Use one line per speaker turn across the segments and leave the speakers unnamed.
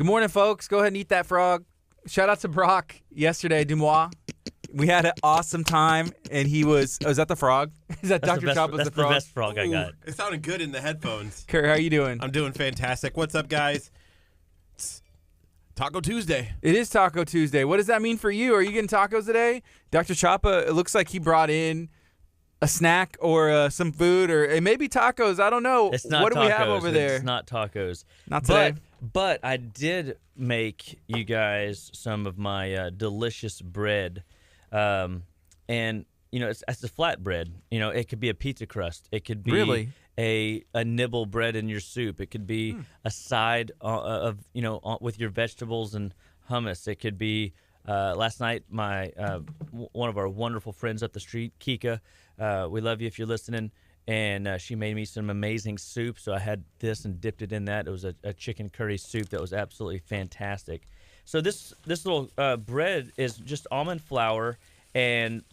Good morning, folks. Go ahead and eat that frog. Shout out to Brock yesterday, Dumois. We had an awesome time, and he was... Oh, is that the frog? Is that Dr. Choppa's the frog?
That's the best frog I got.
It sounded good in the headphones.
Kurt, how you doing?
I'm doing fantastic. What's up, guys? It's Taco Tuesday.
It is Taco Tuesday. What does that mean for you? Are you getting tacos today? Dr. Choppa, it looks like he brought in a snack or some food, or it may be tacos. I don't know.
It's not
what
tacos.
Do we have over there?
It's not tacos.
Not today.
But I did make you guys some of my delicious bread. And, it's a flat bread. It could be a pizza crust. It could be
really?
a nibble bread in your soup. It could be a side of, with your vegetables and hummus. It could be, last night, my one of our wonderful friends up the street, KHEA, we love you if you're listening, and she made me some amazing soup. So I had this and dipped it in that. It was a chicken curry soup that was absolutely fantastic. So this little bread is just almond flour and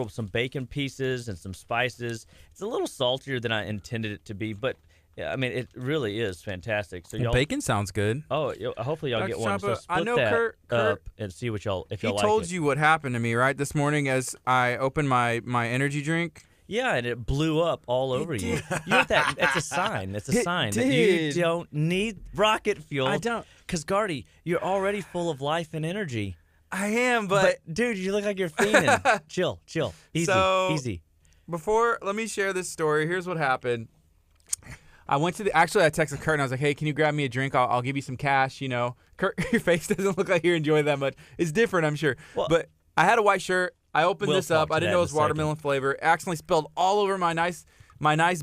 some bacon pieces and some spices. It's a little saltier than I intended it to be, but I mean it really is fantastic. So y'all,
bacon sounds good.
Oh, hopefully y'all
Dr.
get one.
Choppa,
So split
I know
that
Kurt,
up and see if y'all like it.
He told you what happened to me, right? This morning as I opened my energy drink.
Yeah, and it blew up all over you. You know that? It's a sign. It's a sign that you don't need rocket fuel.
I don't.
Because, Gardy, you're already full of life and energy.
I am, but
dude, you look like you're fiending. Chill. Easy.
Let me share this story. Here's what happened. I went to I texted Kurt and I was like, hey, can you grab me a drink? I'll give you some cash, Kurt, your face doesn't look like you enjoy that much. It's different, I'm sure. Well, but I had a white shirt. I opened this up. I didn't know it was watermelon flavor. Accidentally spilled all over my nice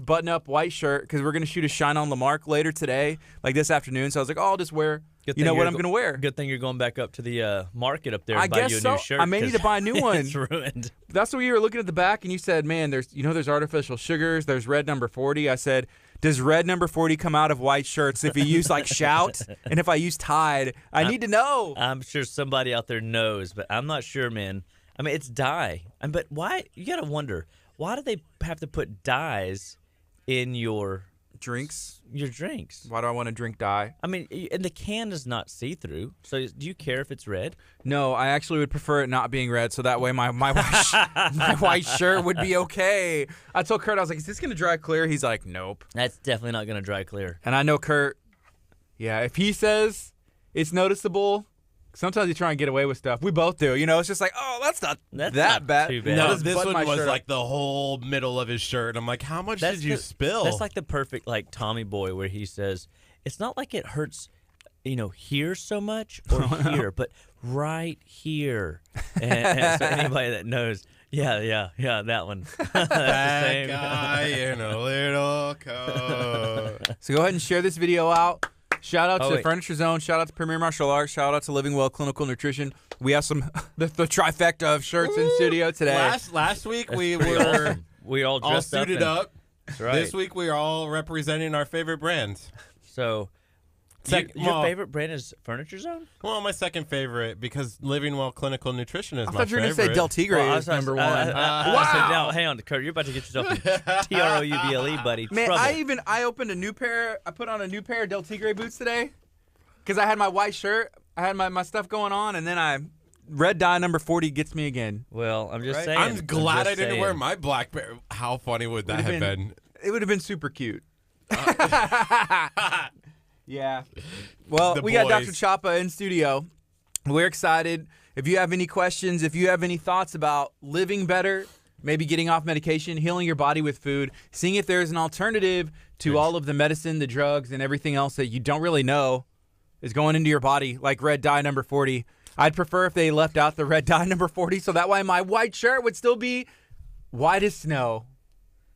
button-up white shirt because we're going to shoot a Shine on Lamarck later today, like this afternoon. So I was like, I'll just wear, what I'm going to wear.
Good thing you're going back up to the market up there and buy you a new shirt.
I may need to buy a new one.
It's ruined.
That's what you were looking at the back, and you said, man, there's artificial sugars. There's red number 40. I said, does red number 40 come out of white shirts if you use like Shout and if I use Tide? I need to know.
I'm sure somebody out there knows, but I'm not sure, man. I mean, it's dye. But why? You got to wonder, why do they have to put dyes in your
drinks?
Your drinks.
Why do I want to drink dye?
I mean, and the can is not see-through. So do you care if it's red?
No, I actually would prefer it not being red, so that way my white shirt would be okay. I told Kurt, I was like, is this going to dry clear? He's like, nope.
That's definitely not going to dry clear.
And I know Kurt, if he says it's noticeable, sometimes you try and get away with stuff. We both do. It's just like, oh, that's not that bad.
Too bad.
No, this one was like the whole middle of his shirt. I'm like, how much did you spill?
That's like the perfect Tommy Boy where he says, it's not like it hurts, here so much or here, but right here. And so anybody that knows, yeah, that one.
That guy in a little coat.
So go ahead and share this video out. Shout out to Furniture Zone. Shout out to Premier Martial Arts. Shout out to Living Well Clinical Nutrition. We have some the trifecta of shirts in studio today.
Last week we were
we all
suited up.
That's right.
This week we are all representing our favorite brands.
So your favorite brand is Furniture Zone?
Well, my second favorite because Living Well Clinical Nutrition is my favorite.
I thought you were going to say Del Tigre is number one.
Wow. Now, hang on, Kurt. You're about to get yourself in TROUBLE, buddy.
Man,
trouble.
I opened a new pair. I put on a new pair of Del Tigre boots today because I had my white shirt. I had my stuff going on, and then red dye number 40 gets me again.
Well, I'm just saying.
I'm glad I didn't wear my black pair. How funny would that have been?
It would have been super cute. Yeah. Well, we got Dr. Choppa in studio. We're excited. If you have any questions, if you have any thoughts about living better, maybe getting off medication, healing your body with food, seeing if there's an alternative to all of the medicine, the drugs, and everything else that you don't really know is going into your body, like red dye number 40. I'd prefer if they left out the red dye number 40, so that way my white shirt would still be white as snow.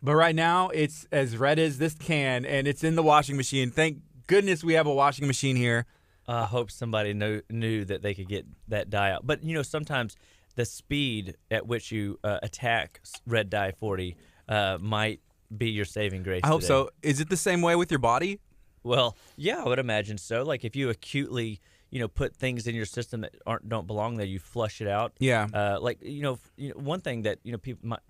But right now, it's as red as this can, and it's in the washing machine. Thank goodness we have a washing machine here.
I hope somebody knew that they could get that dye out. But, sometimes the speed at which you attack red dye 40 might be your saving grace.
I hope
today.
so. Is it the same way with your body?
Well, yeah, I would imagine so. Like if you acutely, put things in your system that don't belong there. You flush it out.
Yeah.
One thing that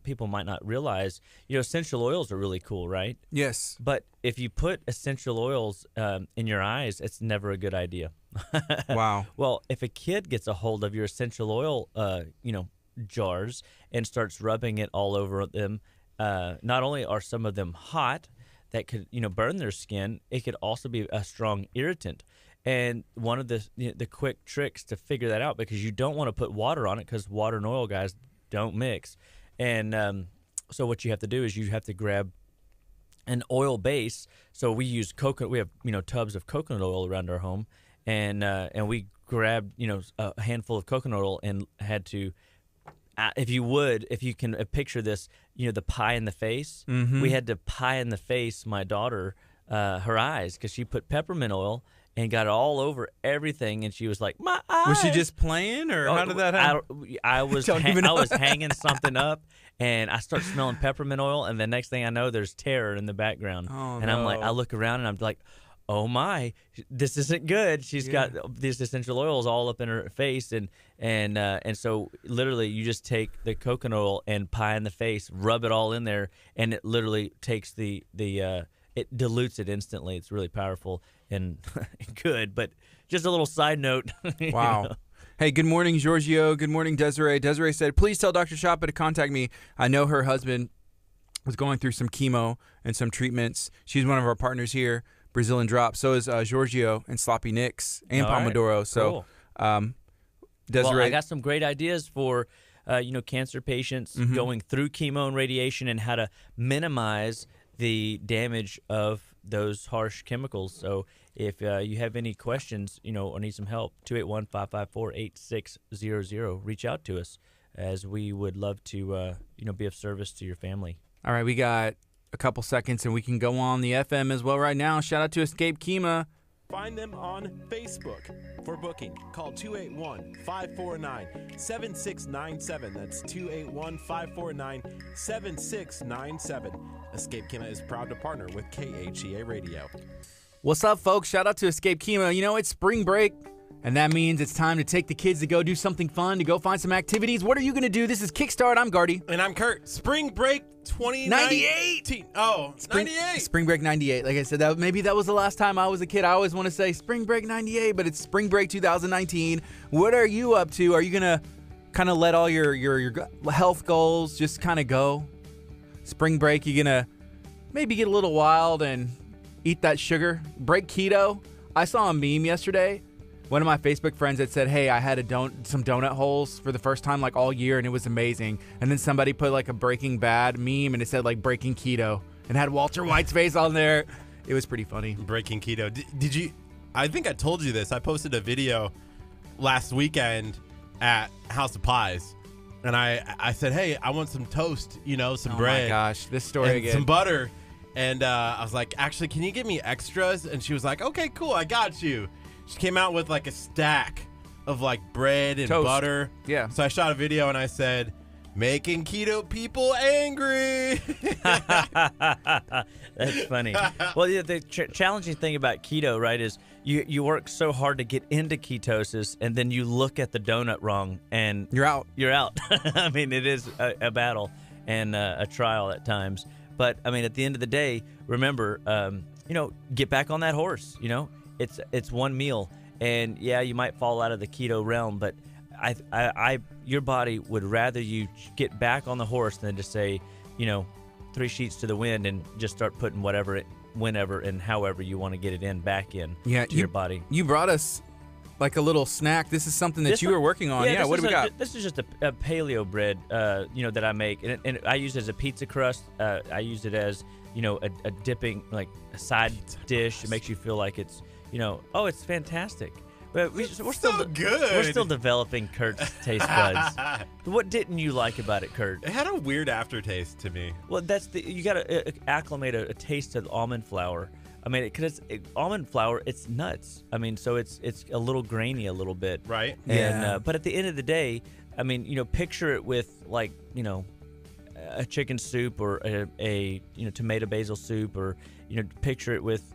people might not realize, essential oils are really cool, right?
Yes.
But if you put essential oils in your eyes, it's never a good idea.
Wow.
Well, if a kid gets a hold of your essential oil, jars and starts rubbing it all over them, not only are some of them hot that could burn their skin, it could also be a strong irritant. And one of the quick tricks to figure that out, because you don't want to put water on it, because water and oil, guys, don't mix. And so what you have to do is you have to grab an oil base. So we use coconut. We have tubs of coconut oil around our home, and we grabbed a handful of coconut oil and had to. If you can picture this, the pie in the face.
Mm-hmm.
We had to pie in the face my daughter, her eyes, because she put peppermint oil and got it all over everything, and she was like, "My eyes."
Was she just playing, or how did that happen?
I was hanging something up, and I start smelling peppermint oil, and the next thing I know, there's terror in the background, and I'm like, I look around, and I'm like, oh my, this isn't good. She's got these essential oils all up in her face, and so literally you just take the coconut oil and pie in the face, rub it all in there, and it literally takes it dilutes it instantly. It's really powerful and good. But just a little side note.
Wow. Hey, good morning, Giorgio. Good morning, Desiree. Desiree said, please tell Dr. Chapa to contact me. I know her husband was going through some chemo and some treatments. She's one of our partners here. Brazilian Drop. So is Giorgio and Sloppy Nicks and Pomodoro. Right. So,
cool.
Desiree.
Well, I got some great ideas for, cancer patients going through chemo and radiation, and how to minimize the damage of those harsh chemicals. So if you have any questions, or need some help, 281-554-8600, reach out to us, as we would love to, be of service to your family.
All right, we got a couple seconds, and we can go on the FM as well right now. Shout out to Escape KHEA.
Find them on Facebook. For booking, call 281-549-7697. That's 281-549-7697. Escape KHEA is proud to partner with KHEA Radio.
What's up, folks? Shout out to Escape KHEA. It's spring break, and that means it's time to take the kids to go do something fun, to go find some activities. What are you going to do? This is Kickstart. I'm Gardy.
And I'm Curt. Spring break 2098. Oh, 98.
Spring break 98. Like I said, maybe that was the last time I was a kid. I always want to say spring break 98, but it's spring break 2019. What are you up to? Are you going to kind of let all your health goals just kind of go? Spring break, you're going to maybe get a little wild and eat that sugar? Break keto? I saw a meme yesterday. One of my Facebook friends had said, hey, I had some donut holes for the first time like all year, and it was amazing. And then somebody put like a Breaking Bad meme, and it said like breaking keto, and had Walter White's face on there. It was pretty funny.
Breaking keto. Did you? I think I told you this. I posted a video last weekend at House of Pies, and I said, hey, I want some toast, some bread.
Oh my gosh, this story
and
again.
Some butter. And I was like, actually, can you give me extras? And she was like, okay, cool, I got you. She came out with like a stack of like bread and
toast.
butter.
Yeah.
So I shot a video and I said, making keto people angry.
That's funny. Well, the challenging thing about keto, right, is you work so hard to get into ketosis, and then you look at the donut wrong, and
you're out.
You're out. I mean, it is a battle and a trial at times. But I mean, at the end of the day, remember, get back on that horse. It's one meal, and yeah, you might fall out of the keto realm, but your body would rather you get back on the horse than to say, 3 sheets to the wind and just start putting whenever and however you want to get it back in to your body.
You brought us like a little snack. This is something that you were working on. Yeah, what do we got?
This is just a paleo bread, that I make, and I use it as a pizza crust. I use it as, a dipping, like a side dish. It makes you feel like it's, it's fantastic. But we're still
good.
We're still developing Curt's taste buds. What didn't you like about it, Curt?
It had a weird aftertaste to me.
Well, you got to acclimate a taste to almond flour. I mean, because almond flour, it's nuts. I mean, so it's a little grainy a little bit,
right?
And but at the end of the day, I mean, picture it with like a chicken soup or a tomato basil soup, or picture it with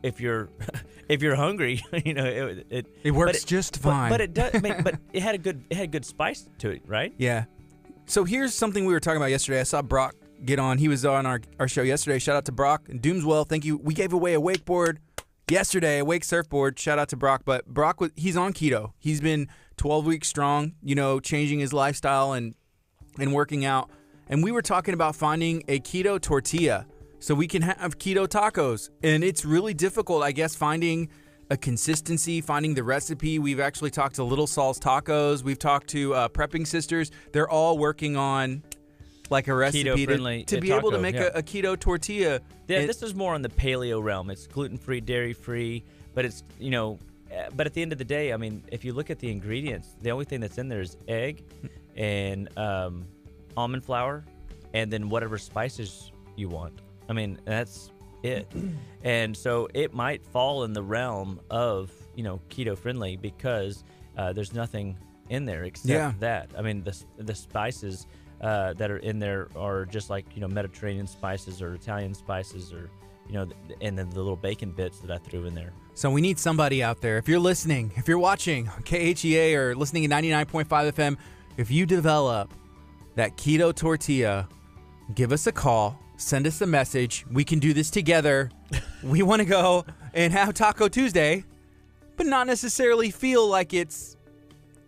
if you're if you're hungry,
it works just fine.
But it does. But it had a good spice to it, right?
Yeah. So here's something we were talking about yesterday. I saw Brock get on. He was on our show yesterday. Shout out to Brock and Doomswell. Thank you. We gave away a wakeboard yesterday, a wake surfboard. Shout out to Brock. But Brock, he's on keto. He's been 12 weeks strong, changing his lifestyle and working out. And we were talking about finding a keto tortilla so we can have keto tacos. And it's really difficult, I guess, finding a consistency, finding the recipe. We've actually talked to Little Saul's Tacos. We've talked to Prepping Sisters. They're all working on like a recipe to be able to make a keto tortilla.
Yeah, this is more on the paleo realm. It's gluten-free, dairy-free, but it's, but at the end of the day, I mean, if you look at the ingredients, the only thing that's in there is egg and almond flour and then whatever spices you want. I mean, that's it. And so it might fall in the realm of, keto friendly because there's nothing in there except that. I mean, the spices that are in there are just like, Mediterranean spices or Italian spices or, and then the little bacon bits that I threw in there.
So we need somebody out there. If you're listening, if you're watching KHEA or listening at 99.5 FM, if you develop that keto tortilla, give us a call. Send us a message. We can do this together. We want to go and have Taco Tuesday, but not necessarily feel like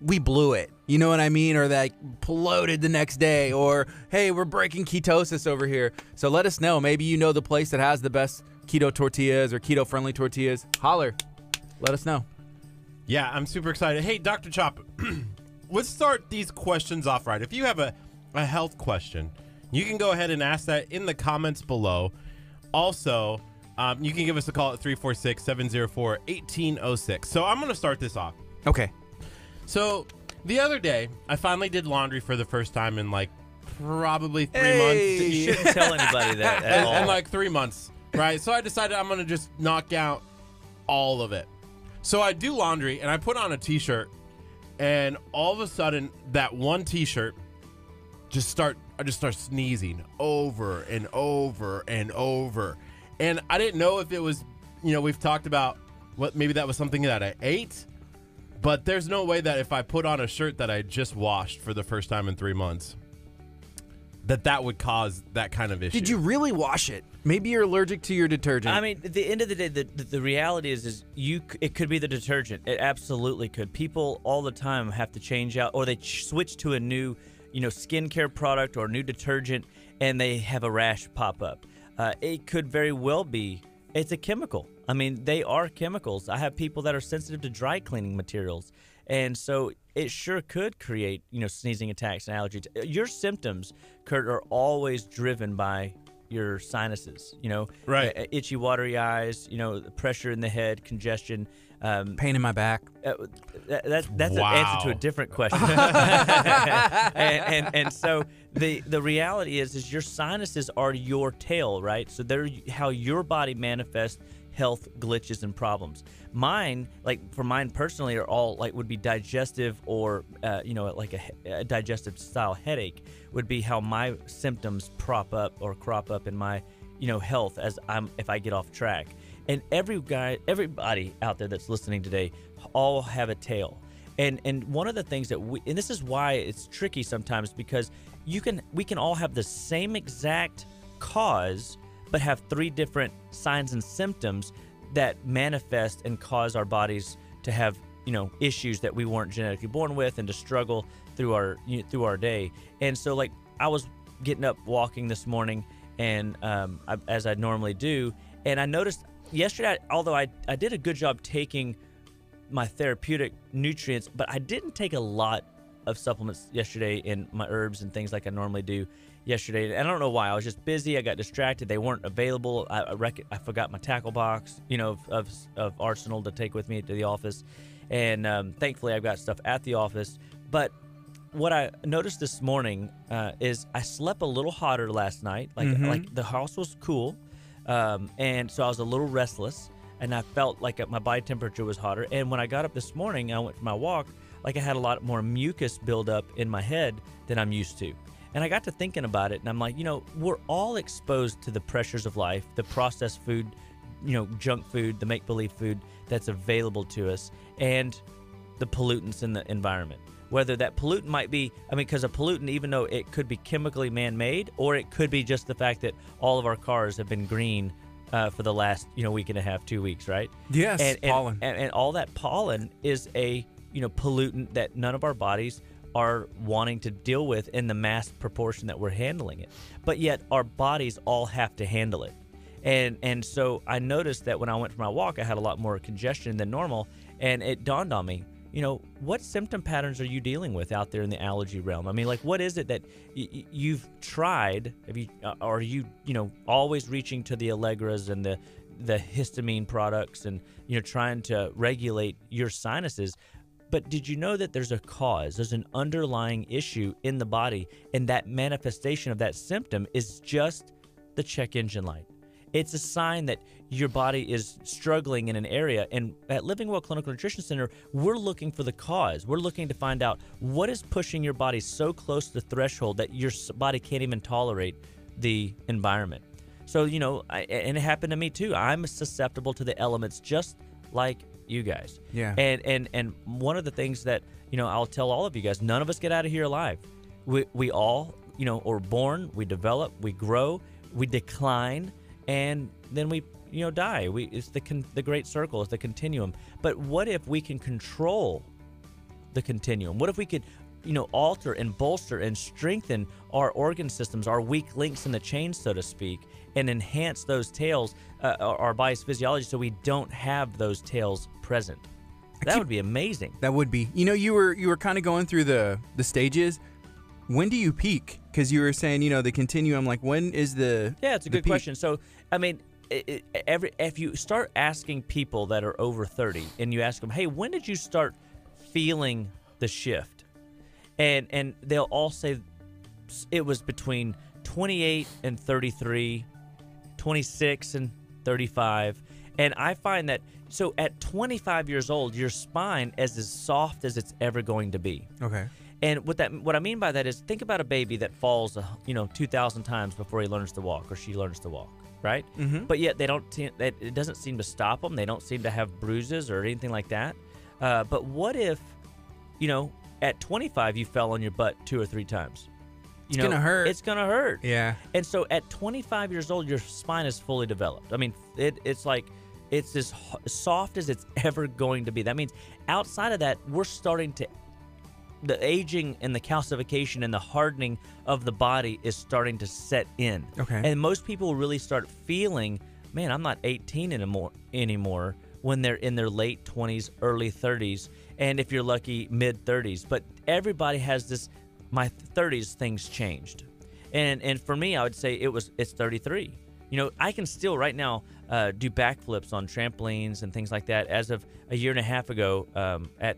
we blew it. You know what I mean? Or that bloated the next day. Or, hey, we're breaking ketosis over here. So let us know. Maybe you know the place that has the best keto tortillas or keto-friendly tortillas. Holler. Let us know.
Yeah, I'm super excited. Hey, Dr. Chop, let's start these questions off right. If you have a health question, you can go ahead and ask that in the comments below. Also, you can give us a call at 346-704-1806. So I'm going to start this off.
Okay.
So the other day, I finally did laundry for the first time in probably 3 months.
You shouldn't tell anybody that at all.
In 3 months, right? So I decided I'm going to just knock out all of it. So I do laundry, and I put on a T-shirt, and all of a sudden, that one T-shirt I just start sneezing over and over and over. And I didn't know if it was, we've talked about maybe that was something that I ate, but there's no way that if I put on a shirt that I just washed for the first time in 3 months, that would cause that kind of issue.
Did you really wash it? Maybe you're allergic to your detergent.
I mean, at the end of the day, the reality is it could be the detergent. It absolutely could. People all the time have to change out, or they switch to a new skincare product or new detergent, and they have a rash pop up. It could very well be, it's a chemical. I mean, they are chemicals. I have people that are sensitive to dry cleaning materials. And so it sure could create, sneezing attacks and allergies. Your symptoms, Curt, are always driven by your sinuses,
right?
Itchy, watery eyes, pressure in the head, congestion,
pain in my back.
That's an answer to a different question. and so the reality is your sinuses are your tail, right? So they're how your body manifests health glitches and problems. Mine, for mine personally, are all would be digestive or like a digestive style headache would be how my symptoms crop up in my health if I get off track. And everybody out there that's listening today all have a tail. And one of the things that and this is why it's tricky sometimes, because we can all have the same exact cause but have 3 different signs and symptoms that manifest and cause our bodies to have issues that we weren't genetically born with and to struggle through our day. And so I was getting up walking this morning, and as I normally do, and I noticed yesterday, although I did a good job taking my therapeutic nutrients, but I didn't take a lot of supplements yesterday in my herbs and things like I normally do yesterday. And I don't know why. I was just busy. I got distracted. They weren't available. I forgot my tackle box, of Arsenal to take with me to the office. And thankfully, I've got stuff at the office. But what I noticed this morning is I slept a little hotter last night. Like the house was cool. And so I was a little restless, and I felt like my body temperature was hotter. And when I got up this morning, I went for my walk, I had a lot more mucus buildup in my head than I'm used to. And I got to thinking about it, and I'm like, we're all exposed to the pressures of life, the processed food, junk food, the make-believe food that's available to us and the pollutants in the environment. Whether that pollutant might be, because a pollutant, even though it could be chemically man-made, or it could be just the fact that all of our cars have been green for the last, week and a half, 2 weeks, right?
Yes, pollen.
And all that pollen is a, pollutant that none of our bodies are wanting to deal with in the mass proportion that we're handling it. But yet our bodies all have to handle it. And so I noticed that when I went for my walk, I had a lot more congestion than normal, and it dawned on me, what symptom patterns are you dealing with out there in the allergy realm? What is it that you've tried? Are you always reaching to the Allegras and the histamine products and, trying to regulate your sinuses? But did you know that there's a cause? There's an underlying issue in the body, and that manifestation of that symptom is just the check engine light. It's a sign that your body is struggling in an area. And at Living Well Clinical Nutrition Center, we're looking for the cause. We're looking to find out what is pushing your body so close to the threshold that your body can't even tolerate the environment. So, and it happened to me too. I'm susceptible to the elements just like you guys.
Yeah.
And one of the things that, I'll tell all of you guys, none of us get out of here alive. We all, are born, we develop, we grow, we decline, and then we, die. It's the great circle, it's the continuum. But what if we can control the continuum? What if we could, alter and bolster and strengthen our organ systems, our weak links in the chain, so to speak, and enhance those tails, our body's physiology, so we don't have those tails present? That would be amazing.
That would be. You were kind of going through the stages. When do you peak? Because you were saying, the continuum, like when is the
Yeah, it's a good
peak?
question. So, if you start asking people that are over 30 and you ask them, hey, when did you start feeling the shift? And they'll all say it was between 28 and 33, 26 and 35. And I find that, so at 25 years old, your spine is as soft as it's ever going to be.
Okay.
And what I mean by that is, think about a baby that falls, 2,000 times before he learns to walk or she learns to walk, right?
Mm-hmm.
But yet it doesn't seem to stop them. They don't seem to have bruises or anything like that. But what if, at 25 you fell on your butt 2 or 3 times?
It's gonna hurt.
It's gonna hurt.
Yeah.
And so at 25 years old, your spine is fully developed. It's like it's as soft as it's ever going to be. That means outside of that, we're starting to. The aging and the calcification and the hardening of the body is starting to set in.
Okay.
And most people really start feeling, man, I'm not 18 anymore when they're in their late 20s, early 30s, and if you're lucky, mid 30s. But everybody has this, my 30s, things changed. And for me, I would say it's 33. I can still right now do backflips on trampolines and things like that. As of a year and a half ago at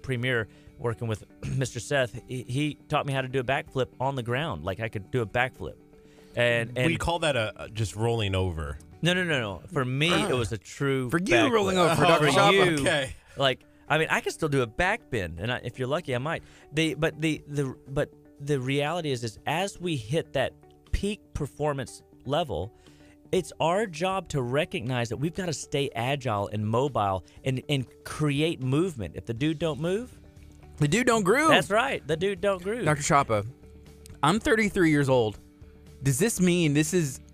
Premier, working with Mr. Seth, he taught me how to do a backflip on the ground. Like I could do a backflip. And
we call that just rolling over.
No. For me, it was a true
For you,
backflip.
rolling over. For
For
Dr. Chapa.
you,
Okay.
I can still do a back bend, and if you're lucky, I might. But the reality is as we hit that peak performance level, it's our job to recognize that we've got to stay agile and mobile and create movement. If the dude don't move,
The dude don't groove.
that's right. The dude don't groove.
Dr. Chapa, I'm 33 years old. Does this mean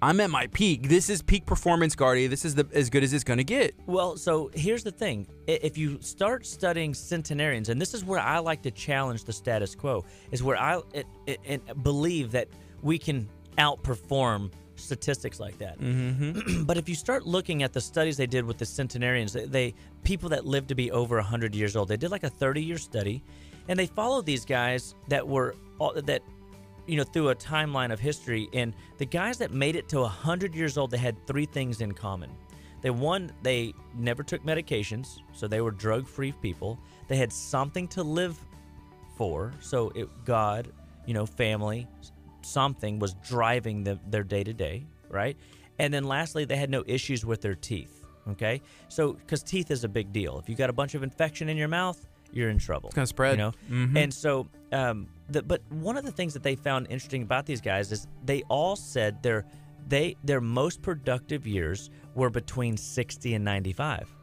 I'm at my peak? This is peak performance, Gardy. This is as good as it's going to get.
Well, so here's the thing. If you start studying centenarians, and this is where I like to challenge the status quo, is where I believe that we can outperform statistics like that.
Mm-hmm.
But if you start looking at the studies they did with the centenarians, people that lived to be over 100 years old, they did like a 30-year study, and they followed these guys that were through a timeline of history. And the guys that made it to 100 years old, they had 3 things in common. They never took medications, so they were drug-free people. They had something to live for, so God, family, something was driving their day-to-day, right? And then lastly, they had no issues with their teeth, okay? So, because teeth is a big deal. If you got a bunch of infection in your mouth, you're in trouble.
It's going to spread. Mm-hmm.
And so, but one of the things that they found interesting about these guys is they all said their most productive years were between 60 and 95.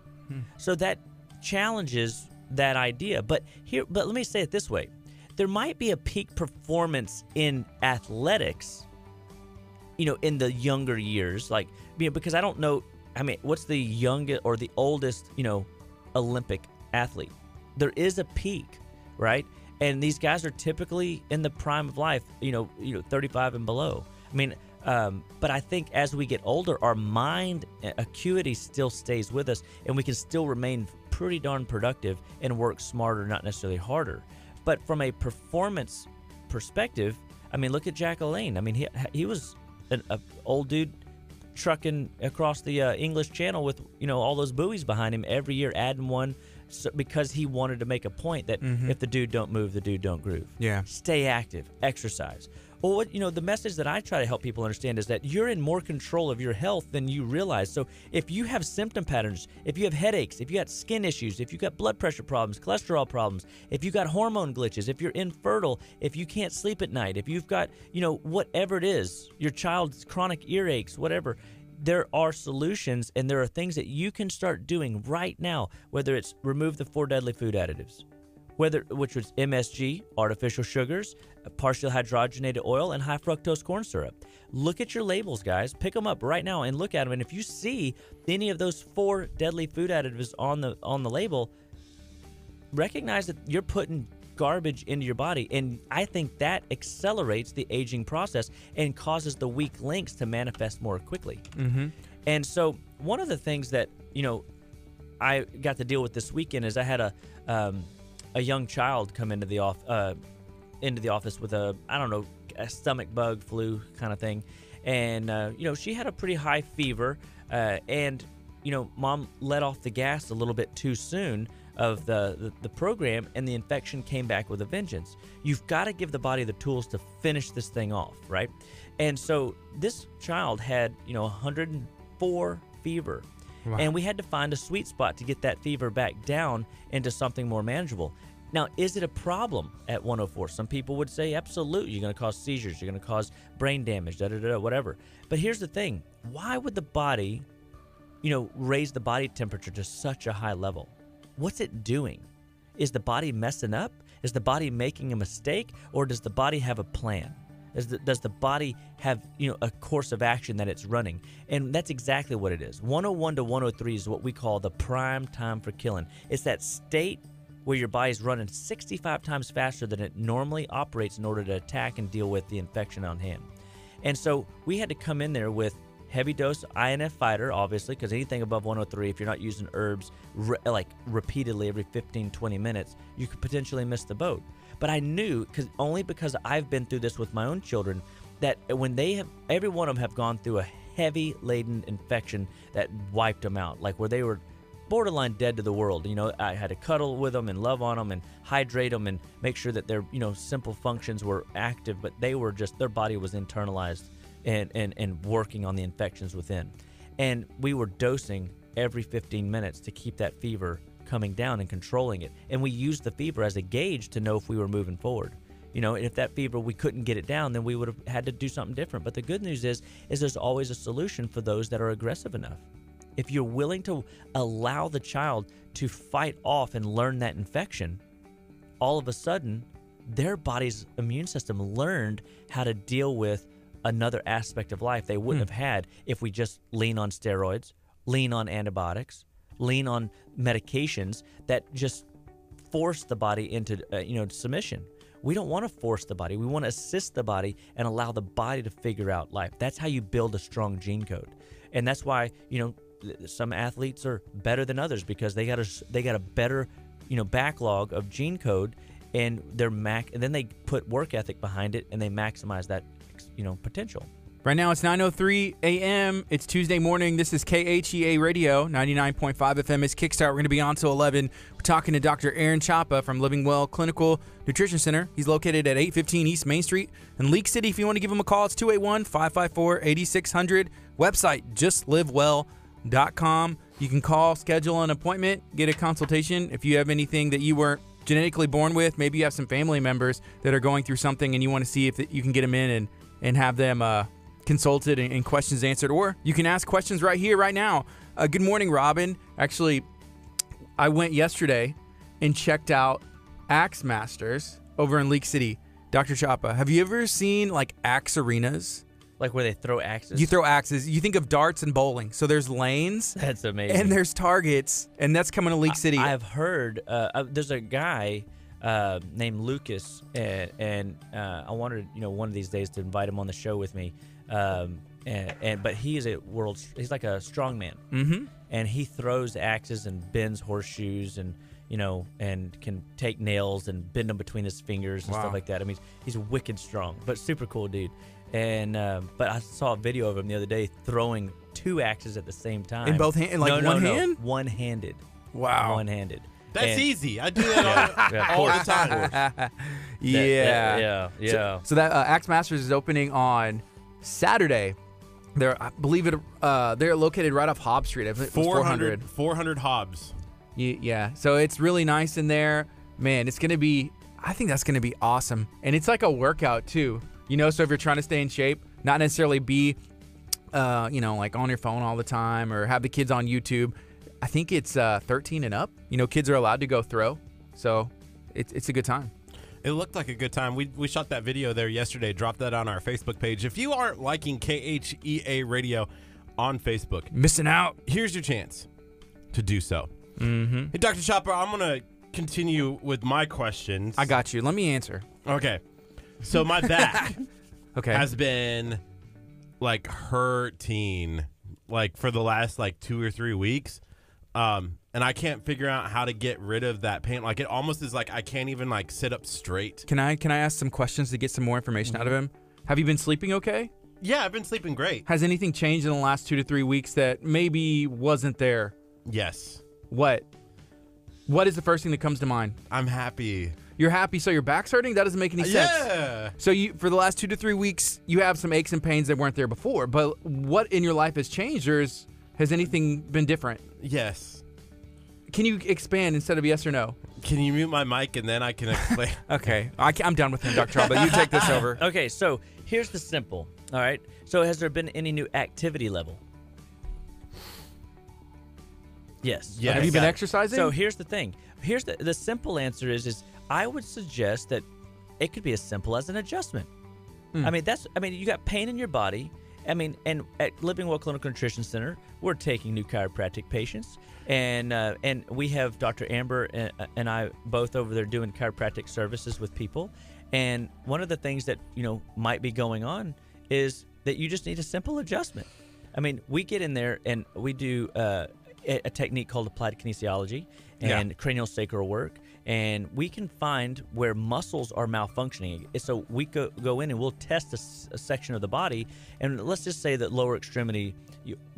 So that challenges that idea. But let me say it this way. There might be a peak performance in athletics, in the younger years, because I don't know, what's the youngest or the oldest, Olympic athlete? There is a peak, right? And these guys are typically in the prime of life, 35 and below. But I think as we get older, our mind acuity still stays with us, and we can still remain pretty darn productive and work smarter, not necessarily harder. But from a performance perspective, look at Jack LaLanne. He was an old dude trucking across the English Channel with all those buoys behind him every year, adding one because he wanted to make a point that if the dude don't move, the dude don't groove.
Yeah.
Stay active, exercise. Well, the message that I try to help people understand is that you're in more control of your health than you realize. So if you have symptom patterns, if you have headaches, if you got skin issues, if you got blood pressure problems, cholesterol problems, if you got hormone glitches, if you're infertile, if you can't sleep at night, if you've got, whatever it is, your child's chronic earaches, whatever, there are solutions, and there are things that you can start doing right now, whether it's remove the 4 deadly food additives, which was MSG, artificial sugars, partially hydrogenated oil, and high fructose corn syrup. Look at your labels, guys. Pick them up right now and look at them. And if you see any of those 4 deadly food additives on the label, recognize that you're putting garbage into your body. And I think that accelerates the aging process and causes the weak links to manifest more quickly. And so one of the things that, I got to deal with this weekend is I had a young child come into the office with a stomach bug, flu kind of thing. And, she had a pretty high fever. And mom let off the gas a little bit too soon of the program, and the infection came back with a vengeance. You've got to give the body the tools to finish this thing off, right? And so this child had, 104 fever. Wow. And we had to find a sweet spot to get that fever back down into something more manageable. Now, is it a problem at 104? Some people would say, absolutely, you're going to cause seizures, you're going to cause brain damage, whatever. But here's the thing. Why would the body, raise the body temperature to such a high level? What's it doing? Is the body messing up? Is the body making a mistake? Or does the body have a plan? Does the body have, a course of action that it's running? And that's exactly what it is. 101 to 103 is what we call the prime time for killing. It's that state where your body's running 65 times faster than it normally operates in order to attack and deal with the infection on hand. And so we had to come in there with heavy dose INF fighter, obviously, because anything above 103, if you're not using herbs repeatedly every 15, 20 minutes, you could potentially miss the boat. But I knew, because I've been through this with my own children, that when every one of them have gone through a heavy laden infection that wiped them out, like where they were borderline dead to the world. I had to cuddle with them and love on them and hydrate them and make sure that their, simple functions were active, but their body was internalized and working on the infections within. And we were dosing every 15 minutes to keep that fever coming down and controlling it. And we used the fever as a gauge to know if we were moving forward. And if that fever, we couldn't get it down, then we would have had to do something different. But the good news is there's always a solution for those that are aggressive enough. If you're willing to allow the child to fight off and learn that infection, all of a sudden, their body's immune system learned how to deal with another aspect of life they wouldn't have had if we just lean on steroids, lean on antibiotics, lean on medications that just force the body into submission. We don't want to force the body. We want to assist the body and allow the body to figure out life. That's how you build a strong gene code. And that's why, some athletes are better than others, because they got a better, backlog of gene code, and and then they put work ethic behind it, and they maximize that, potential.
Right now it's 9:03 a.m. It's Tuesday morning. This is KHEA Radio, 99.5 FM is Kickstart. We're going to be on till 11. We're talking to Dr. Aaron Chapa from Living Well Clinical Nutrition Center. He's located at 815 East Main Street in Leak City. If you want to give him a call, it's 281-554-8600. Website, justlivewell.com. You can call, schedule an appointment, get a consultation. If you have anything that you weren't genetically born with, maybe you have some family members that are going through something and you want to see if you can get them in and have them consulted and questions answered, or you can ask questions right here, right now. Good morning, Robin. Actually, I went yesterday and checked out Axe Masters over in Leak City. Dr. Chapa, have you ever seen like axe arenas?
Like where they throw axes?
You throw axes. You think of darts and bowling. So there's lanes.
That's amazing.
And there's targets, and that's coming to Leak City.
I've heard there's a guy named Lucas, and I wanted one of these days to invite him on the show with me. But he is he's like a strongman, and he throws axes and bends horseshoes and and can take nails and bend them between his fingers and stuff like that. I mean, he's wicked strong, but super cool dude. And but I saw a video of him the other day throwing 2 axes at the same time.
In both hands? Like one hand?
One-handed.
Wow.
One-handed.
That's easy. I do that all the time.
Yeah. So that Axe Masters is opening on Saturday. I believe they're located right off Hobbs Street. I think
400 Hobbs.
Yeah. So it's really nice in there. Man, I think that's going to be awesome. And it's like a workout too. So if you're trying to stay in shape, not necessarily be, like on your phone all the time or have the kids on YouTube. I think it's 13 and up. Kids are allowed to go throw. So it's a good time.
It looked like a good time. We shot that video there yesterday, dropped that on our Facebook page. If you aren't liking KHEA Radio on Facebook,
missing out,
here's your chance to do so.
Mm-hmm.
Hey, Dr. Chopper, I'm going to continue with my questions.
I got you. Let me answer.
Okay. So my back
okay.
has been like hurting like for the last like 2 or 3 weeks. And I can't figure out how to get rid of that pain. Like it almost is like I can't even like sit up straight.
Can I ask some questions to get some more information out of him? Have you been sleeping okay?
Yeah, I've been sleeping great.
Has anything changed in the last 2 to 3 weeks that maybe wasn't there?
Yes.
What is the first thing that comes to mind?
I'm happy.
You're happy, so your back's hurting? That doesn't make any sense.
Yeah.
So for the last 2 to 3 weeks, you have some aches and pains that weren't there before. But what in your life has changed, or has anything been different?
Yes.
Can you expand instead of yes or no?
Can you mute my mic and then I can explain?
Okay. I'm done with him, Dr. Charles, but you take this over.
Okay, so here's the simple. All right. So has there been any new activity level? Yes.
Yes.
Have you been exercising?
So here's the thing. Here's the simple answer is I would suggest that it could be as simple as an adjustment. I mean, you got pain in your body. I mean, and at Living Well Clinical Nutrition Center, we're taking new chiropractic patients, and we have Dr. Amber and I both over there doing chiropractic services with people. And one of the things that might be going on is that you just need a simple adjustment. I mean, we get in there and we do a technique called applied kinesiology and cranial sacral work, and we can find where muscles are malfunctioning. So we go in and we'll test a section of the body, and let's just say that lower extremity,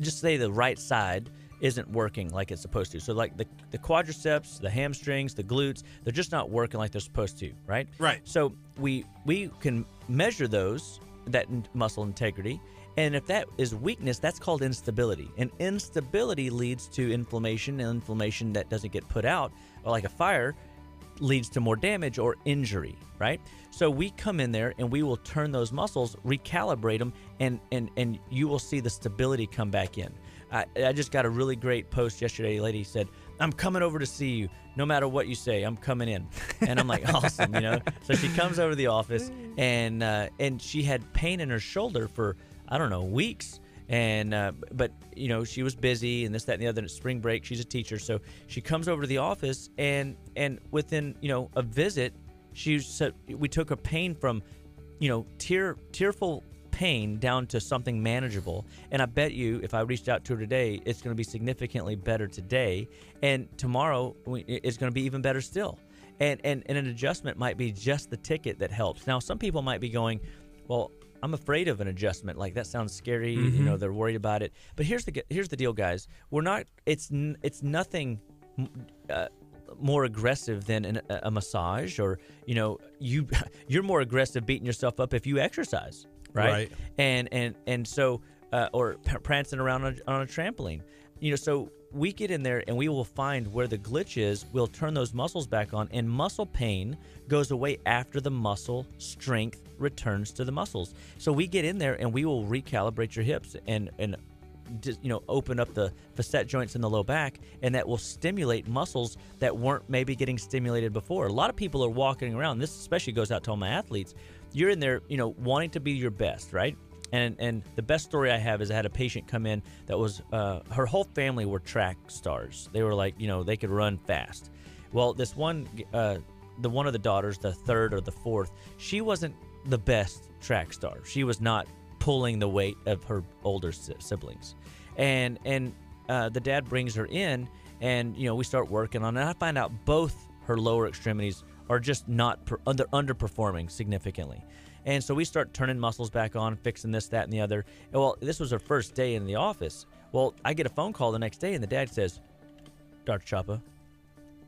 just say the right side isn't working like it's supposed to. So like the quadriceps, the hamstrings, the glutes, they're just not working like they're supposed to, right?
Right.
So we can measure that muscle integrity. And if that is weakness, that's called instability. And instability leads to inflammation, and inflammation that doesn't get put out, or like a fire, leads to more damage or injury, right? So we come in there and we will turn those muscles, recalibrate them, and you will see the stability come back in. I just got a really great post yesterday. A lady said, "I'm coming over to see you. No matter what you say, I'm coming in." And I'm like, awesome, So she comes over to the office, and she had pain in her shoulder for, I don't know, weeks. And but she was busy and this, that, and the other. And it's spring break. She's a teacher, so she comes over to the office, and within a visit, she said we took her pain from tearful pain down to something manageable. And I bet you, if I reached out to her today, it's going to be significantly better today, and tomorrow it's going to be even better still. And an adjustment might be just the ticket that helps. Now, some people might be going, well, I'm afraid of an adjustment. Like, that sounds scary. They're worried about it. But here's the deal, guys. We're not. It's nothing more aggressive than a massage, or you're more aggressive beating yourself up if you exercise, right? And so or prancing around on a trampoline. So we get in there and we will find where the glitch is. We'll turn those muscles back on, and muscle pain goes away after the muscle strength returns to the muscles. So we get in there and we will recalibrate your hips and open up the facet joints in the low back, and that will stimulate muscles that weren't maybe getting stimulated before. A lot of people are walking around, this especially goes out to all my athletes, you're in there, wanting to be your best, right? And the best story I have is I had a patient come in that was, her whole family were track stars. They were like, they could run fast. Well, this one, one of the daughters, the third or the fourth, she wasn't the best track star. She was not pulling the weight of her older siblings. And the dad brings her in, and, we start working on it. And I find out both her lower extremities are just not underperforming significantly. And so we start turning muscles back on, fixing this, that, and the other. Well, this was her first day in the office. Well, I get a phone call the next day, and the dad says, Dr. Chapa,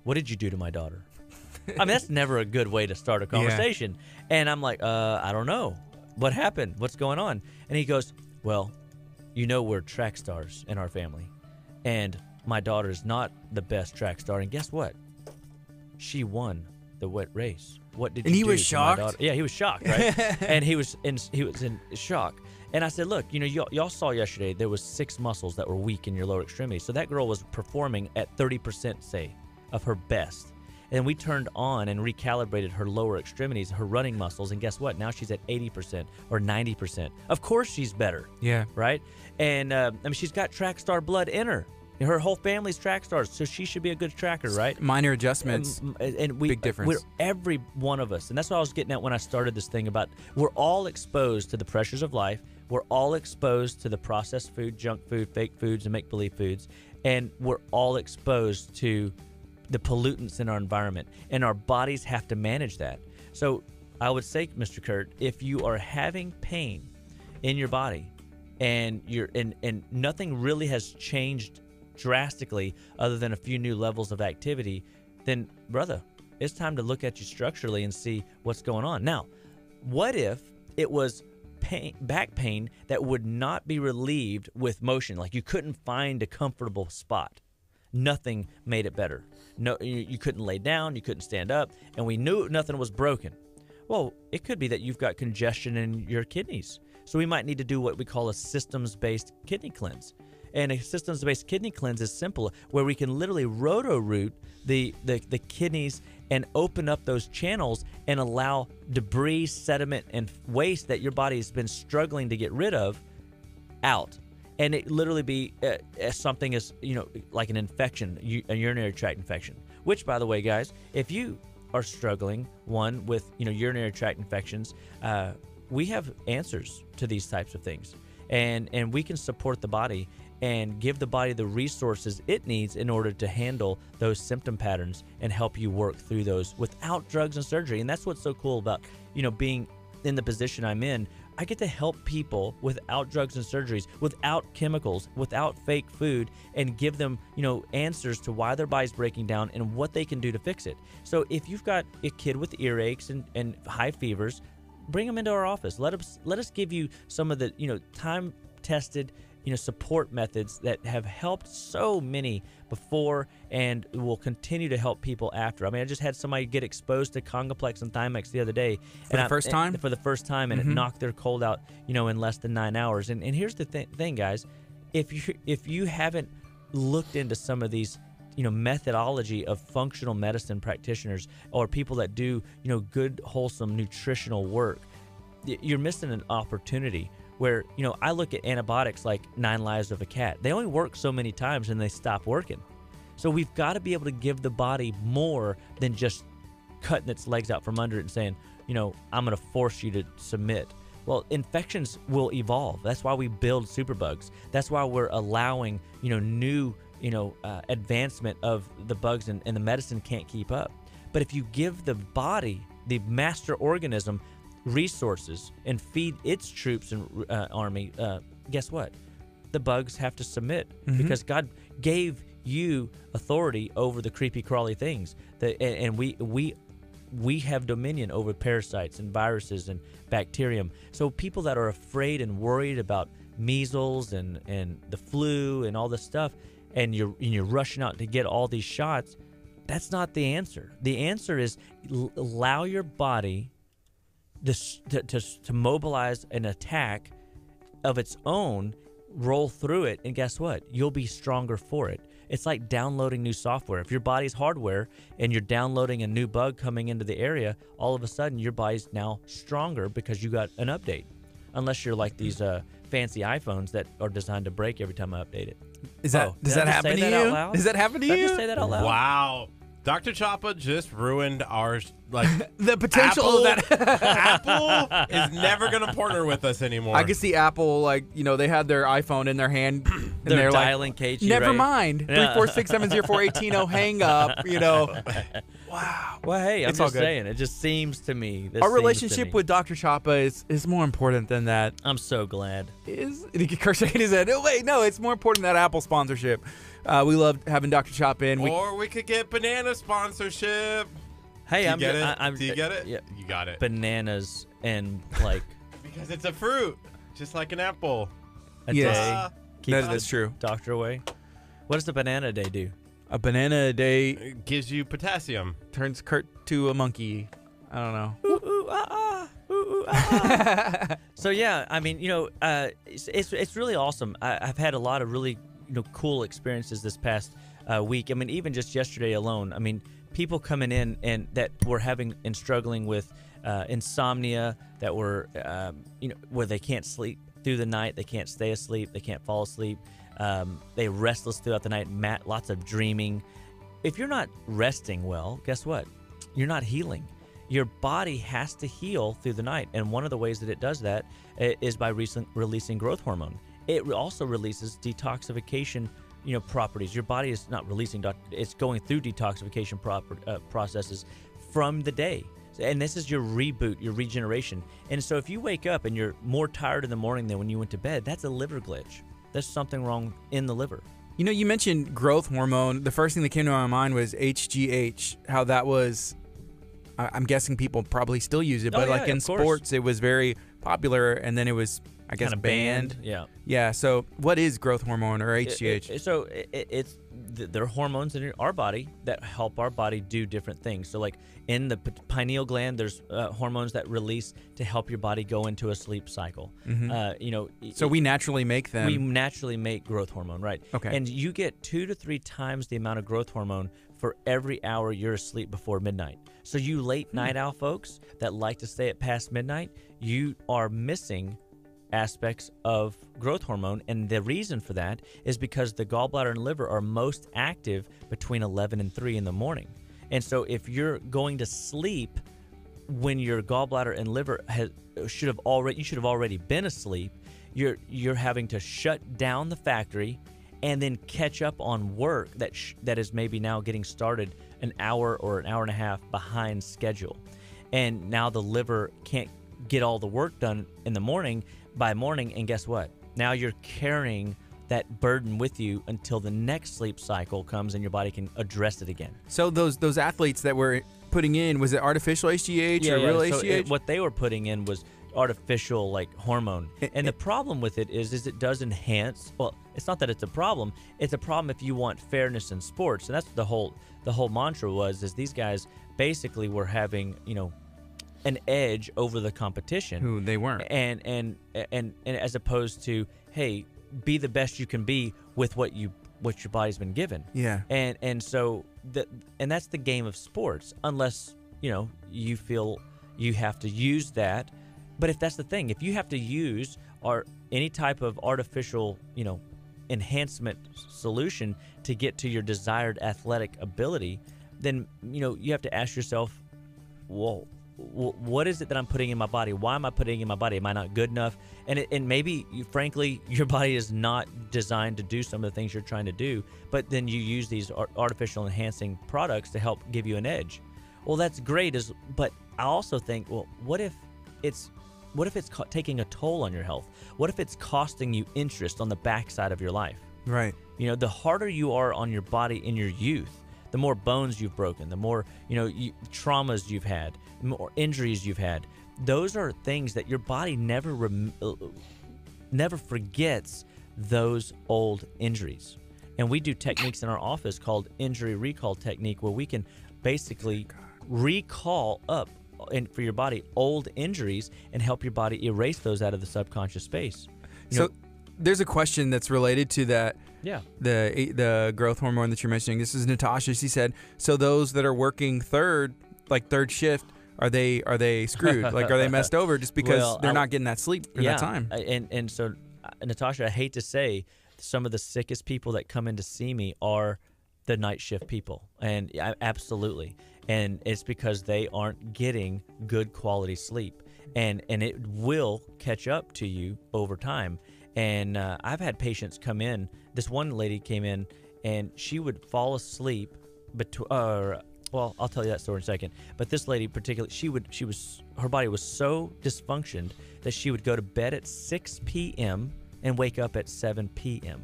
what did you do to my daughter? I mean, that's never a good way to start a conversation. Yeah. And I'm like, I don't know. What happened? What's going on? And he goes, well, we're track stars in our family. And my daughter is not the best track star. And guess what? She won the wet race. What did you do?
And he was shocked?
Yeah, he was shocked, right? And he was in shock. And I said, look, y'all saw yesterday there was 6 muscles that were weak in your lower extremity. So that girl was performing at 30%, say, of her best. And we turned on and recalibrated her lower extremities, her running muscles, and guess what? Now she's at 80% or 90%. Of course she's better.
Yeah.
Right? And she's got track star blood in her. Her whole family's track stars, so she should be a good tracker, right?
Minor adjustments,
and
big difference.
Every one of us, and that's what I was getting at when I started this thing about we're all exposed to the pressures of life. We're all exposed to the processed food, junk food, fake foods, and make-believe foods. And we're all exposed to the pollutants in our environment, and our bodies have to manage that. So I would say, Mr. Curt, if you are having pain in your body and and nothing really has changed drastically other than a few new levels of activity, then brother, it's time to look at you structurally and see what's going on. Now, what if it was back pain that would not be relieved with motion? Like you couldn't find a comfortable spot. Nothing made it better. No, you couldn't lay down, you couldn't stand up, and we knew nothing was broken. Well, it could be that you've got congestion in your kidneys. So we might need to do what we call a systems-based kidney cleanse. And a systems-based kidney cleanse is simple, where we can literally roto-root the kidneys and open up those channels and allow debris, sediment, and waste that your body has been struggling to get rid of out. And it literally be something as, like an infection, a urinary tract infection. Which, by the way, guys, if you are struggling, with, urinary tract infections, we have answers to these types of things. And we can support the body and give the body the resources it needs in order to handle those symptom patterns and help you work through those without drugs and surgery. And that's what's so cool about, being in the position I'm in. I get to help people without drugs and surgeries, without chemicals, without fake food, and give them, answers to why their body's breaking down and what they can do to fix it. So if you've got a kid with earaches and high fevers, bring them into our office. Let us give you some of the, time-tested, support methods that have helped so many before and will continue to help people after. I mean, I just had somebody get exposed to Congoplex and Thymex the other day.
For the first time?
For the first time, and it knocked their cold out, in less than 9 hours. And here's the thing, guys. If you haven't looked into some of these, methodology of functional medicine practitioners or people that do, good, wholesome, nutritional work, you're missing an opportunity. Where, I look at antibiotics like 9 Lives of a Cat. They only work so many times and they stop working. So we've got to be able to give the body more than just cutting its legs out from under it and saying, I'm going to force you to submit. Well, infections will evolve. That's why we build superbugs. That's why we're allowing, new, advancement of the bugs and the medicine can't keep up. But if you give the body, the master organism, resources and feed its troops and army, guess what? The bugs have to submit because God gave you authority over the creepy crawly things. And we have dominion over parasites and viruses and bacterium. So people that are afraid and worried about measles and the flu and all this stuff, and you're rushing out to get all these shots, that's not the answer. The answer is allow your body to mobilize an attack of its own roll through it, and guess what? You'll be stronger for it. It's like downloading new software. If your body's hardware and you're downloading a new bug coming into the area, all of a sudden your body's now stronger because you got an update. Unless you're like these fancy iPhones that are designed to break every time I update it.
Does that happen to you? Does that happen to you?
Did I just say that out loud?
Wow. Dr. Chapa just ruined our, like,
the potential of that.
Apple is never going to partner with us anymore.
I can see Apple, like, they had their iPhone in their hand. And
they're dialing KHEA.
Never
right?
mind. 346-704-1800, hang up, Wow.
Well, hey, I'm just saying. It just seems to me.
Our relationship with Dr. Chapa is more important than that.
I'm so glad.
Kurt shaking his head. Oh, wait, no, it's more important than that Apple sponsorship. We love having Dr. Chapa in.
Or we could get banana sponsorship.
Hey,
Do you get it?
Yeah.
You got it.
Bananas and like
because it's a fruit, just like an apple.
A day.
That's true.
Doctor away. What does the banana a day do?
A banana a day
It gives you potassium.
turns Kurt to a monkey. I don't know.
Ooh, ooh, ah, ah. Ooh, ooh, ah, ah. So yeah, I mean, it's really awesome. I've had a lot of really cool experiences this past week. I mean, even just yesterday alone. I mean, people coming in and that were having and struggling with insomnia, that were where they can't sleep through the night, they can't stay asleep, they can't fall asleep, they're restless throughout the night, lots of dreaming. If you're not resting well, guess what? You're not healing. Your body has to heal through the night, and one of the ways that it does that is by releasing growth hormone. It also releases detoxification properties. Your body is not releasing, it's going through detoxification processes from the day. And this is your reboot, your regeneration. And so if you wake up and you're more tired in the morning than when you went to bed, that's a liver glitch. There's something wrong in the liver.
You mentioned growth hormone. The first thing that came to my mind was HGH, how that was, I'm guessing people probably still use it, but like in sports, it was very popular, and then it was, I guess, banned.
Yeah.
Yeah. So what is growth hormone or HGH?
They're hormones in our body that help our body do different things. So like in the pineal gland, there's hormones that release to help your body go into a sleep cycle.
Mm-hmm. So we naturally make them.
We naturally make growth hormone, right?
Okay.
And you get 2 to 3 times the amount of growth hormone for every hour you're asleep before midnight. So you late night owl folks that like to stay at past midnight, you are missing aspects of growth hormone, and the reason for that is because the gallbladder and liver are most active between 11 and 3 in the morning. And so if you're going to sleep when your gallbladder and liver should have already been asleep, you're having to shut down the factory and then catch up on work that is maybe now getting started an hour or an hour and a half behind schedule. And now the liver can't get all the work done in the morning by morning, and guess what? Now you're carrying that burden with you until the next sleep cycle comes and your body can address it again.
So those athletes that were putting in, was it artificial HGH or real HGH?
What they were putting in was artificial like hormone. And the problem with it is it does enhance, well, it's not that it's a problem, it's a problem if you want fairness in sports. And that's the whole mantra is these guys basically were having, an edge over the competition.
Who they weren't.
And as opposed to, hey, be the best you can be with what your body's been given.
Yeah.
And so that's the game of sports, unless you feel you have to use that. But if that's the thing, if you have to use any type of artificial enhancement solution to get to your desired athletic ability, then you have to ask yourself, whoa, what is it that I'm putting in my body? Why am I putting it in my body? Am I not good enough? And maybe, frankly, your body is not designed to do some of the things you're trying to do, but then you use these artificial enhancing products to help give you an edge. Well, that's great, but I also think, well, what if it's taking a toll on your health? What if it's costing you interest on the backside of your life?
Right.
The harder you are on your body in your youth, the more bones you've broken, the more traumas you've had, the more injuries you've had. Those are things that your body never forgets those old injuries. And we do techniques in our office called injury recall technique, where we can basically recall up for your body old injuries and help your body erase those out of the subconscious space.
there's a question that's related to that.
Yeah.
The growth hormone that you're mentioning. This is Natasha. She said, so those that are working third shift, are they screwed? Like, are they messed over just because they're not getting that sleep in that time?
And so, Natasha, I hate to say, some of the sickest people that come in to see me are the night shift people, and absolutely, and it's because they aren't getting good quality sleep, and it will catch up to you over time. And I've had patients come in. This one lady came in, and she would fall asleep well, I'll tell you that story in a second. But this lady particularly, her body was so dysfunctioned that she would go to bed at 6 p.m. and wake up at 7 p.m.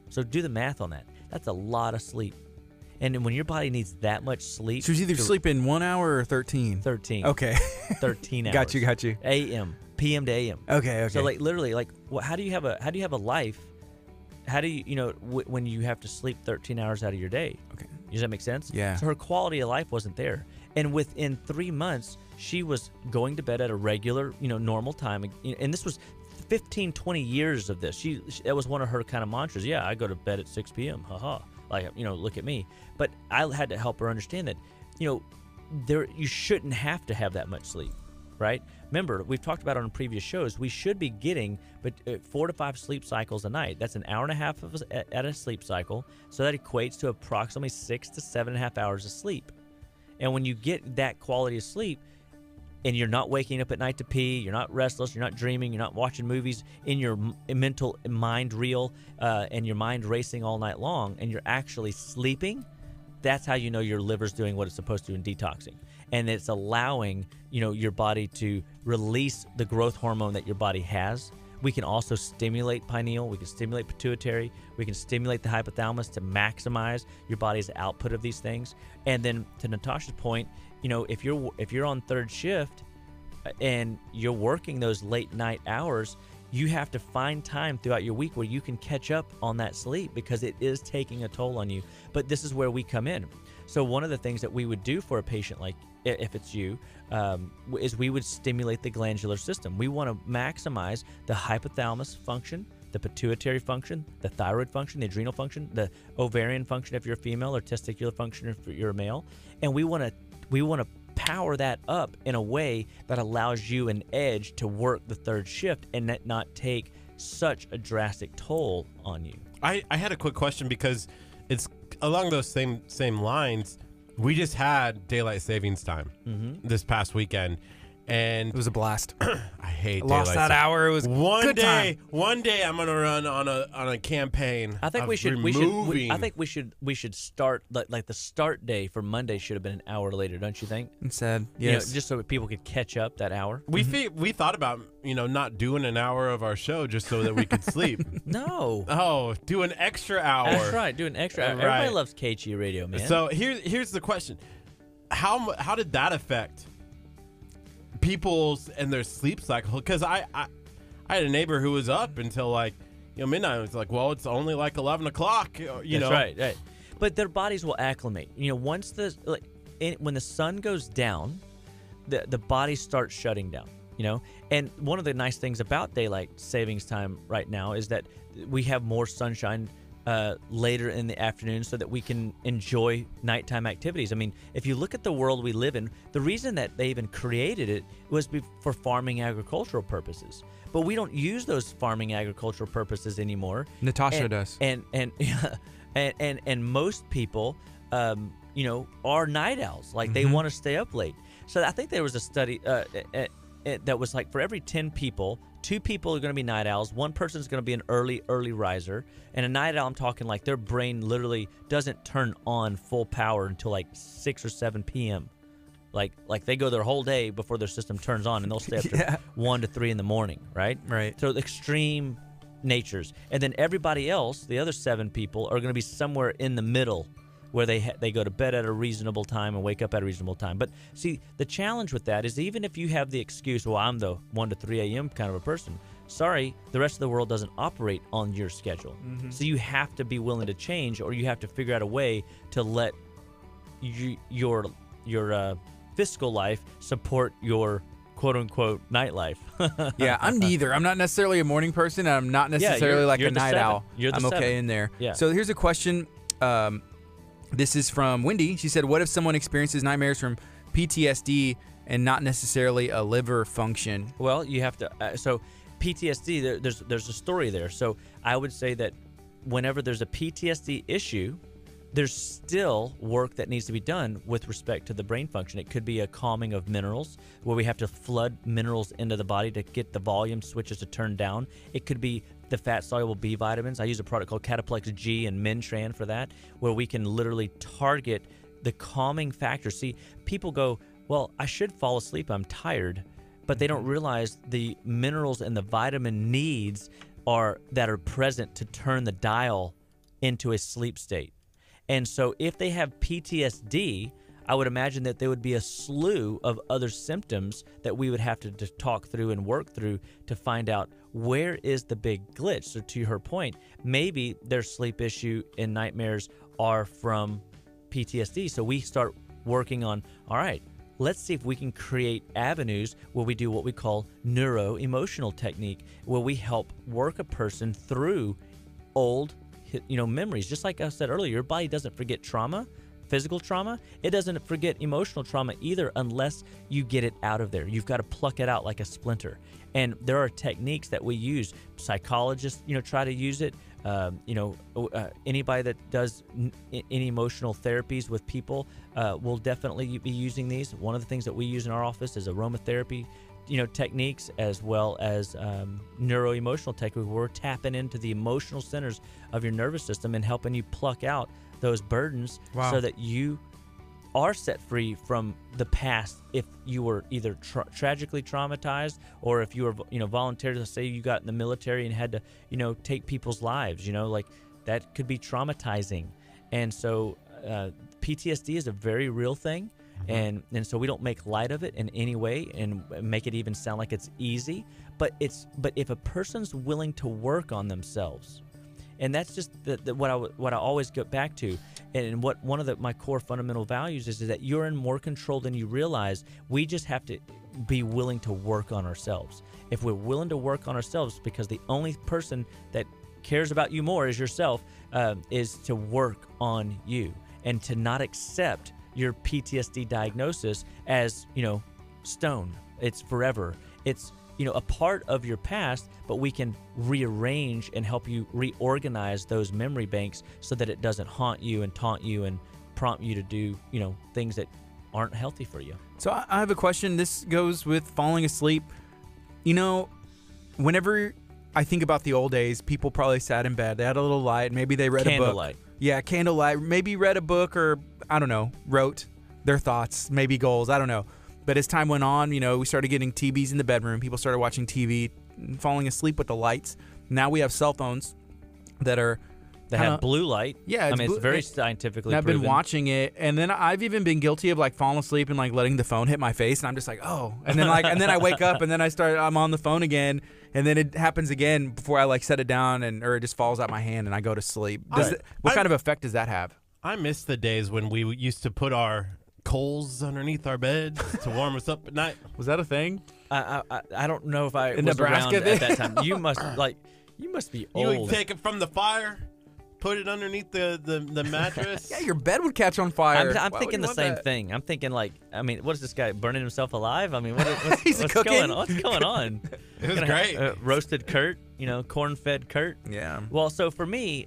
So do the math on that. That's a lot of sleep. And when your body needs that much sleep,
she was either sleeping 1 hour or 13.
13.
Okay.
13 hours.
Got you.
A.M. p.m. to a.m.
Okay.
So literally, how do you have a life? How do you when you have to sleep 13 hours out of your day?
Okay.
Does that make sense?
Yeah.
So her quality of life wasn't there. And within 3 months, she was going to bed at a regular, normal time. And this was 15, 20 years of this. That was one of her kind of mantras. Yeah, I go to bed at 6 p.m. Haha. Like, look at me. But I had to help her understand that, you shouldn't have to have that much sleep, right? Remember, we've talked about on previous shows, we should be getting 4 to 5 sleep cycles a night. That's an hour and a half at a sleep cycle. So that equates to approximately 6 to 7.5 hours of sleep. And when you get that quality of sleep, and you're not waking up at night to pee, you're not restless, you're not dreaming, you're not watching movies in your mental mind reel, and your mind racing all night long, and you're actually sleeping, that's how you know your liver's doing what it's supposed to in detoxing. And it's allowing, your body to release the growth hormone that your body has. We can also stimulate pineal, we can stimulate pituitary, we can stimulate the hypothalamus to maximize your body's output of these things. And then to Natasha's point, if you're on third shift and you're working those late night hours, you have to find time throughout your week where you can catch up on that sleep, because it is taking a toll on you. But this is where we come in. So one of the things that we would do for a patient, like if it's you, is we would stimulate the glandular system. We want to maximize the hypothalamus function, the pituitary function, the thyroid function, the adrenal function, the ovarian function if you're a female, or testicular function if you're a male. And we want to power that up in a way that allows you an edge to work the third shift and not take such a drastic toll on you.
I had a quick question, because it's along those same lines. We just had daylight savings time this past weekend, and
it was a blast.
I hate
lost that hour. It was
one
good
day.
Time.
One day I'm gonna run on a campaign.
I think
of
we should.
removing-
I think we should start like the start day for Monday should have been an hour later, don't you think?
Instead, yes,
just so people could catch up that hour.
We thought about not doing an hour of our show just so that we could sleep.
No.
Oh, do an extra hour.
That's right. Do an extra hour.
Right.
Everybody loves KHEA radio, man.
So here's the question: How did that affect people's and their sleep cycle? Because I had a neighbor who was up until midnight. It was like, well, it's only like 11 o'clock.
That's right. But their bodies will acclimate. Once when the sun goes down, the body starts shutting down. And one of the nice things about daylight savings time right now is that we have more sunshine later in the afternoon, so that we can enjoy nighttime activities. I mean, if you look at the world we live in, the reason that they even created it was for farming agricultural purposes. But we don't use those farming agricultural purposes anymore.
Natasha does.
And most people, are night owls. Like they want to stay up late. So I think there was a study that was like, for every 10 people, 2 people are going to be night owls. 1 person is going to be an early riser. And a night owl, I'm talking like their brain literally doesn't turn on full power until like 6 or 7 p.m. Like they go their whole day before their system turns on, and they'll stay up to 1 to 3 in the morning, right?
Right.
So extreme natures. And then everybody else, the other 7 people, are going to be somewhere in the middle, where they go to bed at a reasonable time and wake up at a reasonable time. But see, the challenge with that is, even if you have the excuse, well, I'm the 1 to 3 a.m. kind of a person, sorry, the rest of the world doesn't operate on your schedule. So you have to be willing to change, or you have to figure out a way to let your fiscal life support your quote-unquote nightlife.
Yeah, I'm neither. I'm not necessarily a morning person, and I'm not necessarily
you're
a night
7.
owl.
You're the
I'm okay
7.
in there.
Yeah.
So here's a question. This is from Wendy. She said, what if someone experiences nightmares from PTSD and not necessarily a liver function?
Well, you have to so PTSD, there's a story there. So I would say that whenever there's a PTSD issue, there's still work that needs to be done with respect to the brain function. It could be a calming of minerals, where we have to flood minerals into the body to get the volume switches to turn down. It could be the fat-soluble B vitamins. I use a product called Cataplex G and Mintran for that, where we can literally target the calming factor. See, people go, well, I should fall asleep, I'm tired, but they don't realize the minerals and the vitamin needs that are present to turn the dial into a sleep state. And so if they have PTSD, I would imagine that there would be a slew of other symptoms that we would have to talk through and work through to find out where is the big glitch. So to her point, maybe their sleep issue and nightmares are from PTSD. So we start working on, all right, let's see if we can create avenues where we do what we call neuro-emotional technique, where we help work a person through old memories. Just like I said earlier, your body doesn't forget trauma, physical trauma. It doesn't forget emotional trauma either unless you get it out of there. You've got to pluck it out like a splinter. And there are techniques that we use. Psychologists, try to use it. Anybody that does any emotional therapies with people will definitely be using these. One of the things that we use in our office is aromatherapy techniques, as well as neuro-emotional techniques, where we're tapping into the emotional centers of your nervous system and helping you pluck out those burdens.
Wow.
So that you are set free from the past if you were either tragically traumatized, or if you were voluntarily, say you got in the military and had to take people's lives, like that could be traumatizing. And so PTSD is a very real thing. And so we don't make light of it in any way and make it even sound like it's easy. But if a person's willing to work on themselves, and that's just what I always get back to, and what one of my core fundamental values is that you're in more control than you realize. We just have to be willing to work on ourselves. If we're willing to work on ourselves, because the only person that cares about you more is yourself, is to work on you and to not accept your PTSD diagnosis as, stone. It's forever. It's, a part of your past, but we can rearrange and help you reorganize those memory banks so that it doesn't haunt you and taunt you and prompt you to do, things that aren't healthy for you.
So I have a question. This goes with falling asleep. Whenever I think about the old days, people probably sat in bed. They had a little light. Maybe they read a book.
Candlelight.
Yeah, candlelight. Maybe read a book, or, I don't know, wrote their thoughts, maybe goals. I don't know. But as time went on, we started getting TVs in the bedroom. People started watching TV, falling asleep with the lights. Now we have cell phones that
have blue light.
Yeah,
it's very scientifically
proven. I've been watching it, and then I've even been guilty of falling asleep and letting the phone hit my face, and I'm just oh, and then and then I wake up, and then I'm on the phone again, and then it happens again before I set it down, or it just falls out my hand and I go to sleep. What kind of effect does that have?
I miss the days when we used to put our coals underneath our beds to warm us up at night.
Was that a thing?
I don't know if I
in
was
Nebraska
around at that time. You must be old.
You would take it from the fire, put it underneath the mattress.
Yeah, your bed would catch on fire.
I'm thinking the same thing. I'm thinking what is this guy burning himself alive? What's
He's
what's
cooking.
going on? What's going on?
It was great.
Roasted Curt, corn-fed Curt.
Yeah.
Well, so for me,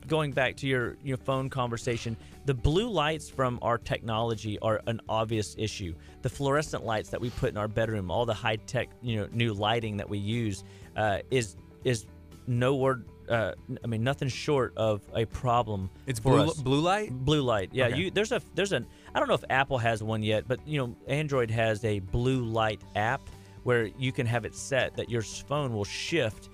going back to your phone conversation, the blue lights from our technology are an obvious issue. The fluorescent lights that we put in our bedroom, all the high-tech, new lighting that we use, is nowhere. Nothing short of a problem.
It's
for
blue,
us.
blue light.
Blue light. Yeah.
Okay.
There's an. I don't know if Apple has one yet, but Android has a blue light app where you can have it set that your phone will shift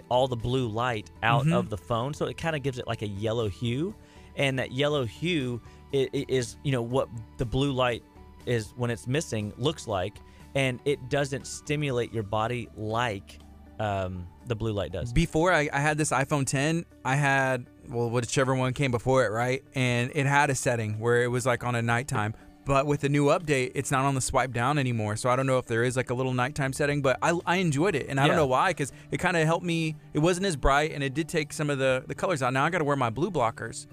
all the blue light out of the phone, so it kind of gives it like a yellow hue, and that yellow hue is what the blue light is when it's missing looks like, and it doesn't stimulate your body like the blue light does.
Before I had this iPhone 10, I had whichever one came before it, right? And it had a setting where it was on a nighttime. But with the new update, it's not on the swipe down anymore. So I don't know if there is like a little nighttime setting, but I enjoyed it. And I don't know why, because it kind of helped me. It wasn't as bright, and it did take some of the colors out. Now I got to wear my blue blockers.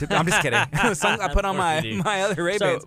I'm just kidding. I put on my other Ray-Bans.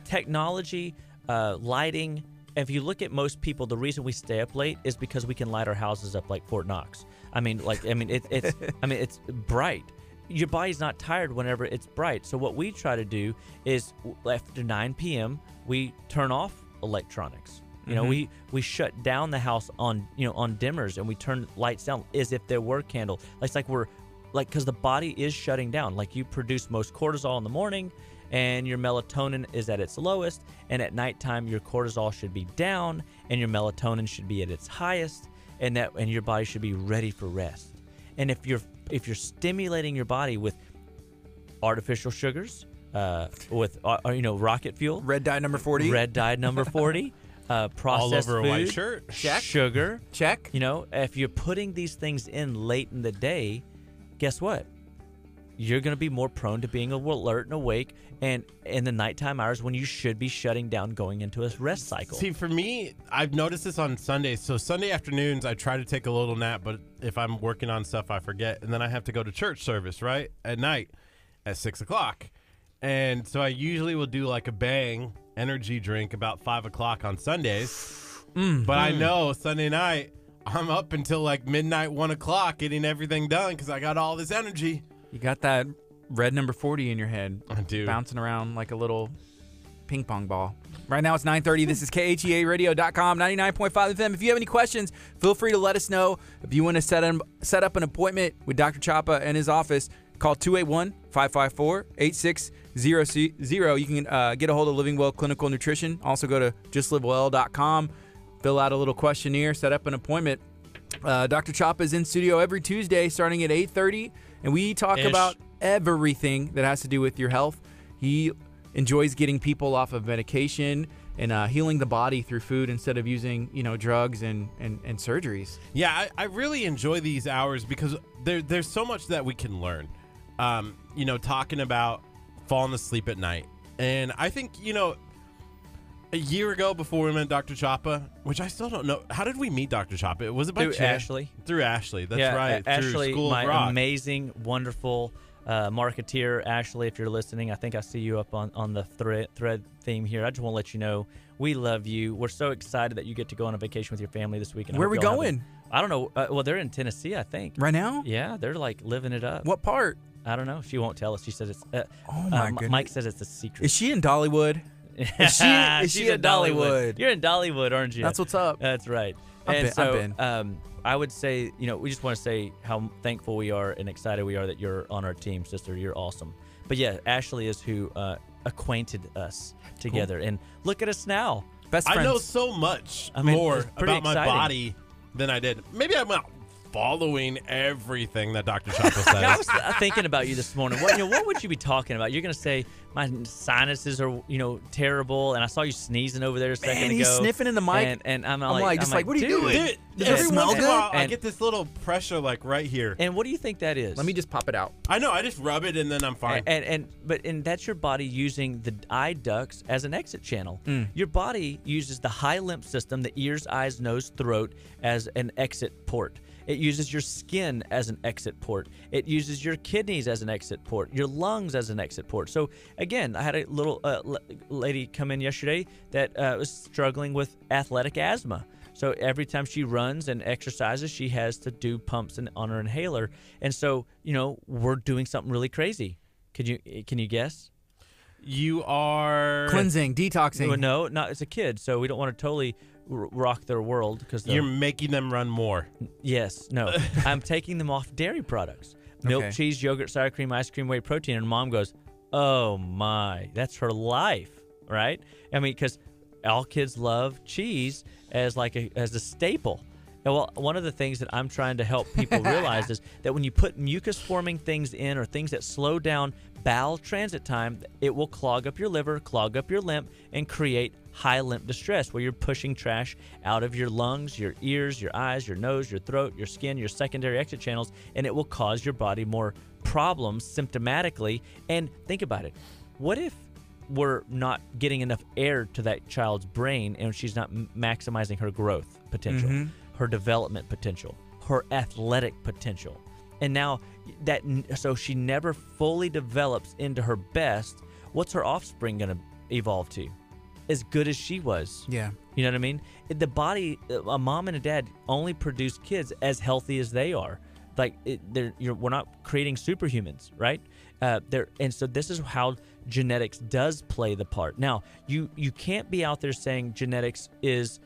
Technology, lighting. If you look at most people, the reason we stay up late is because we can light our houses up like Fort Knox. It's bright. Your body's not tired whenever it's bright. So what we try to do is after 9 p.m. we turn off electronics. You know, we shut down the house on dimmers, and we turn lights down as if there were candles. Because the body is shutting down. Like, you produce most cortisol in the morning, and your melatonin is at its lowest, and at nighttime your cortisol should be down, and your melatonin should be at its highest, and your body should be ready for rest. And if you're stimulating your body with artificial sugars, with rocket fuel,
red dye number 40,
processed
all over
food,
a white shirt,
check,
sugar,
check.
If you're putting these things in late in the day, guess what? You're going to be more prone to being alert and awake, and in the nighttime hours when you should be shutting down, going into a rest cycle.
See, for me, I've noticed this on Sundays. So Sunday afternoons, I try to take a little nap, but if I'm working on stuff, I forget. And then I have to go to church service, right, at night at 6 o'clock. And so I usually will do like a Bang energy drink about 5 o'clock on Sundays. But I know Sunday night, I'm up until like midnight, 1 o'clock, getting everything done because I got all this energy.
You got that red number 40 in your head.
I do.
Bouncing around like a little ping pong ball. Right now it's 9:30. This is KHEARadio.com, 99.5 FM. If you have any questions, feel free to let us know. If you want to set up an appointment with Dr. Chapa and his office, call 281-554-8600. You can get a hold of Living Well Clinical Nutrition. Also go to justlivewell.com, fill out a little questionnaire, set up an appointment. Dr. Chapa is in studio every Tuesday starting at 8:30, and we talk about everything that has to do with your health. He enjoys getting people off of medication and healing the body through food instead of using, drugs and surgeries.
Yeah, I really enjoy these hours because there's so much that we can learn. Talking about falling asleep at night. And I think, a year ago before we met Dr. Chapa, which I still don't know. How did we meet Dr. Chapa? Was it by chance?
Ashley.
Through Ashley. That's right.
Ashley,
through School
my
of Rock.
amazing, wonderful marketeer. Ashley, if you're listening, I think I see you up on the thread theme here. I just want to let you know we love you. We're so excited that you get to go on a vacation with your family this week.
Where are we going?
I don't know. Well, they're in Tennessee, I think.
Right now?
Yeah, they're like living it up.
What part?
I don't know. She won't tell us. She says it's.
Oh my goodness.
Mike says it's a secret.
Is she in Dollywood? Is she in Dollywood?
You're in Dollywood, aren't you?
That's what's up.
That's right.
I've been.
I would say, we just want to say how thankful we are and excited we are that you're on our team, sister. You're awesome. But yeah, Ashley is who acquainted us together. Cool. And look at us now.
Best friends.
I know so much more about my body than I did. Maybe I'm not following everything that Dr. Chapa says.
I was thinking about you this morning. What would you be talking about? You're going to say my sinuses are, terrible, and I saw you sneezing over there a second ago.
He's sniffing in the mic,
and I'm
like, what are you doing?
Dude, every once in a while, I get this little pressure, like right here.
And what do you think that is?
Let me just pop it out.
I know. I just rub it, and then I'm fine.
But that's your body using the eye ducts as an exit channel. Your body uses the high lymph system, the ears, eyes, nose, throat, as an exit port. It uses your skin as an exit port. It uses your kidneys as an exit port, your lungs as an exit port. So, again, I had a little lady come in yesterday that was struggling with athletic asthma. So every time she runs and exercises, she has to do pumps on her inhaler. And so, we're doing something really crazy. Can you guess?
You are
cleansing, detoxing.
No, it's a kid, so we don't want to totally rock their world because
you're making them run more.
Yes, no, I'm taking them off dairy products: milk, cheese, yogurt, sour cream, ice cream, whey protein. And Mom goes, "Oh my, that's her life, right?" I mean, because all kids love cheese as a staple. Well, one of the things that I'm trying to help people realize is that when you put mucus-forming things in or things that slow down bowel transit time, it will clog up your liver, clog up your lymph, and create high lymph distress where you're pushing trash out of your lungs, your ears, your eyes, your nose, your throat, your skin, your secondary exit channels, and it will cause your body more problems symptomatically. And think about it. What if we're not getting enough air to that child's brain, and she's not maximizing her growth potential, her development potential, her athletic potential. And now so she never fully develops into her best. What's her offspring going to evolve to? As good as she was.
Yeah.
You know what I mean? The body, a mom and a dad only produce kids as healthy as they are. Like we're not creating superhumans, right? And so this is how genetics does play the part. Now, you can't be out there saying genetics is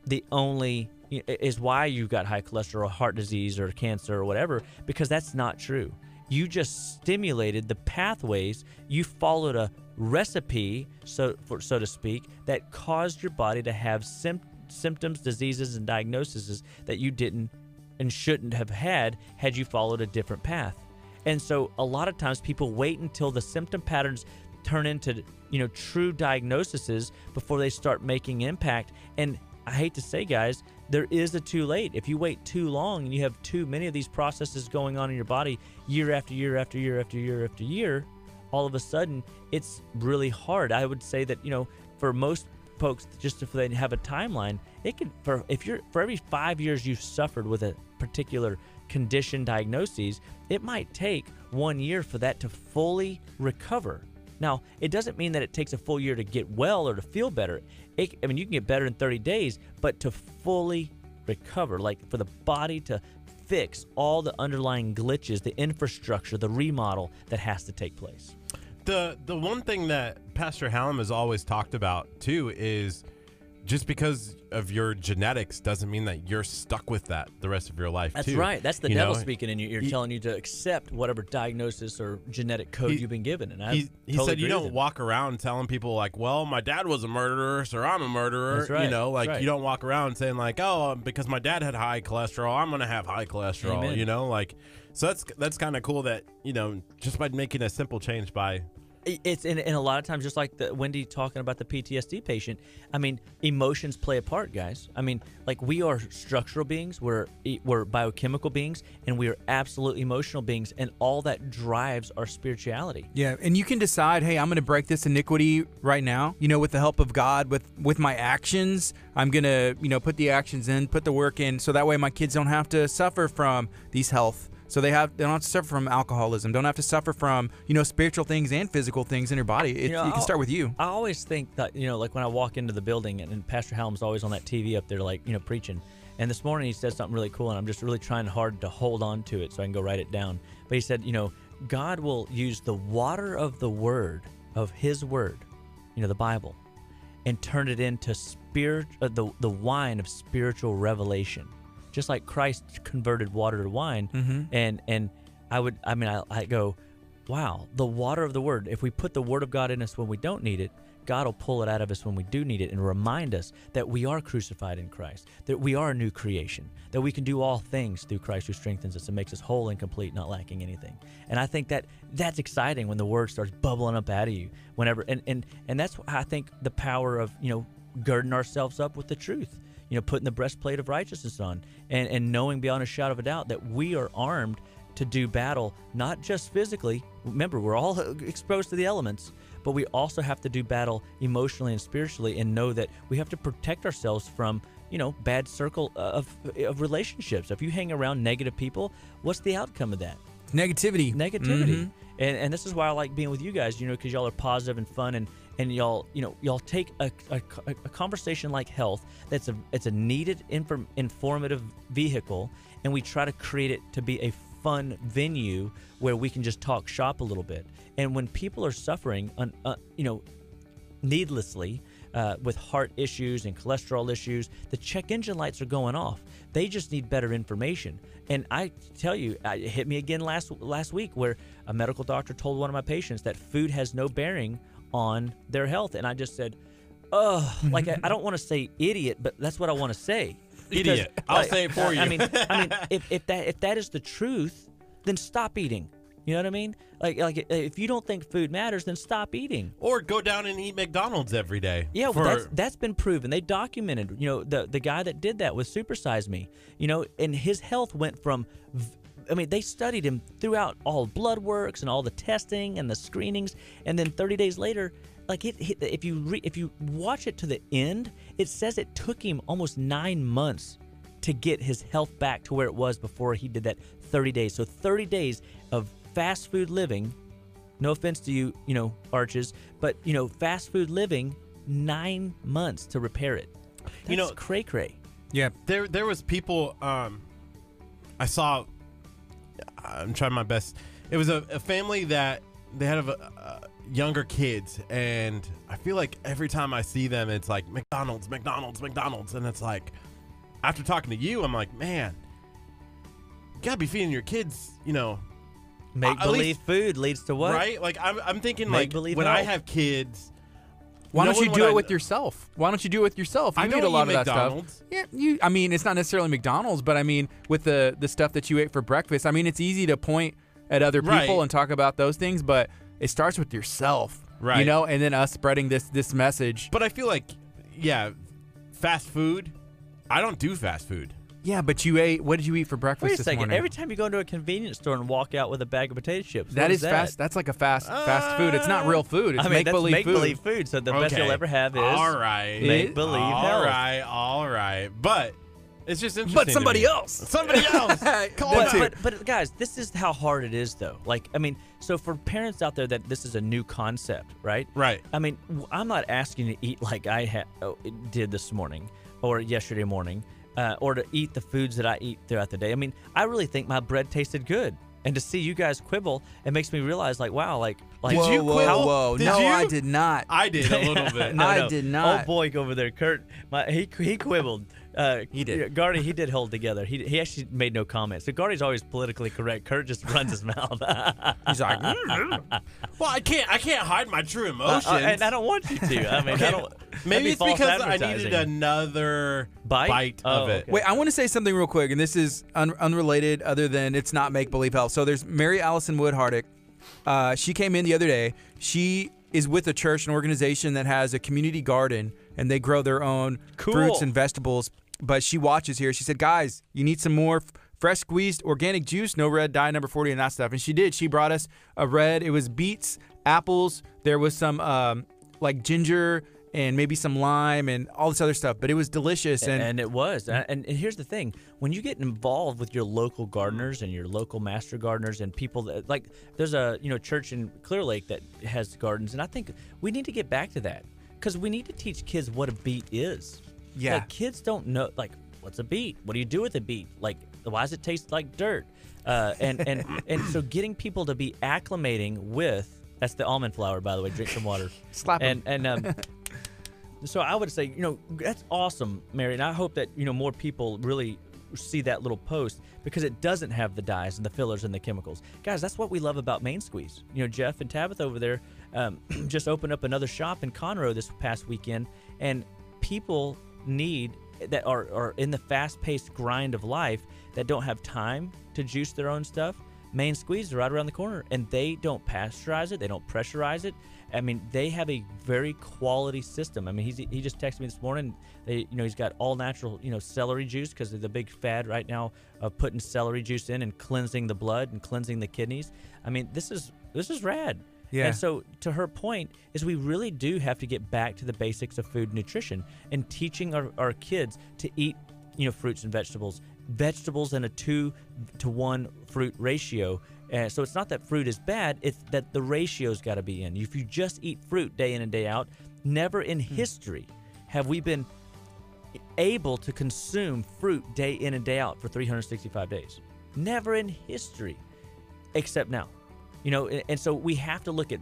the only is why you got high cholesterol, heart disease, or cancer, or whatever, because that's not true. You just stimulated the pathways. You followed a recipe, so to speak, that caused your body to have symptoms, diseases, and diagnoses that you didn't and shouldn't have had you followed a different path. And so a lot of times people wait until the symptom patterns turn into true diagnoses before they start making impact. And I hate to say, guys, there is a too late. If you wait too long and you have too many of these processes going on in your body year after year after year after year after year, all of a sudden it's really hard. I would say that for most folks, just if they have a timeline, it can for every 5 years you've suffered with a particular condition diagnoses, it might take 1 year for that to fully recover. Now, it doesn't mean that it takes a full year to get well or to feel better. You can get better in 30 days, but to fully recover, like for the body to fix all the underlying glitches, the infrastructure, the remodel that has to take place.
The one thing that Pastor Hallam has always talked about, too, is just because of your genetics doesn't mean that you're stuck with that the rest of your life,
That's
too.
right. That's the devil speaking in you. You're telling you to accept whatever diagnosis or genetic code you've been given. And
he
totally
said you don't walk around telling people like, well, my dad was a murderer, so I'm a murderer.
That's right.
You don't walk around saying like, oh, because my dad had high cholesterol, I'm going to have high cholesterol,
Amen.
So that's kind of cool that, just by making a simple change by...
It's and a lot of times, just like Wendy talking about the PTSD patient, I mean, emotions play a part, guys. I mean, like we are structural beings, we're biochemical beings, and we are absolute emotional beings, and all that drives our spirituality.
Yeah, and you can decide, hey, I'm going to break this iniquity right now, with the help of God, with my actions. I'm going to, put the actions in, put the work in, so that way my kids don't have to suffer from these health. So they don't have to suffer from alcoholism, don't have to suffer from, spiritual things and physical things in their body. It can start with you.
I always think that, like when I walk into the building and Pastor Hallam's always on that TV up there, like, preaching. And this morning he said something really cool, and I'm just really trying hard to hold on to it so I can go write it down. But he said, God will use the water of the word, of his word, the Bible, and turn it into the wine of spiritual revelation. Just like Christ converted water to wine, and I go, wow, the water of the word. If we put the word of God in us when we don't need it, God will pull it out of us when we do need it and remind us that we are crucified in Christ, that we are a new creation, that we can do all things through Christ who strengthens us and makes us whole and complete, not lacking anything. And I think that's exciting when the word starts bubbling up out of you whenever, and that's I think the power of girding ourselves up with the truth. Putting the breastplate of righteousness on and knowing beyond a shadow of a doubt that we are armed to do battle, not just physically. Remember, we're all exposed to the elements, but we also have to do battle emotionally and spiritually and know that we have to protect ourselves from, bad circle of relationships. If you hang around negative people, what's the outcome of that?
Negativity.
Mm-hmm. And this is why I like being with you guys, because y'all are positive and fun and y'all take a conversation like health it's a needed informative vehicle, and we try to create it to be a fun venue where we can just talk shop a little bit. And when people are suffering needlessly with heart issues and cholesterol issues, the check engine lights are going off. They just need better information. And I tell you, it hit me again last week where a medical doctor told one of my patients that food has no bearing on their health. And I just said, like I don't want to say idiot, but that's what I want to say. Because,
idiot. I'll say it for you.
I mean, if that is the truth, then stop eating. You know what I mean? Like if you don't think food matters, then stop eating.
Or go down and eat McDonald's every day.
Yeah, that's been proven. They documented, the guy that did that with Super Size Me, and his health went from, they studied him throughout all blood works and all the testing and the screenings, and then 30 days later, if you watch it to the end, it says it took him almost 9 months to get his health back to where it was before he did that 30 days. So 30 days of fast food living. No offense to you, Arches, but fast food living, 9 months to repair it. That's cray-cray.
Yeah.
There was people I saw. I'm trying my best. It was a family that they had younger kids, and I feel like every time I see them, it's like McDonald's, and it's like, after talking to you, I'm like, man, you gotta be feeding your kids,
Make-believe food leads to what?
Right? Like I'm thinking, like, when I have kids.
Why don't you do it with yourself? Why don't you do it with yourself? You eat a lot of that
McDonald's.
stuff. Yeah, I mean, it's not necessarily McDonald's, but I mean, with the stuff that you ate for breakfast, I mean, it's easy to point at other people and talk about those things, but it starts with yourself,
right?
And then us spreading this message.
But I feel like, fast food. I don't do fast food.
Yeah, but what did you eat for breakfast
Wait a second.
morning?
Every time you go into a convenience store and walk out with a bag of potato chips,
that is fast. That's like a fast food. It's not real food. It's make-believe
food. So the best you'll ever have is make-believe health.
All right. But it's just interesting.
But somebody else.
But guys, this is how hard it is, though. Like, I mean, so for parents out there that this is a new concept, right?
Right.
I mean, I'm not asking you to eat like I did this morning or yesterday morning. Or to eat the foods that I eat throughout the day. I mean, I really think my bread tasted good. And to see you guys quibble, it makes me realize, like, wow, like
did you quibble?
Whoa. No, I did not.
I did a little bit.
No.
I did not.
Oh, boy, over there, Curt, he quibbled.
He did.
Gardy, he did hold together. He actually made no comments. So Gardy's always politically correct. Curt just runs his mouth.
He's like,
well, I can't hide my true emotions.
And I don't want you to. I mean,
maybe it's because I needed another bite of it.
Okay. Wait, I want to say something real quick, and this is unrelated other than it's not make-believe health. So there's Mary Allison Woodhardick. She came in the other day. She is with a church, an organization that has a community garden, and they grow their own fruits and vegetables. But she watches here. She said, guys, you need some more fresh squeezed organic juice, no red dye, number 40, and that stuff. And she did. She brought us a red. It was beets, apples. There was some like ginger and maybe some lime and all this other stuff. But it was delicious.
And it was. And here's the thing. When you get involved with your local gardeners and your local master gardeners and people that, like, there's a church in Clear Lake that has gardens. And I think we need to get back to that because we need to teach kids what a beet is.
Yeah.
Like, kids don't know, like, what's a beet? What do you do with a beet? Like, why does it taste like dirt? And so getting people to be acclimating with, that's the almond flour, by the way, drink some water.
Slap them.
And so I would say, that's awesome, Mary, and I hope that, more people really see that little post because it doesn't have the dyes and the fillers and the chemicals. Guys, that's what we love about Main Squeeze. Jeff and Tabitha over there just opened up another shop in Conroe this past weekend, and people that are in the fast-paced grind of life that don't have time to juice their own stuff. Main Squeeze is right around the corner, and they don't pasteurize it, they don't pressurize it. I mean, they have a very quality system. I mean, he just texted me this morning. He's got all natural celery juice because of the big fad right now of putting celery juice in and cleansing the blood and cleansing the kidneys. I mean, this is rad.
Yeah.
And so to her point is we really do have to get back to the basics of food nutrition and teaching our kids to eat, fruits and vegetables in a 2-to-1 fruit ratio. So it's not that fruit is bad, it's that the ratio's got to be in. If you just eat fruit day in and day out, never in history have we been able to consume fruit day in and day out for 365 days. Never in history, except now. And so we have to look at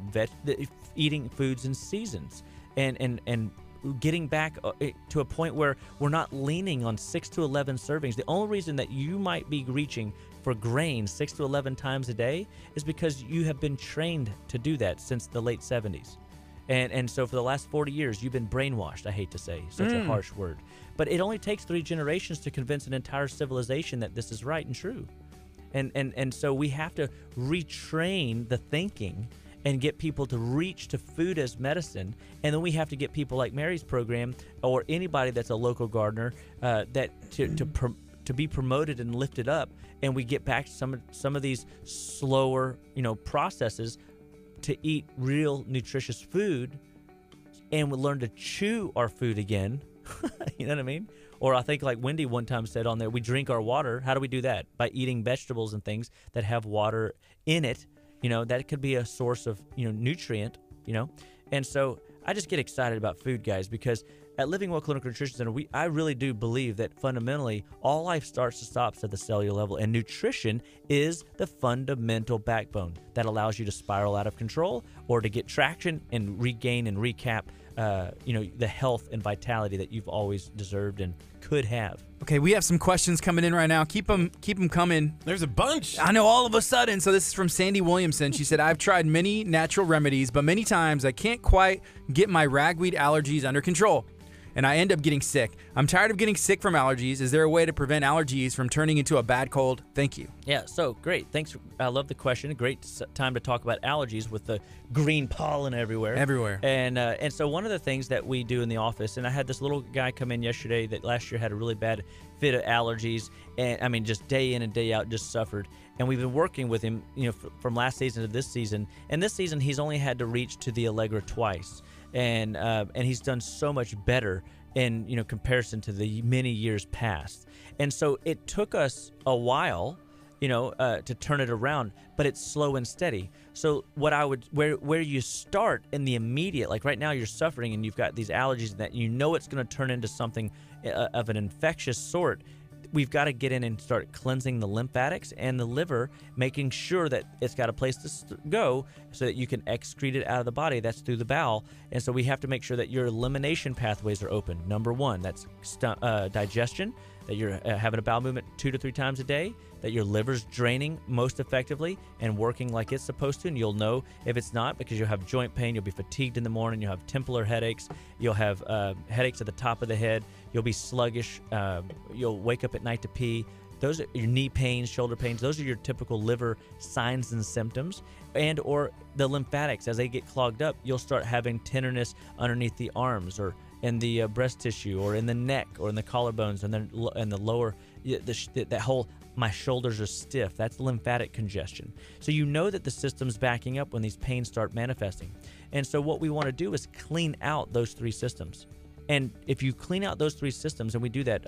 eating foods in seasons and getting back to a point where we're not leaning on 6 to 11 servings. The only reason that you might be reaching for grain 6 to 11 times a day is because you have been trained to do that since the late 70s. And so for the last 40 years, you've been brainwashed, I hate to say, such a harsh word. But it only takes 3 generations to convince an entire civilization that this is right and true. And so we have to retrain the thinking and get people to reach to food as medicine. And then we have to get people like Mary's program or anybody that's a local gardener to be promoted and lifted up. And we get back to some of these slower, processes to eat real nutritious food and we learn to chew our food again. You know what I mean? Or I think like Wendy one time said on there, we drink our water. How do we do that? By eating vegetables and things that have water in it. That could be a source of, nutrient, And so I just get excited about food, guys, because at Living Well Clinical Nutrition Center, I really do believe that fundamentally all life starts and stops at the cellular level, and nutrition is the fundamental backbone that allows you to spiral out of control or to get traction and regain and recap, the health and vitality that you've always deserved and could have.
Okay, we have some questions coming in right now. Keep them coming.
There's a bunch.
I know, all of a sudden. So this is from Sandy Williamson. She said, I've tried many natural remedies, but many times I can't quite get my ragweed allergies under control, and I end up getting sick. I'm tired of getting sick from allergies. Is there a way to prevent allergies from turning into a bad cold? Thank you.
Yeah, so great. Thanks. I love the question. A great time to talk about allergies with the green pollen everywhere. And so one of the things that we do in the office, and I had this little guy come in yesterday that last year had a really bad fit of allergies, and I mean just day in and day out just suffered. And we've been working with him, from last season to this season. And this season he's only had to reach to the Allegra twice. And he's done so much better in comparison to the many years past. And so it took us a while, to turn it around, but it's slow and steady. So where you start in the immediate, like right now you're suffering and you've got these allergies that it's going to turn into something of an infectious sort. We've got to get in and start cleansing the lymphatics and the liver, making sure that it's got a place to go so that you can excrete it out of the body. That's through the bowel. And so we have to make sure that your elimination pathways are open. Number one, that's digestion, that you're having a bowel movement 2 to 3 times a day, that your liver's draining most effectively and working like it's supposed to. And you'll know if it's not because you'll have joint pain, you'll be fatigued in the morning, you'll have templar headaches, you'll have headaches at the top of the head, you'll be sluggish, you'll wake up at night to pee. Those are your knee pains, shoulder pains. Those are your typical liver signs and symptoms. And or the lymphatics, as they get clogged up, you'll start having tenderness underneath the arms or in the breast tissue or in the neck or in the collarbones and then in the lower, that whole, my shoulders are stiff. That's lymphatic congestion. So that the system's backing up when these pains start manifesting. And so what we want to do is clean out those 3 systems. And if you clean out those 3 systems, and we do that,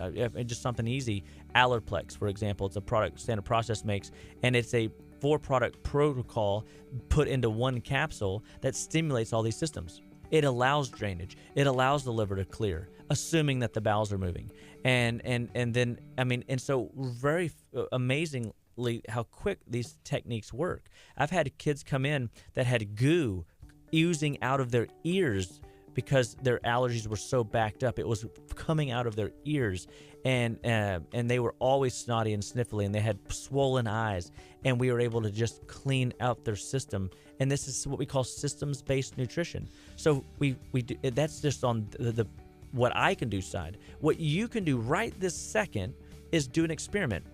just something easy, Allerplex, for example, it's a product Standard Process makes, and it's a 4-product protocol put into one capsule that stimulates all these systems. It allows drainage. It allows the liver to clear, assuming that the bowels are moving. And then, and so very amazingly how quick these techniques work. I've had kids come in that had goo oozing out of their ears because their allergies were so backed up. It was coming out of their ears, and they were always snotty and sniffly, and they had swollen eyes, and we were able to just clean out their system. And this is what we call systems-based nutrition. So we do, that's just on the what I can do side. What you can do right this second is do an experiment.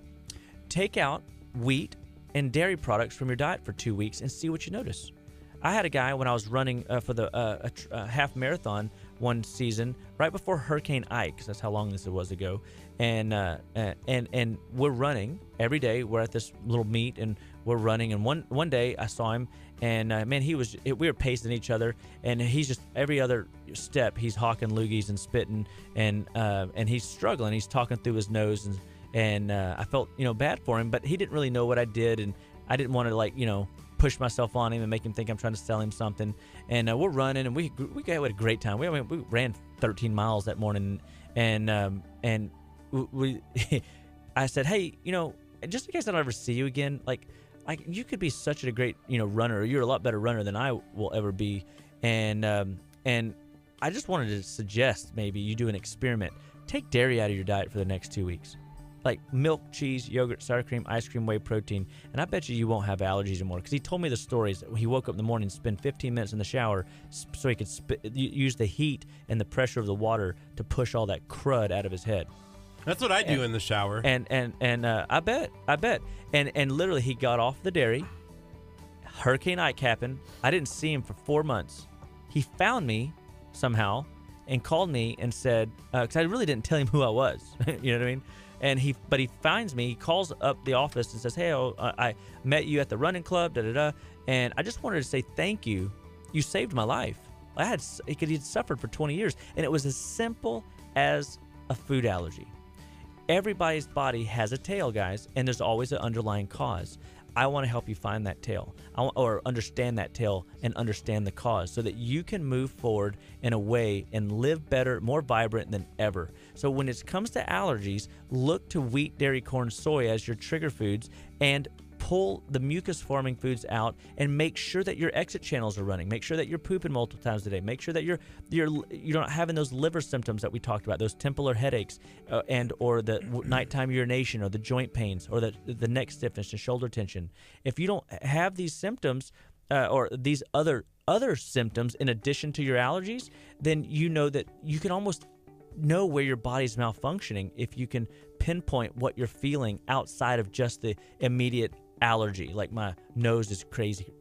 Take out wheat and dairy products from your diet for 2 weeks and see what you notice. I had a guy when I was running for the half marathon one season, right before Hurricane Ike, because that's how long this was ago, and we're running every day. We're at this little meet and we're running, and one day I saw him, and we were pacing each other, and he's just every other step he's hawking loogies and spitting, and he's struggling. He's talking through his nose, and I felt bad for him, but he didn't really know what I did, and I didn't want to push myself on him and make him think I'm trying to sell him something. And we're running, and we had a great time. We ran 13 miles that morning, and we I said, hey, just in case I don't ever see you again, like you could be such a great runner. You're a lot better runner than I will ever be, and I just wanted to suggest maybe you do an experiment. Take dairy out of your diet for the next 2 weeks. Like milk, cheese, yogurt, sour cream, ice cream, whey protein, and I bet you won't have allergies anymore. Because he told me the stories that he woke up in the morning and spent 15 minutes in the shower so he could use the heat and the pressure of the water to push all that crud out of his head.
That's what I do in the shower.
And I bet. And literally he got off the dairy. Hurricane Ike happened. I didn't see him for 4 months. He found me somehow and called me and said, because I really didn't tell him who I was. You know what I mean? But he finds me, he calls up the office and says, hey, I met you at the running club, and I just wanted to say thank you. You saved my life. He'd suffered for 20 years, and it was as simple as a food allergy. Everybody's body has a tail, guys, and there's always an underlying cause. I want to help you find that tail, or understand that tail and understand the cause, so that you can move forward in a way and live better, more vibrant than ever. So when it comes to allergies, look to wheat, dairy, corn, soy as your trigger foods, and pull the mucus-forming foods out, and make sure that your exit channels are running. Make sure that you're pooping multiple times a day. Make sure that you're not having those liver symptoms that we talked about, those temple or headaches, or the nighttime urination, or the joint pains, or the neck stiffness and shoulder tension. If you don't have these symptoms, or these other symptoms in addition to your allergies, then you know that you can almost know where your body's malfunctioning if you can pinpoint what you're feeling outside of just the immediate allergy. Like my nose is crazy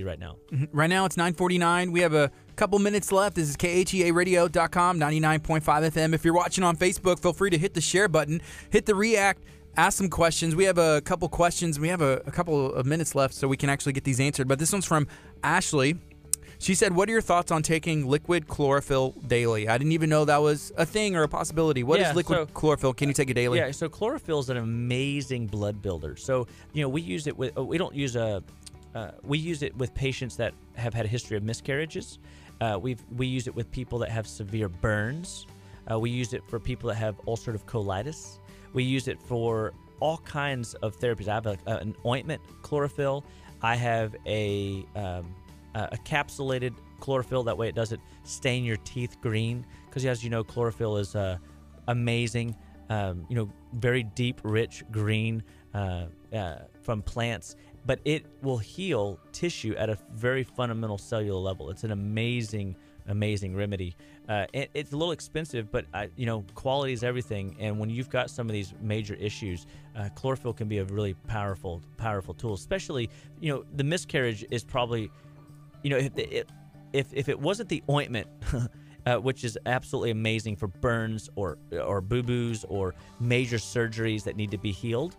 right now.
Right now it's 9:49. We have a couple minutes left. This is KHEARadio.com, 99.5 FM. If you're watching on Facebook, feel free to hit the share button, hit the react, ask some questions. We have a couple questions. We have a couple of minutes left so we can actually get these answered. But this one's from Ashley. She said, what are your thoughts on taking liquid chlorophyll daily? I didn't even know that was a thing or a possibility. What is liquid chlorophyll? Can you take it daily?
Yeah, so chlorophyll is an amazing blood builder. So, we use it with, we use it with patients that have had a history of miscarriages. We use it with people that have severe burns. We use it for people that have ulcerative colitis. We use it for all kinds of therapies. I have an ointment chlorophyll. I have a capsulated chlorophyll. That way it doesn't stain your teeth green, because as you know, chlorophyll is amazing, very deep, rich green from plants, but it will heal tissue at a very fundamental cellular level. It's an amazing remedy. It's a little expensive, but quality is everything. And when you've got some of these major issues, chlorophyll can be a really powerful tool. Especially, the miscarriage is probably, if it wasn't the ointment, which is absolutely amazing for burns or boo-boos or major surgeries that need to be healed,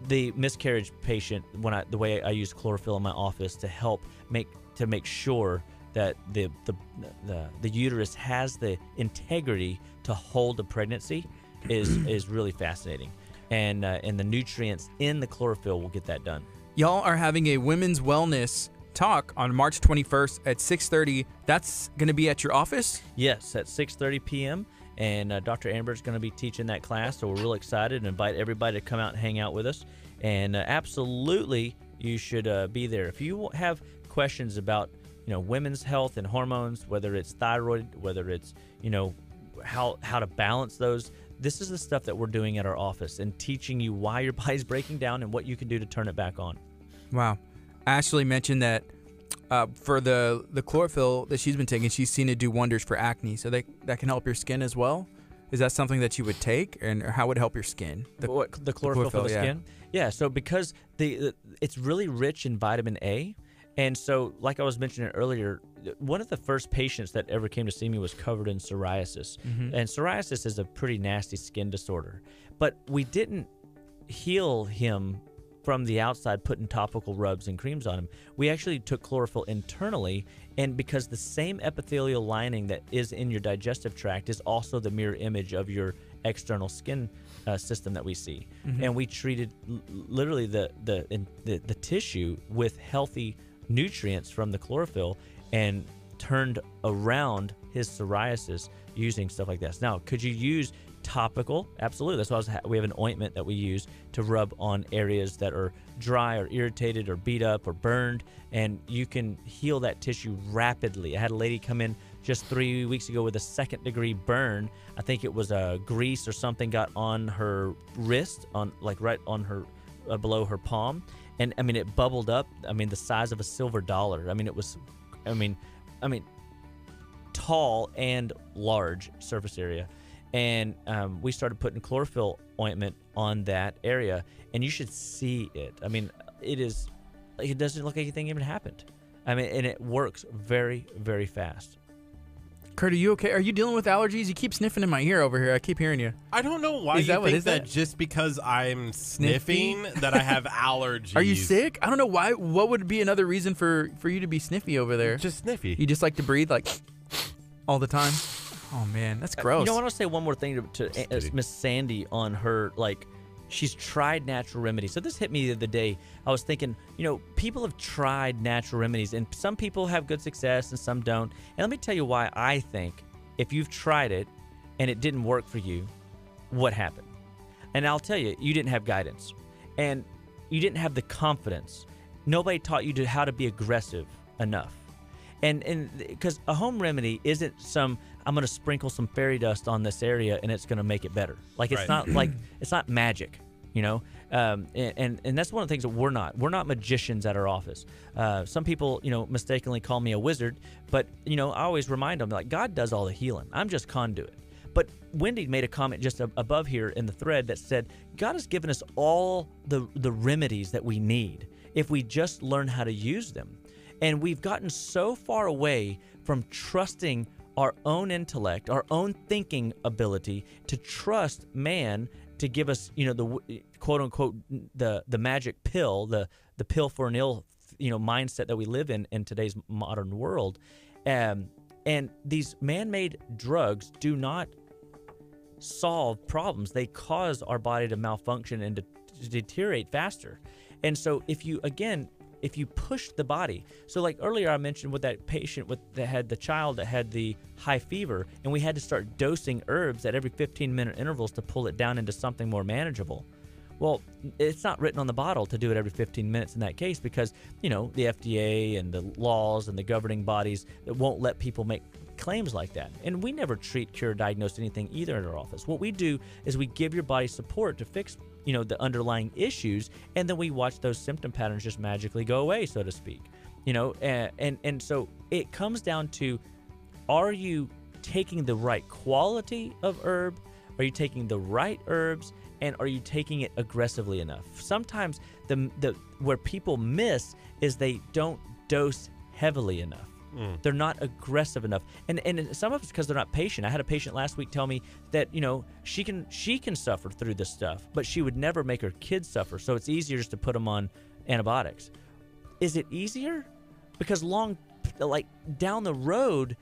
the miscarriage patient, the way I use chlorophyll in my office to help make sure that the uterus has the integrity to hold a pregnancy is really fascinating, and the nutrients in the chlorophyll will get that done.
Y'all are having a women's wellness talk on March 21st at 6:30. That's going to be at your office?
Yes, at 6:30 p.m. And Dr. Amber's going to be teaching that class, so we're real excited and invite everybody to come out and hang out with us. And absolutely, you should be there. If you have questions about women's health and hormones, whether it's thyroid, whether it's how to balance those, this is the stuff that we're doing at our office and teaching you why your body's breaking down and what you can do to turn it back on.
Wow. Ashley mentioned that for the chlorophyll that she's been taking, she's seen it do wonders for acne. So that can help your skin as well. Is that something that you would take, and how would it help your skin?
The chlorophyll for the skin? Yeah. So because it's really rich in vitamin A, and so like I was mentioning earlier, one of the first patients that ever came to see me was covered in psoriasis, and psoriasis is a pretty nasty skin disorder. But we didn't heal him from the outside, putting topical rubs and creams on him. We actually took chlorophyll internally, and because the same epithelial lining that is in your digestive tract is also the mirror image of your external skin system that we see, and we treated literally the tissue with healthy nutrients from the chlorophyll and turned around his psoriasis using stuff like this. Now, could you use topical? Absolutely. That's why we have an ointment that we use to rub on areas that are dry or irritated or beat up or burned, and you can heal that tissue rapidly. I had a lady come in just 3 weeks ago with a 2nd-degree burn. I think it was a grease or something got on her wrist, right on her below her palm, and it bubbled up. The size of a silver dollar. It was, tall and large surface area. And we started putting chlorophyll ointment on that area, and you should see it. It doesn't look like anything even happened. And it works very, very fast.
Kurt, are you okay? Are you dealing with allergies? You keep sniffing in my ear over here. I keep hearing you.
I don't know why you think that just because I'm sniffing that I have allergies.
Are you sick? I don't know why. What would be another reason for you to be sniffy over there?
Just sniffy.
You just like to breathe like all the time? Oh, man. That's gross.
You know, I want to say one more thing to Miss Sandy on her, like, she's tried natural remedies. So this hit me the other day. I was thinking, people have tried natural remedies, and some people have good success and some don't. And let me tell you why I think if you've tried it and it didn't work for you, what happened? And I'll tell you, you didn't have guidance. And you didn't have the confidence. Nobody taught you how to be aggressive enough. And because a home remedy isn't I'm going to sprinkle some fairy dust on this area and it's going to make it better. Like, it's not like, it's not magic, And that's one of the things that we're not. We're not magicians at our office. Some people, mistakenly call me a wizard, but, I always remind them, like, God does all the healing. I'm just conduit. But Wendy made a comment just above here in the thread that said, God has given us all the remedies that we need if we just learn how to use them. And we've gotten so far away from trusting our own intellect, our own thinking ability, to trust man to give us, the quote unquote the magic pill, the pill for an ill, mindset that we live in today's modern world. And these man-made drugs do not solve problems. They cause our body to malfunction and to deteriorate faster. And so if you push the body, so like earlier I mentioned with that patient that had the child that had the high fever, and we had to start dosing herbs at every 15-minute intervals to pull it down into something more manageable. Well, it's not written on the bottle to do it every 15 minutes in that case because, the FDA and the laws and the governing bodies that won't let people make claims like that. And we never treat, cure, diagnose anything either in our office. What we do is we give your body support to fix the underlying issues, and then we watch those symptom patterns just magically go away, so to speak. And so it comes down to, are you taking the right quality of herb? Are you taking the right herbs? And are you taking it aggressively enough? Sometimes the where people miss is they don't dose heavily enough. They're not aggressive enough, and some of it's because they're not patient. I had a patient last week tell me that she can suffer through this stuff, but she would never make her kids suffer. So it's easier just to put them on antibiotics. Is it easier? Because down the road,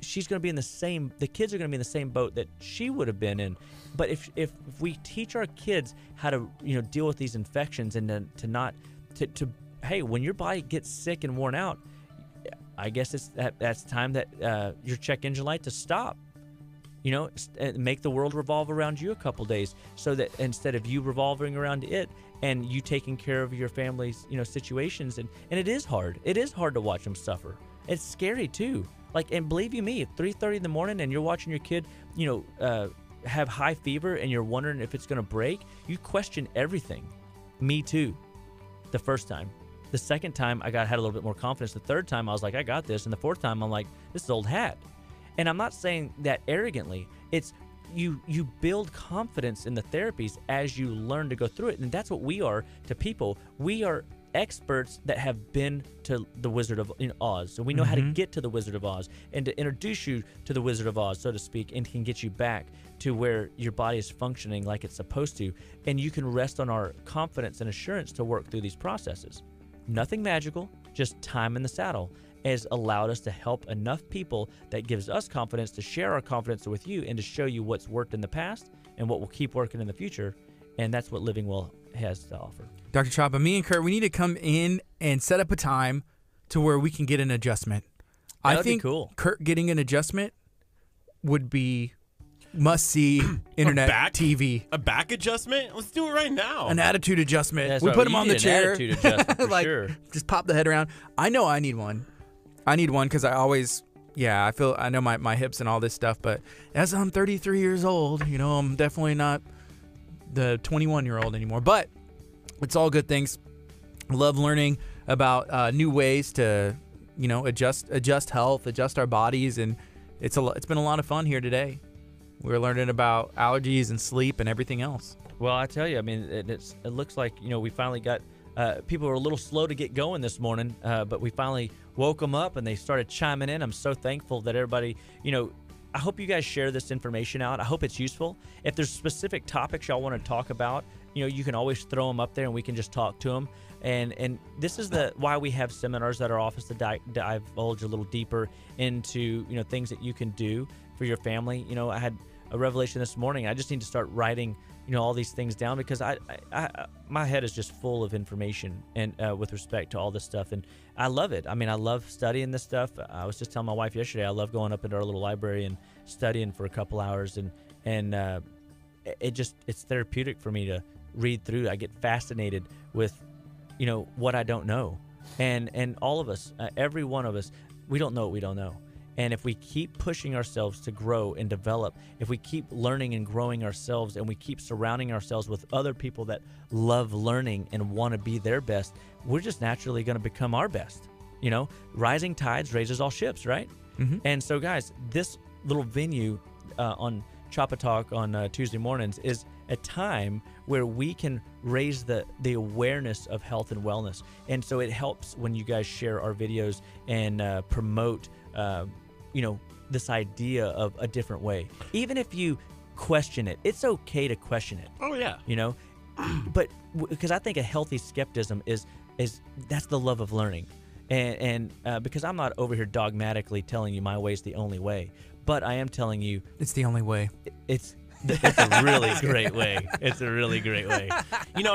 she's going to be in the kids are going to be in the same boat that she would have been in. But if we teach our kids how to deal with these infections and to hey, when your body gets sick and worn out, I guess that's time that your check engine light to stop. Make the world revolve around you a couple days, so that instead of you revolving around it and you taking care of your family's situations, and it is hard. It is hard to watch them suffer. It's scary too. And believe you me, at 3:30 in the morning and you're watching your kid, have high fever and you're wondering if it's going to break, you question everything. Me too. The first time. The second time, I had a little bit more confidence. The third time, I was like, I got this. And the fourth time, I'm like, this is old hat. And I'm not saying that arrogantly. It's you build confidence in the therapies as you learn to go through it. And that's what we are to people. We are experts that have been to the Wizard of Oz. So we know how to get to the Wizard of Oz and to introduce you to the Wizard of Oz, so to speak, and can get you back to where your body is functioning like it's supposed to. And you can rest on our confidence and assurance to work through these processes. Nothing magical, just time in the saddle has allowed us to help enough people that gives us confidence to share our confidence with you and to show you what's worked in the past and what will keep working in the future. And that's what Living Well has to offer.
Dr. Chapa, me and Kurt, we need to come in and set up a time to where we can get an adjustment.
That'd
I think
be cool.
Kurt getting an adjustment would be must-see internet TV.
A back adjustment? Let's do it right now.
An attitude adjustment.
That's
we
right.
put him on the chair.
Attitude adjustment for sure.
Just pop the head around. I know I need one. I need one because I know my hips and all this stuff, but as I'm 33 years old, I'm definitely not the 21-year-old anymore. But it's all good things. Love learning about new ways to, adjust health, adjust our bodies, and it's been a lot of fun here today. We're learning about allergies and sleep and everything else.
Well, I tell you, I mean, it looks like we finally got people were a little slow to get going this morning, but we finally woke them up and they started chiming in. I'm so thankful that everybody, I hope you guys share this information out. I hope it's useful. If there's specific topics y'all want to talk about, you can always throw them up there and we can just talk to them. And this is why we have seminars at our office to divulge a little deeper into things that you can do for your family. I had a revelation this morning. I just need to start writing all these things down because my head is just full of information and with respect to all this stuff, and I love it. I mean, I love studying this stuff. I was just telling my wife yesterday I love going up into our little library and studying for a couple hours, and it's therapeutic for me to read through. I get fascinated with what I don't know, and all of us, every one of us, we don't know what we don't know. And if we keep pushing ourselves to grow and develop, if we keep learning and growing ourselves, and we keep surrounding ourselves with other people that love learning and want to be their best, we're just naturally going to become our best. Rising tides raises all ships, right? Mm-hmm. And so, guys, this little venue on Choppa Talk on Tuesday mornings is a time where we can raise the awareness of health and wellness. And so it helps when you guys share our videos and promote this idea of a different way. Even if you question it, it's okay to question it.
Oh yeah.
But because I think a healthy skepticism is that's the love of learning, and because I'm not over here dogmatically telling you my way is the only way, but I am telling you
it's the only way.
It's a really great way. It's a really great way.
And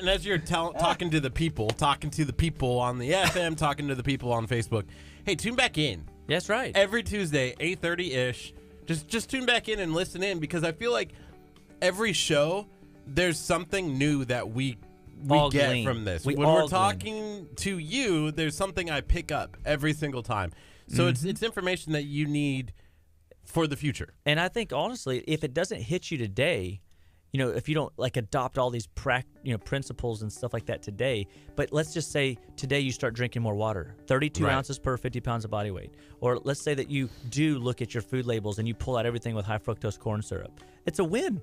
as you're talking to the people on the FM, talking to the people on Facebook, hey, tune back in.
That's right.
Every Tuesday, 8:30-ish. Just tune back in and listen in, because I feel like every show there's something new that we get from this. When we're talking to you, there's something I pick up every single time. So it's information that you need for the future.
And I think, honestly, if it doesn't hit you today, if you don't adopt all these principles and stuff like that today, but let's just say today you start drinking more water, 32 ounces per 50 pounds of body weight. Or let's say that you do look at your food labels and you pull out everything with high fructose corn syrup. It's a win.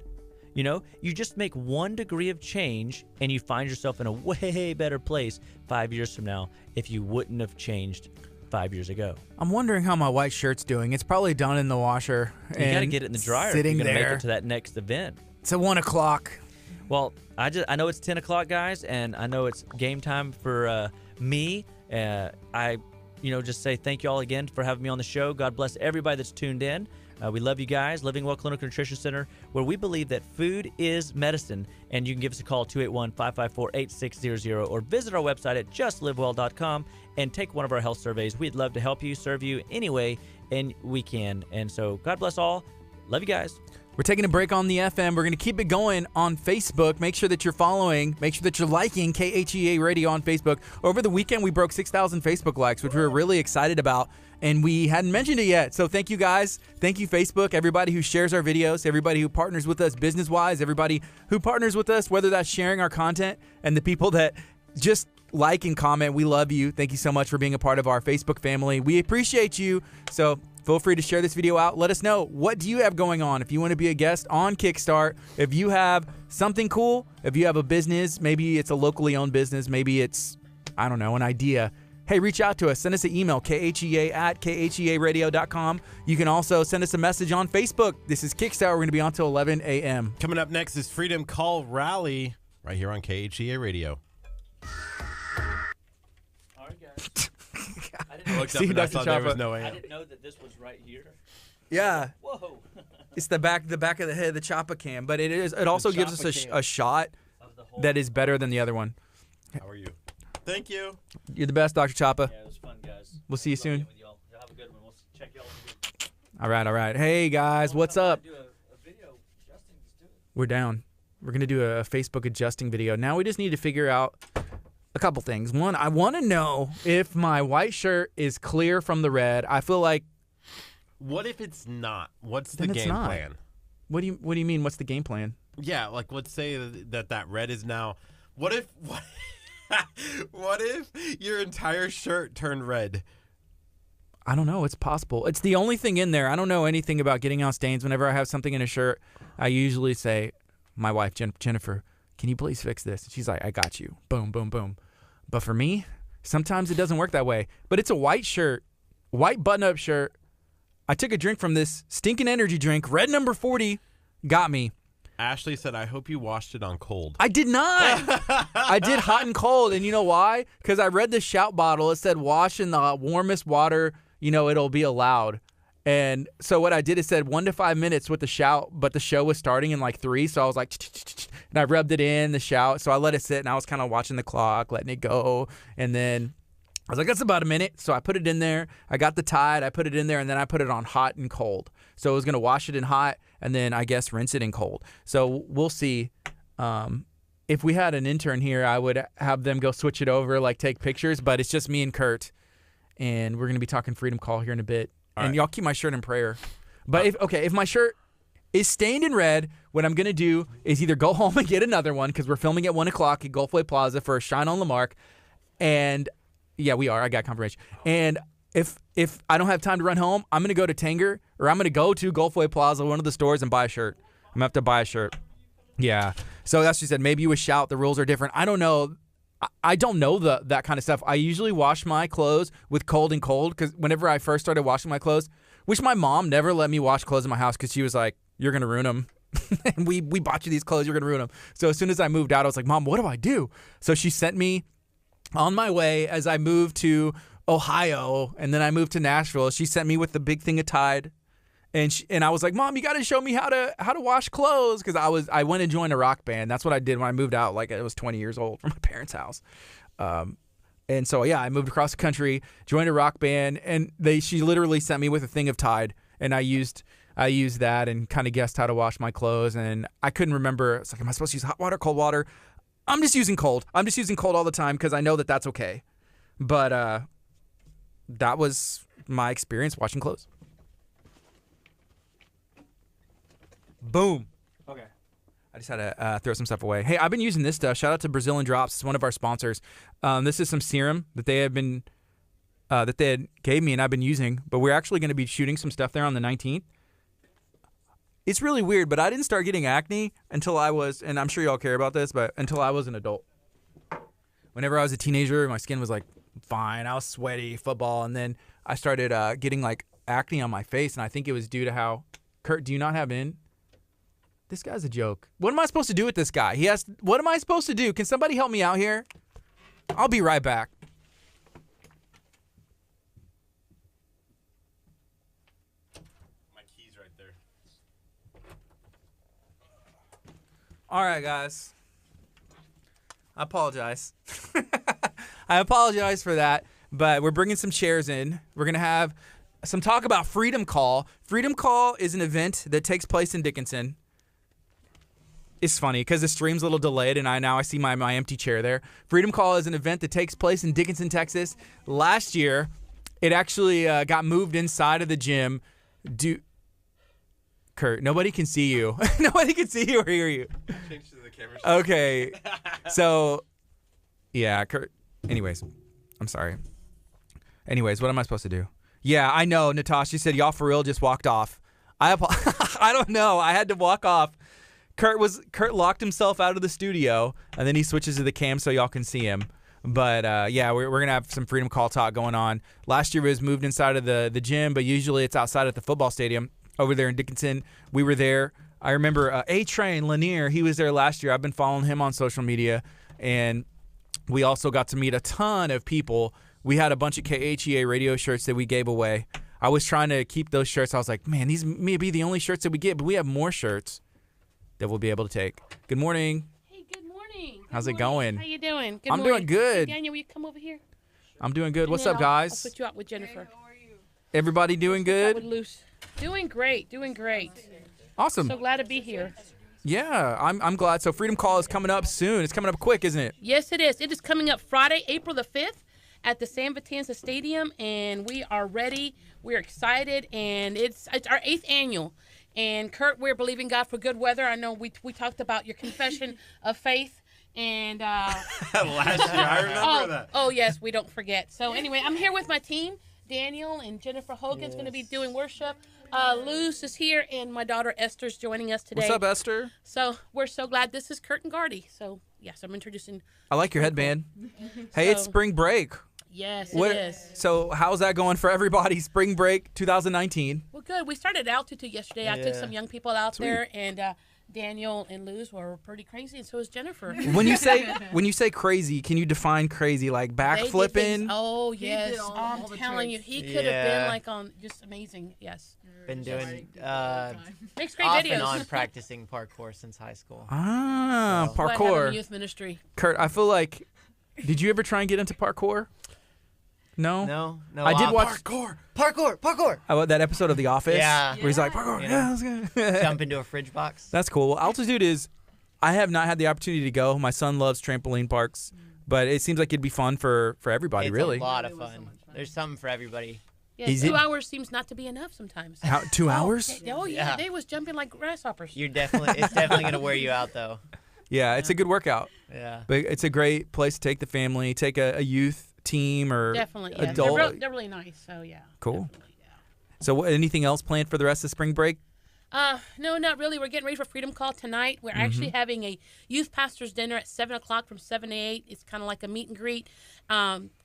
You just make 1 degree of change and you find yourself in a way better place 5 years from now if you wouldn't have changed 5 years ago.
I'm wondering how my white shirt's doing. It's probably done in the washer.
You got to get it in the dryer
sitting
if you're going to
there.
make it to that next event.
It's at 1 o'clock.
Well, I know it's 10 o'clock, guys, and I know it's game time for me. I just say thank you all again for having me on the show. God bless everybody that's tuned in. We love you guys. Living Well Clinical Nutrition Center, where we believe that food is medicine. And you can give us a call, 281-554-8600, or visit our website at justlivewell.com and take one of our health surveys. We'd love to help you, serve you any way, and we can. And so God bless all. Love you guys.
We're taking a break on the FM. We're going to keep it going on Facebook. Make sure that you're following. Make sure that you're liking KHEA Radio on Facebook. Over the weekend, we broke 6,000 Facebook likes, which we were really excited about, and we hadn't mentioned it yet. So thank you, guys. Thank you, Facebook, everybody who shares our videos, everybody who partners with us business-wise, everybody who partners with us, whether that's sharing our content, and the people that just like and comment. We love you. Thank you so much for being a part of our Facebook family. We appreciate you. So feel free to share this video out. Let us know, what do you have going on? If you want to be a guest on Kickstart, if you have something cool, if you have a business, maybe it's a locally owned business, maybe it's, I don't know, an idea. Hey, reach out to us. Send us an email, khea@khearadio.com. You can also send us a message on Facebook. This is Kickstart. We're going to be on till 11 a.m.
Coming up next is Freedom Call Rally right here on KHEA Radio.
All right, guys.
I looked up and I saw there was no AM.
I didn't know that this was right here.
Yeah.
Whoa.
It's the back of the head of the Choppa cam, but it also gives us a shot that is better than the other one.
How are you? Thank you.
You're the best, Dr. Choppa.
Yeah, it was fun, guys.
We'll see you soon.
Y'all have a good one. We'll check y'all.
All right. Hey, guys, what's up?
Do a video adjusting. Let's do it.
We're down. We're going to do a Facebook adjusting video. Now we just need to figure out a couple things. One, I want to know if my white shirt is clear from the red. I feel like...
What if it's not? What's the game plan?
What do you mean, what's the game plan?
Yeah, like let's say that red is now... What if your entire shirt turned red?
I don't know. It's possible. It's the only thing in there. I don't know anything about getting out stains. Whenever I have something in a shirt, I usually say, my wife, Jennifer, can you please fix this? And she's like, I got you. Boom, boom, boom. But for me, sometimes it doesn't work that way. But it's a white shirt, white button-up shirt. I took a drink from this stinking energy drink, red number 40, got me.
Ashley said, I hope you washed it on cold.
I did not. I did hot and cold. And you know why? Because I read the shout bottle. It said wash in the warmest water, it'll be allowed. And so what I did is said 1 to 5 minutes with the shout, but the show was starting in like 3. So I was like, and I rubbed it in the shout. So I let it sit and I was kind of watching the clock, letting it go. And then I was like, that's about a minute. So I put it in there. I got the Tide. I put it in there and then I put it on hot and cold. So I was going to wash it in hot and then I guess rinse it in cold. So we'll see. If we had an intern here, I would have them go switch it over, like take pictures. But it's just me and Curt. And we're going to be talking Freedom Call here in a bit. And y'all keep my shirt in prayer. But if my shirt is stained in red, what I'm going to do is either go home and get another one because we're filming at 1 o'clock at Gulfway Plaza for Shine on Lamarck. And, yeah, we are. I got confirmation. And if I don't have time to run home, I'm going to go to Tanger or I'm going to go to Gulfway Plaza, one of the stores, and buy a shirt. I'm going to have to buy a shirt. Yeah. So that's what she said. Maybe you would shout. The rules are different. I don't know. I don't know that kind of stuff. I usually wash my clothes with cold and cold because whenever I first started washing my clothes, which my mom never let me wash clothes in my house because she was like, you're going to ruin them. And we bought you these clothes, you're going to ruin them. So as soon as I moved out, I was like, Mom, what do I do? So she sent me on my way as I moved to Ohio and then I moved to Nashville. She sent me with the big thing of Tide. And I was like, Mom, you got to show me how to wash clothes because I went and joined a rock band. That's what I did when I moved out. Like I was 20 years old from my parents' house. And so, yeah, I moved across the country, joined a rock band, and she literally sent me with a thing of Tide. And I used that and kind of guessed how to wash my clothes. And I couldn't remember. It's like, am I supposed to use hot water, cold water? I'm just using cold. I'm just using cold all the time because I know that that's okay. But that was my experience washing clothes. Boom. Okay. I just had to throw some stuff away. Hey, I've been using this stuff. Shout out to Brazilian Drops. It's one of our sponsors. This is some serum that they had gave me and I've been using. But we're actually going to be shooting some stuff there on the 19th. It's really weird, but I didn't start getting acne until I was, and I'm sure y'all care about this, but until I was an adult. Whenever I was a teenager, my skin was like fine. I was sweaty, football, and then I started getting like acne on my face, and I think it was due to how. Curt, do you not have in? This guy's a joke. What am I supposed to do with this guy? He asked, what am I supposed to do? Can somebody help me out here? I'll be right back.
My key's right there.
All right, guys. I apologize. I apologize for that, but we're bringing some chairs in. We're going to have some talk about Freedom Call. Freedom Call is an event that takes place in Dickinson. It's funny because the stream's a little delayed, and I see my empty chair there. Freedom Call is an event that takes place in Dickinson, Texas. Last year, it actually got moved inside of the gym. Curt, nobody can see you. Nobody can see you or hear you.
Change to the camera.
Okay. So, yeah, Curt. Anyways, I'm sorry. Anyways, what am I supposed to do? Yeah, I know. Natasha said, y'all for real just walked off. I don't know. I had to walk off. Curt locked himself out of the studio, and then he switches to the cam so y'all can see him. But, yeah, we're going to have some Freedom Call talk going on. Last year it was moved inside of the gym, but usually it's outside at the football stadium over there in Dickinson. We were there. I remember A-Train, Lanier, he was there last year. I've been following him on social media, and we also got to meet a ton of people. We had a bunch of KHEA radio shirts that we gave away. I was trying to keep those shirts. I was like, man, these may be the only shirts that we get, but we have more shirts that we'll be able to take. Good morning.
Hey, good morning.
How's it going?
How you doing? Good
I'm
morning.
doing good.
Hey, Daniel, will you come over here?
I'm doing good.
And
What's
then
up,
I'll
guys?
put you out with Jennifer.
Hey, how are you?
Everybody doing
Out with
good?
Luce. Doing great. Doing great.
Awesome.
So glad to be here.
Yeah, I'm glad. So Freedom Call is coming up soon. It's coming up quick, isn't it?
Yes, it is. It is coming up Friday, April the 5th at the San Vitanza Stadium, and we are ready. We're excited, and it's our 8th annual. And Curt, we're believing God for good weather. I know we talked about your confession of faith. And
Last year, I remember that.
Oh, yes, we don't forget. So anyway, I'm here with my team. Daniel and Jennifer Hogan's going to be doing worship. Luce is here, and my daughter Esther's joining us today.
What's up, Esther?
So we're so glad. This is Curt and Gardy. So yes, I'm introducing.
I like your headband. Hey, it's spring break.
Yes,
What,
it is.
So how's that going for everybody? Spring break 2019.
Well, good. We started at altitude yesterday. I took some young people out there, and Daniel and Luz were pretty crazy, and so was Jennifer.
When you say crazy, can you define crazy? Like backflipping?
Oh yes, I'm telling you, he could have been like on just amazing. Yes.
Been doing
Makes great
off
videos.
and on practicing parkour since high school.
Parkour.
Youth ministry.
Kurt, I feel like, did you ever try and get into parkour? No.
No.
I did watch
Parkour.
I that episode of The Office.
Yeah.
Where he's like parkour.
You
Yeah,
know,
that's good.
Jump into a fridge box.
That's cool. Well, altitude is. I have not had the opportunity to go. My son loves trampoline parks, but it seems like it'd be fun for everybody.
It's
really.
a lot of fun. There's something for everybody.
Yes, 2 hours seems not to be enough sometimes.
How, 2 hours?
Yeah, they was jumping like grasshoppers.
It's definitely gonna wear you out though.
Yeah, it's a good workout.
Yeah.
But it's a great place to take the family, take a youth team or
Definitely, yeah.
adult.
They're really nice, so yeah.
Cool. Yeah. So anything else planned for the rest of spring break?
No, not really. We're getting ready for Freedom Call tonight. We're actually having a youth pastor's dinner at 7 o'clock from 7 to 8. It's kind of like a meet and greet.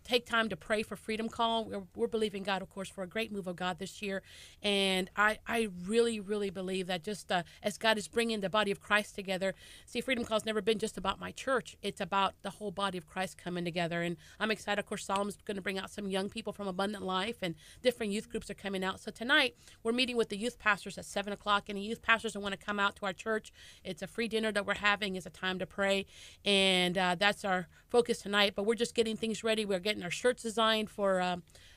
Take time to pray for Freedom Call. We're believing God, of course, for a great move of God this year. And I really, really believe that just as God is bringing the body of Christ together, see, Freedom Call has never been just about my church. It's about the whole body of Christ coming together. And I'm excited. Of course, Solomon's going to bring out some young people from Abundant Life, and different youth groups are coming out. So tonight, we're meeting with the youth pastors at 7 o'clock. Any youth pastors that want to come out to our church, it's a free dinner that we're having. It's a time to pray. And that's our focus tonight. But we're just getting things ready. We're getting our shirts designed for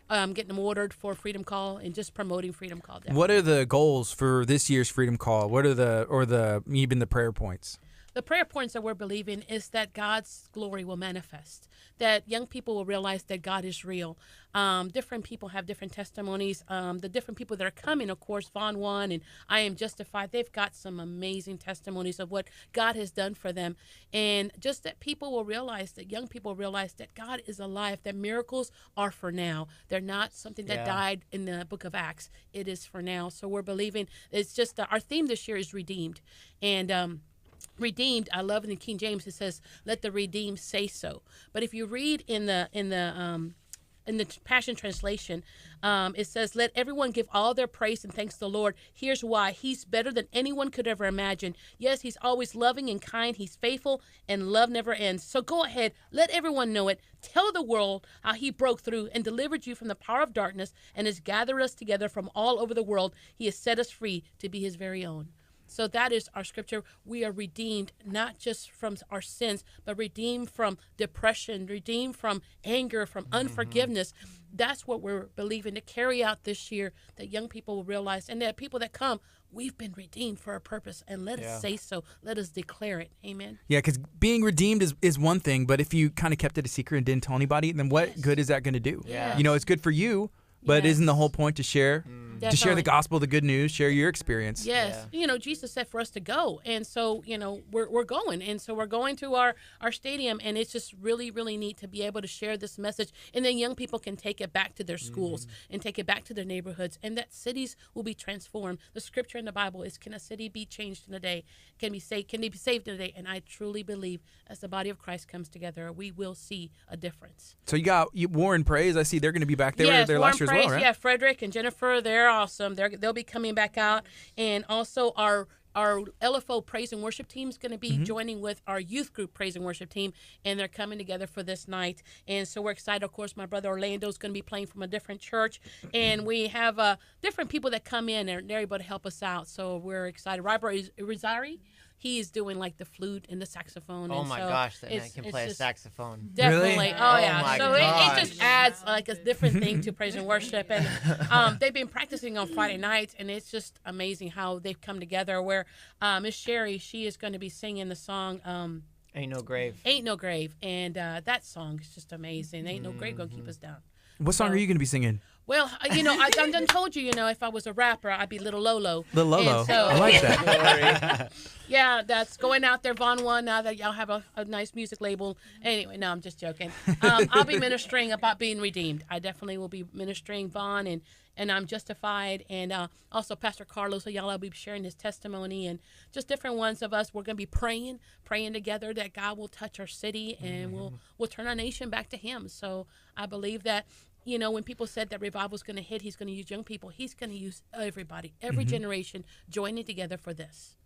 getting them ordered for Freedom Call and just promoting Freedom Call. Definitely.
What are the goals for this year's Freedom Call? What are even the prayer points? The
prayer points that we're believing is that God's glory will manifest, that young people will realize that God is real. Different people have different testimonies. The different people that are coming, of course, Vaughn One and I Am Justified, they've got some amazing testimonies of what God has done for them. And just that people will realize, that young people realize that God is alive, that miracles are for now. They're not something that died in the book of Acts. It is for now. So we're believing, it's just our theme this year is redeemed. And redeemed, I love in the King James, it says, let the redeemed say so. But if you read in the Passion Translation, it says, let everyone give all their praise and thanks to the Lord. Here's why. He's better than anyone could ever imagine. Yes, he's always loving and kind. He's faithful, and love never ends. So go ahead, let everyone know it. Tell the world how he broke through and delivered you from the power of darkness and has gathered us together from all over the world. He has set us free to be his very own. So that is our scripture. We are redeemed not just from our sins, but redeemed from depression, redeemed from anger, from unforgiveness. That's what we're believing to carry out this year, that young people will realize, and that people that come, we've been redeemed for a purpose, and let us say so. Let us declare it. Amen.
Yeah, because being redeemed is one thing, but if you kind of kept it a secret and didn't tell anybody, then what good is that going to do?
Yeah.
You know, it's good for you, but isn't the whole point to share? To share the gospel, the good news, share your experience.
Yes. Yeah. You know, Jesus said for us to go. And so, you know, we're going. And so we're going to our stadium, and it's just really, really neat to be able to share this message. And then young people can take it back to their schools and take it back to their neighborhoods, and that cities will be transformed. The scripture in the Bible is, can a city be changed in a day? Can they be saved in a day? And I truly believe as the body of Christ comes together, we will see a difference.
So you got Warren Praise. I see they're going to be back there.
Yes,
there
Warren
last year
Praise,
as well, right?
Yeah, Frederick and Jennifer, they're awesome. They'll be coming back out. And also our LFO praise and worship team is going to be joining with our youth group praise and worship team, and they're coming together for this night. And so we're excited. Of course, my brother Orlando is going to be playing from a different church, and we have different people that come in and they're able to help us out. So we're excited. Robert Rizari, he is doing like the flute and the saxophone.
Oh
and
my gosh, that man can play a saxophone.
Definitely.
Really?
Oh yeah.
my
So it just adds like a different thing to praise and worship. And they've been practicing on Friday nights, and it's just amazing how they've come together. Where Miss Sherry, she is going to be singing the song
Ain't No Grave.
Ain't No Grave. And that song is just amazing. Ain't no grave gonna keep us down.
What song are you going to be singing?
Well, you know, I done told you, you know, if I was a rapper, I'd be Little Lolo.
Little Lolo.
So,
I like that.
Yeah, that's going out there, Vaughn One, now that y'all have a nice music label. Anyway, no, I'm just joking. I'll be ministering about being redeemed. I definitely will be ministering, Vaughn, and I'm Justified, and also Pastor Carlos Ayala will be sharing his testimony, and just different ones of us. We're going to be praying together that God will touch our city, and we'll turn our nation back to Him. So I believe that, you know, when people said that revival is going to hit, He's going to use young people. He's going to use everybody, every generation joining together for this.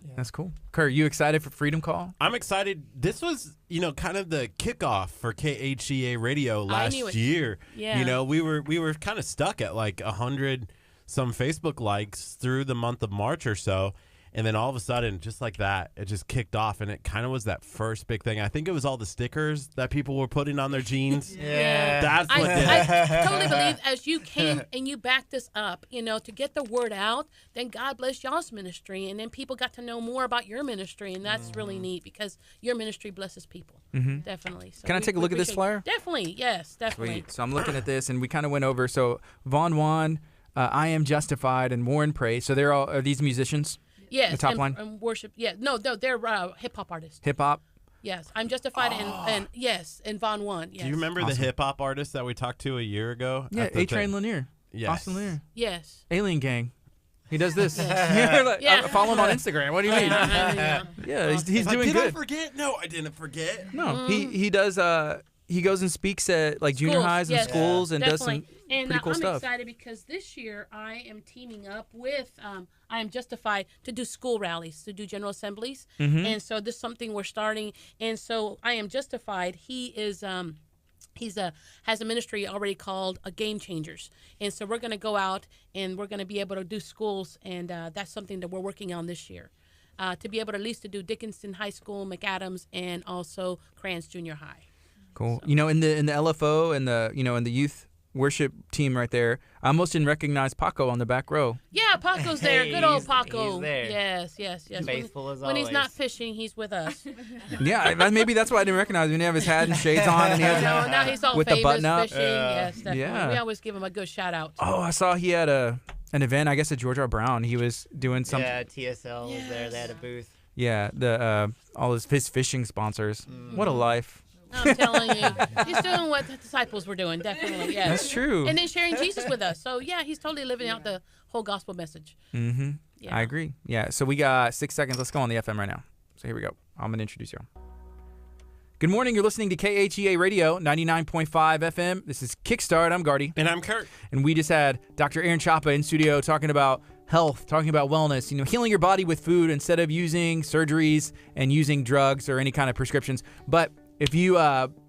Yeah. That's cool. Curt, you excited for Freedom Call?
I'm excited. This was, you know, kind of the kickoff for KHEA radio last year.
Yeah.
You know, we were kind of stuck at like 100 some Facebook likes through the month of March or so. And then all of a sudden, just like that, it just kicked off. And it kind of was that first big thing. I think it was all the stickers that people were putting on their jeans.
Yeah.
That's what did it.
I totally believe as you came and you backed us up, you know, to get the word out, then God bless y'all's ministry. And then people got to know more about your ministry. And that's really neat because your ministry blesses people. Definitely. So
Can I take a look at this flyer?
Definitely. Yes, definitely.
Sweet. So I'm looking at this, and we kind of went over. So Vaughn Juan, I Am Justified, and Warren Praise. So are these musicians?
Yes,
the top line?
And worship. Yeah, no, they're hip hop artists.
Hip hop.
Yes, I'm Justified and yes, and Von One. Yes.
Do you remember the hip hop artist that we talked to a year ago?
Yeah, A-Train Lanier.
Yes.
Austin Lanier.
Yes.
Alien Gang. He does this. I follow him on Instagram. What do you mean? Yeah, he's doing
Did
good.
I forget? No, I didn't forget.
No, he does. He goes and speaks at like junior highs and schools and does some pretty cool stuff.
I'm excited because this year I am teaming up with I Am Justified to do school rallies, to do general assemblies, and so this is something we're starting. And so I Am Justified. He is has a ministry already called Game Changers, and so we're going to go out and we're going to be able to do schools, and that's something that we're working on this year. To be able to at least to do Dickinson High School, McAdams, and also Crans Junior High.
Cool.
So.
You know, in the LFO and in the youth worship team right there, I almost didn't recognize Paco on the back row.
Yeah, Paco's there. Good old Paco.
He's there.
Yes.
Faithful as always.
When he's not fishing, he's with us.
Yeah, maybe that's why I didn't recognize him. He didn't have his hat and shades on, and he has
now he's all
with
famous
the button up.
fishing. Yes, definitely.
Yeah.
We always give him a good shout out.
Oh, I saw he had an event. I guess at George R. Brown. He was doing something.
Yeah, TSL was there. They had a booth.
Yeah, all his fishing sponsors. What a life.
I'm telling you, he's doing what the disciples were doing. Definitely, yes.
That's true.
And then sharing Jesus with us. So yeah, he's totally living out the whole gospel message.
Mm-hmm.
Yeah.
I agree. Yeah. So we got 6 seconds. Let's go on the FM right now. So here we go. I'm gonna introduce you. Good morning. You're listening to KHEA Radio 99.5 FM. This is Kickstart. I'm Gardy.
And I'm Curt.
And we just had Dr. Aaron Chapa in studio talking about health, talking about wellness, healing your body with food instead of using surgeries and using drugs or any kind of prescriptions. But if you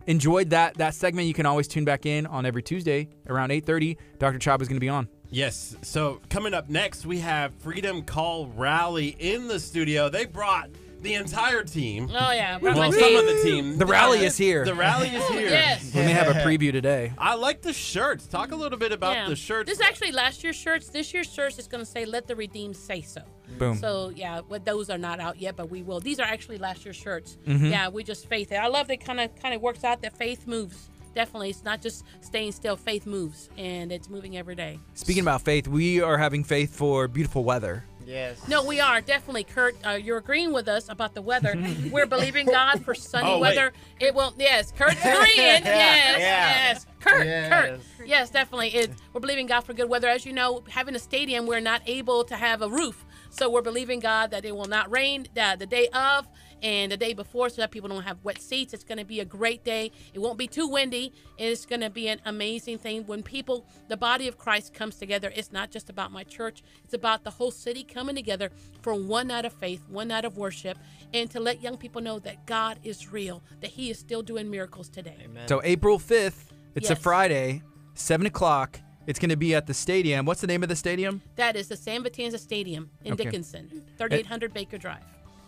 enjoyed that segment, you can always tune back in on every Tuesday around 8:30. Dr. Chapa is going to be on.
Yes. So coming up next, we have Freedom Call Rally in the studio. They brought the entire team.
Oh yeah,
Well, some of the team.
The rally is here.
The rally is here.
Yes.
We may have a preview today.
I like the shirts. Talk a little bit about the shirts.
This is actually last year's shirts. This year's shirts is going to say "Let the Redeemed Say So."
Boom.
So yeah, but those are not out yet, but we will. These are actually last year's shirts. Yeah, we just faith it. I love that kind of works out that faith moves. Definitely, it's not just staying still. Faith moves, and it's moving every day.
Speaking about faith, we are having faith for beautiful weather.
Yes.
No, we are definitely, Curt. You're agreeing with us about the weather. We're believing God for sunny weather. It will. Yes, Curt's agreeing. Yes. Curt. Yes, definitely. We're believing God for good weather. As you know, having a stadium, we're not able to have a roof, so we're believing God that it will not rain the day of and the day before, so that people don't have wet seats. It's going to be a great day. It won't be too windy. It's going to be an amazing thing when the body of Christ comes together. It's not just about my church. It's about the whole city coming together for one night of faith, one night of worship, and to let young people know that God is real, that He is still doing miracles today.
Amen.
So April 5th, it's a
Yes.
Friday, 7 o'clock. It's going to be at the stadium. What's the name of the stadium?
That is the San Vitanza Stadium in
Okay.
Dickinson, 3800 Baker Drive.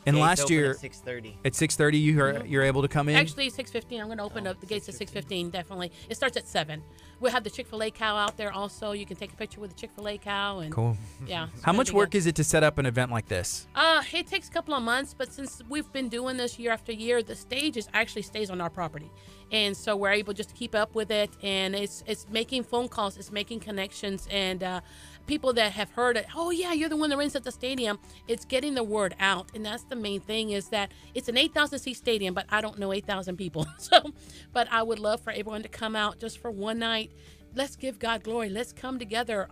And
Gates
last
open
year,
at 6:30.
at 6:30, you're able to come in?
Actually, 6:15. I'm going to open up the gates at 6:15. Definitely, it starts at 7. We'll have the Chick-fil-A cow out there also. You can take a picture with the Chick-fil-A cow. And
Cool.
Yeah.
How much work is it to set up an event like this?
It takes a couple of months, but since we've been doing this year after year, the stage actually stays on our property, and so we're able just to keep up with it. And it's making phone calls, it's making connections, and people that have heard it. Oh yeah, you're the one that rents at the stadium. It's getting the word out, and that's the main thing. Is that it's an 8,000 seat stadium, but I don't know 8,000 people. So, but I would love for everyone to come out just for one night let's give God glory. Let's come together.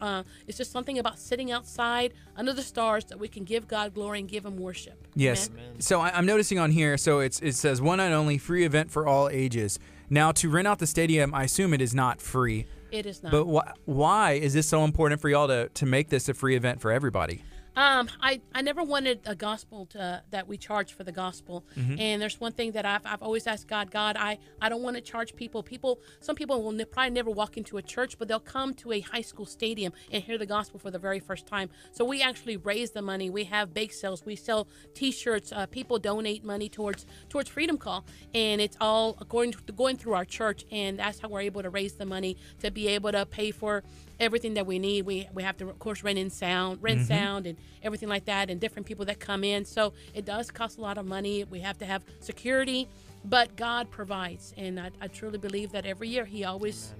It's just something about sitting outside under the stars that we can give God glory and give Him worship.
Yes.
Amen?
So I'm noticing on here, so it says one night only, free event for all ages. Now, to rent out the stadium, I assume it is not free.
It is not.
But why is this so important for y'all to make this a free event for everybody?
I never wanted a gospel that we charge for the gospel. And there's one thing that I've always asked God, I don't want to charge people. Some people will probably never walk into a church, but they'll come to a high school stadium and hear the gospel for the very first time. So we actually raise the money. We have bake sales. We sell T-shirts. People donate money towards Freedom Call, and it's all going through our church, and that's how we're able to raise the money to be able to pay for everything that we need. We have to, of course, rent sound and everything like that, and different people that come in. So it does cost a lot of money. We have to have security, but God provides, and I truly believe that every year He always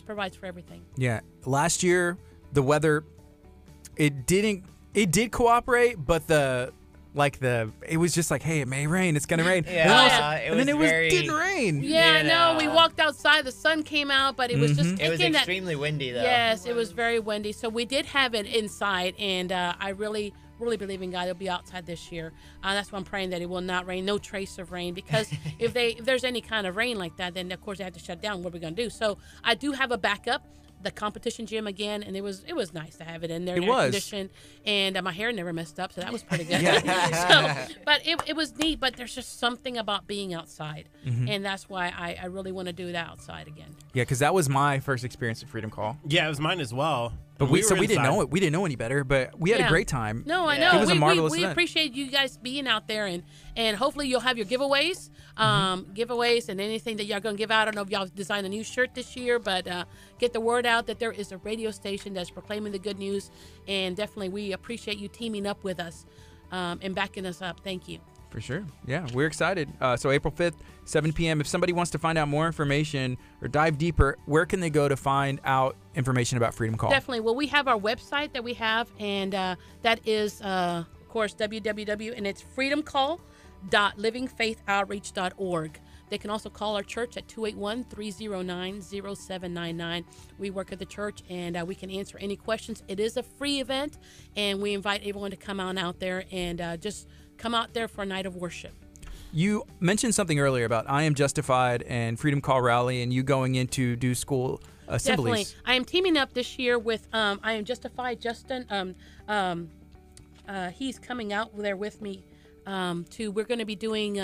provides for everything.
Yeah. Last year, the weather, it did cooperate, but it was just like, hey, it may rain, it's gonna rain.
Yeah,
and then it didn't rain.
Yeah, I know. We walked outside, the sun came out, but it was just
it was extremely windy though.
Yes, it was very windy. So we did have it inside, and I really believe in God. It'll be outside this year. That's why I'm praying that it will not rain, no trace of rain, because if there's any kind of rain like that, then of course they have to shut down. What are we gonna do? So I do have a backup. The competition gym again, and it was nice to have it in there, air conditioned, and my hair never messed up, so that was pretty good. But it was neat. But there's just something about being outside, and that's why I really want to do that outside again.
Yeah, because that was my first experience at Freedom Call.
Yeah, it was mine as well.
But we didn't know it. We didn't know any better, but we had a great time.
No, I know.
It was a marvelous
we
event.
appreciate you guys being out there, and hopefully you'll have your giveaways, and anything that y'all going to give out. I don't know if y'all designed a new shirt this year, but get the word out that there is a radio station that's proclaiming the good news, and definitely we appreciate you teaming up with us and backing us up. Thank you.
For sure. Yeah, we're excited. So April 5th, 7 p.m. If somebody wants to find out more information or dive deeper, where can they go to find out information about Freedom Call?
Definitely. Well, we have our website that we have, and that is, of course, www, and it's freedomcall.livingfaithoutreach.org. They can also call our church at 281-309-0799. We work at the church, and we can answer any questions. It is a free event, and we invite everyone to come on out there and just come out there for a night of worship.
You mentioned something earlier about I Am Justified and Freedom Call Rally, and you going in to do school assemblies.
Definitely. I am teaming up this year with I Am Justified. Justin, he's coming out there with me. We're going to be doing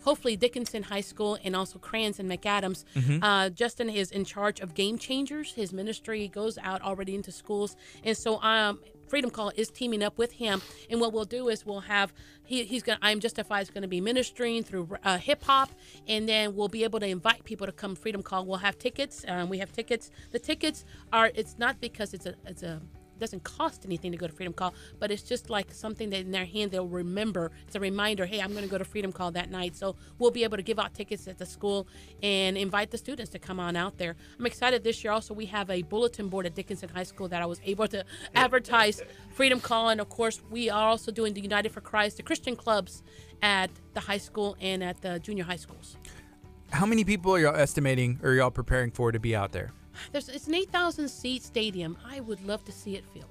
hopefully Dickinson High School and also Crans and McAdams. Justin is in charge of Game Changers. His ministry goes out already into schools, and so Freedom Call is teaming up with him, and what we'll do is we'll have I Am Justified is going to be ministering through hip hop, and then we'll be able to invite people to come Freedom Call. We'll have tickets. We have tickets. The tickets it's not because it doesn't cost anything to go to Freedom Call, but it's just like something that in their hand they'll remember. It's a reminder, hey, I'm going to go to Freedom Call that night. So we'll be able to give out tickets at the school and invite the students to come on out there. I'm excited this year also. We have a bulletin board at Dickinson High School that I was able to advertise Freedom Call, and of course we are also doing the United for Christ, the Christian clubs at the high school and at the junior high schools.
How many people are y'all estimating or y'all preparing for to be out there?
It's an 8,000 seat stadium. I would love to see it filled.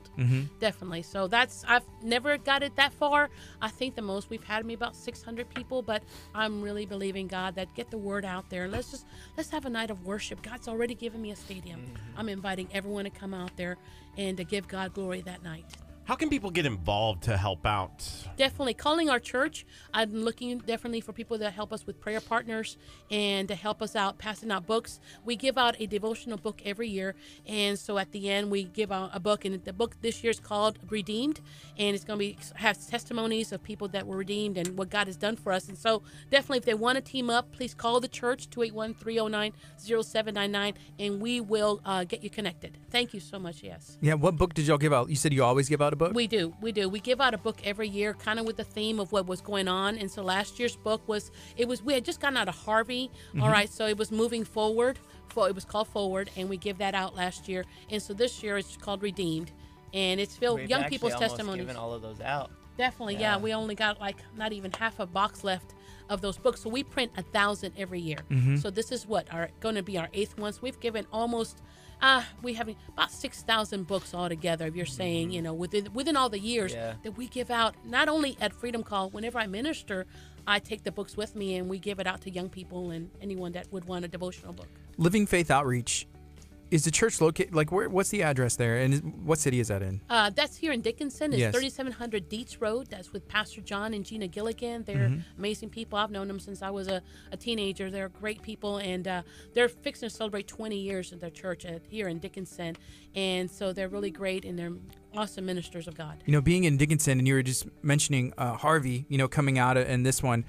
Definitely. So I've never got it that far. I think the most we've had maybe about 600 people, but I'm really believing God that get the word out there. Let's have a night of worship. God's already given me a stadium. I'm inviting everyone to come out there and to give God glory that night.
How can people get involved to help out?
Definitely calling our church. I'm looking definitely for people that help us with prayer partners and to help us out passing out books. We give out a devotional book every year, and so at the end we give out a book, and the book this year is called Redeemed, and it's going to have testimonies of people that were redeemed and what God has done for us. And so definitely if they want to team up, please call the church 281-309-0799, and we will get you connected. Thank you so much. Yes.
Yeah. What book did y'all give out? You said you always give out a book?
We do. We give out a book every year, kind of with the theme of what was going on. And so last year's book we had just gotten out of Harvey. All right. So it was moving forward. It was called Forward, and we give that out last year. And so this year it's called Redeemed, and it's filled
We've
young people's
almost
testimonies.
given all of those out.
Definitely. Yeah. We only got like not even half a box left of those books. So we print 1,000 every year. So this is going to be our 8th one. So we've given almost We have about 6,000 books altogether. If you're saying, within all the years that we give out, not only at Freedom Call, whenever I minister, I take the books with me and we give it out to young people and anyone that would want a devotional book.
Living Faith Outreach. Is the church located, what's the address there, and what city is that in?
That's here in Dickinson. It's
Yes.
3700 Dietz Road. That's with Pastor John and Gina Gilligan. They're amazing people. I've known them since I was a teenager. They're great people, and they're fixing to celebrate 20 years in their church here in Dickinson. And so they're really great, and they're awesome ministers of God.
Being in Dickinson, and you were just mentioning Harvey, coming out in this one,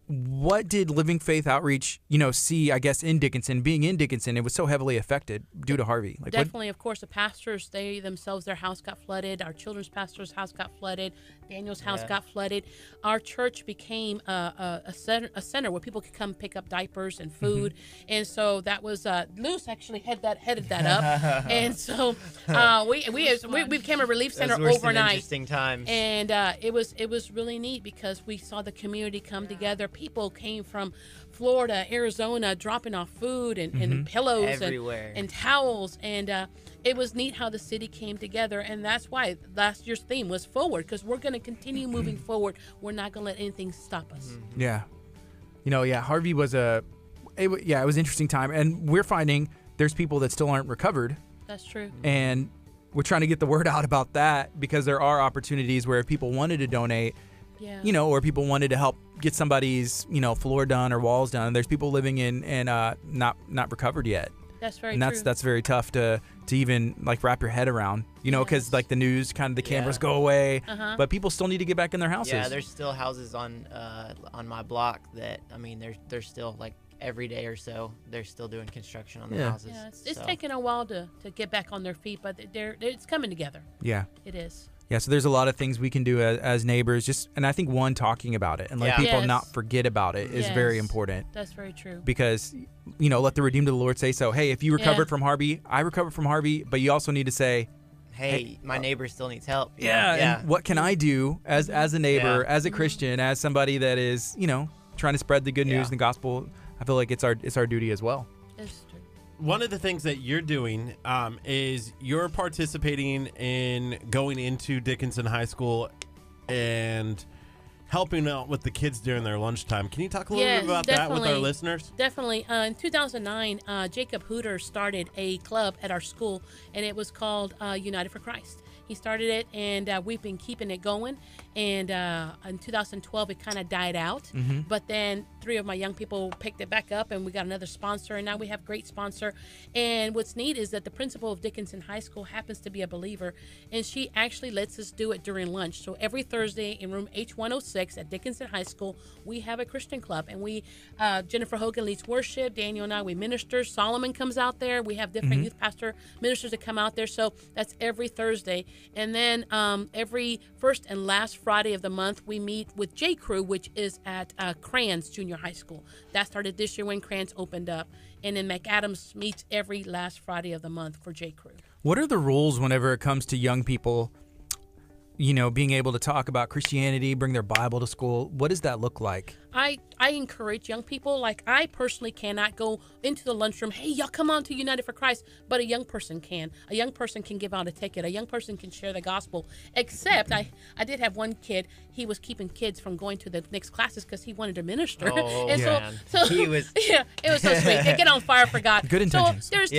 what did Living Faith Outreach, see, I guess, in Dickinson? Being in Dickinson, it was so heavily affected due to Harvey.
Definitely, of course, the pastors, they themselves, their house got flooded. Our children's pastor's house got flooded. Daniel's house got flooded. Our church became a center where people could come pick up diapers and food. And so that was, Luce actually headed that up. And so we became a relief center overnight.
Interesting times.
And it was really neat because we saw the community come together. People came from Florida, Arizona, dropping off food and pillows and towels. And it was neat how the city came together. And that's why last year's theme was forward, because we're going to continue moving forward. We're not going to let anything stop us.
Yeah. Harvey was it was an interesting time. And we're finding there's people that still aren't recovered.
That's true.
And we're trying to get the word out about that, because there are opportunities where if people wanted to donate, or people wanted to help get somebody's, floor done or walls done. There's people living in and not recovered yet.
That's very
true. And that's very tough to even wrap your head around, because the news kind of the cameras go away, but people still need to get back in their houses.
Yeah, there's still houses on my block that, they're still every day or so, they're still doing construction on the houses.
Yeah, it's taken a while to get back on their feet, but it's coming together.
Yeah.
It is.
Yeah, so there's a lot of things we can do as neighbors, and I think talking about it and let people not forget about it is very important.
That's very true.
Because, let the redeemed of the Lord say so. Hey, if you recovered from Harvey, I recovered from Harvey, but you also need to say,
hey, my neighbor still needs help.
And what can I do as a neighbor, as a Christian, as somebody that is, trying to spread the good news and the gospel? I feel like it's our duty as well.
It's true.
One of the things that you're doing is you're participating in going into Dickinson High School and helping out with the kids during their lunchtime. Can you talk a little bit about that with our listeners?
Definitely. In 2009, Jacob Hooter started a club at our school, and it was called United for Christ. He started it, and we've been keeping it going. And in 2012, it kind of died out. But then 3 of my young people picked it back up, and we got another sponsor, and now we have a great sponsor. And what's neat is that the principal of Dickinson High School happens to be a believer, and she actually lets us do it during lunch. So every Thursday in room H106 at Dickinson High School, we have a Christian club, and we Jennifer Hogan leads worship. Daniel and I, we minister. Solomon comes out there. We have different youth pastor ministers that come out there. So that's every Thursday. And then every first and last Friday of the month, we meet with J Crew, which is at Crayons Junior High School. That started this year when Crayons opened up. And then McAdams meets every last Friday of the month for J Crew.
What are the rules whenever it comes to young people, being able to talk about Christianity, bring their Bible to school? What does that look like?
I encourage young people. I personally cannot go into the lunchroom, hey, y'all come on to United for Christ, but a young person can. A young person can give out a ticket. A young person can share the gospel. Except I did have one kid, he was keeping kids from going to the next classes because he wanted to minister.
Oh,
and
man.
So
He was...
yeah, it was so sweet. They get on fire for God.
Good intentions.
So there's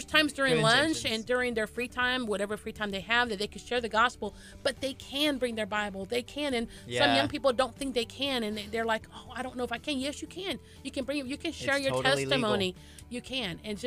times during
Good
lunch
intentions.
and during their free time, whatever free time they have, that they can share the gospel, but they can bring their Bible. They can, and some young people don't think they can, and they're like, oh, I don't know if I can. Yes, you can. You can share
It's
your
totally
testimony.
legal.
You can. And it's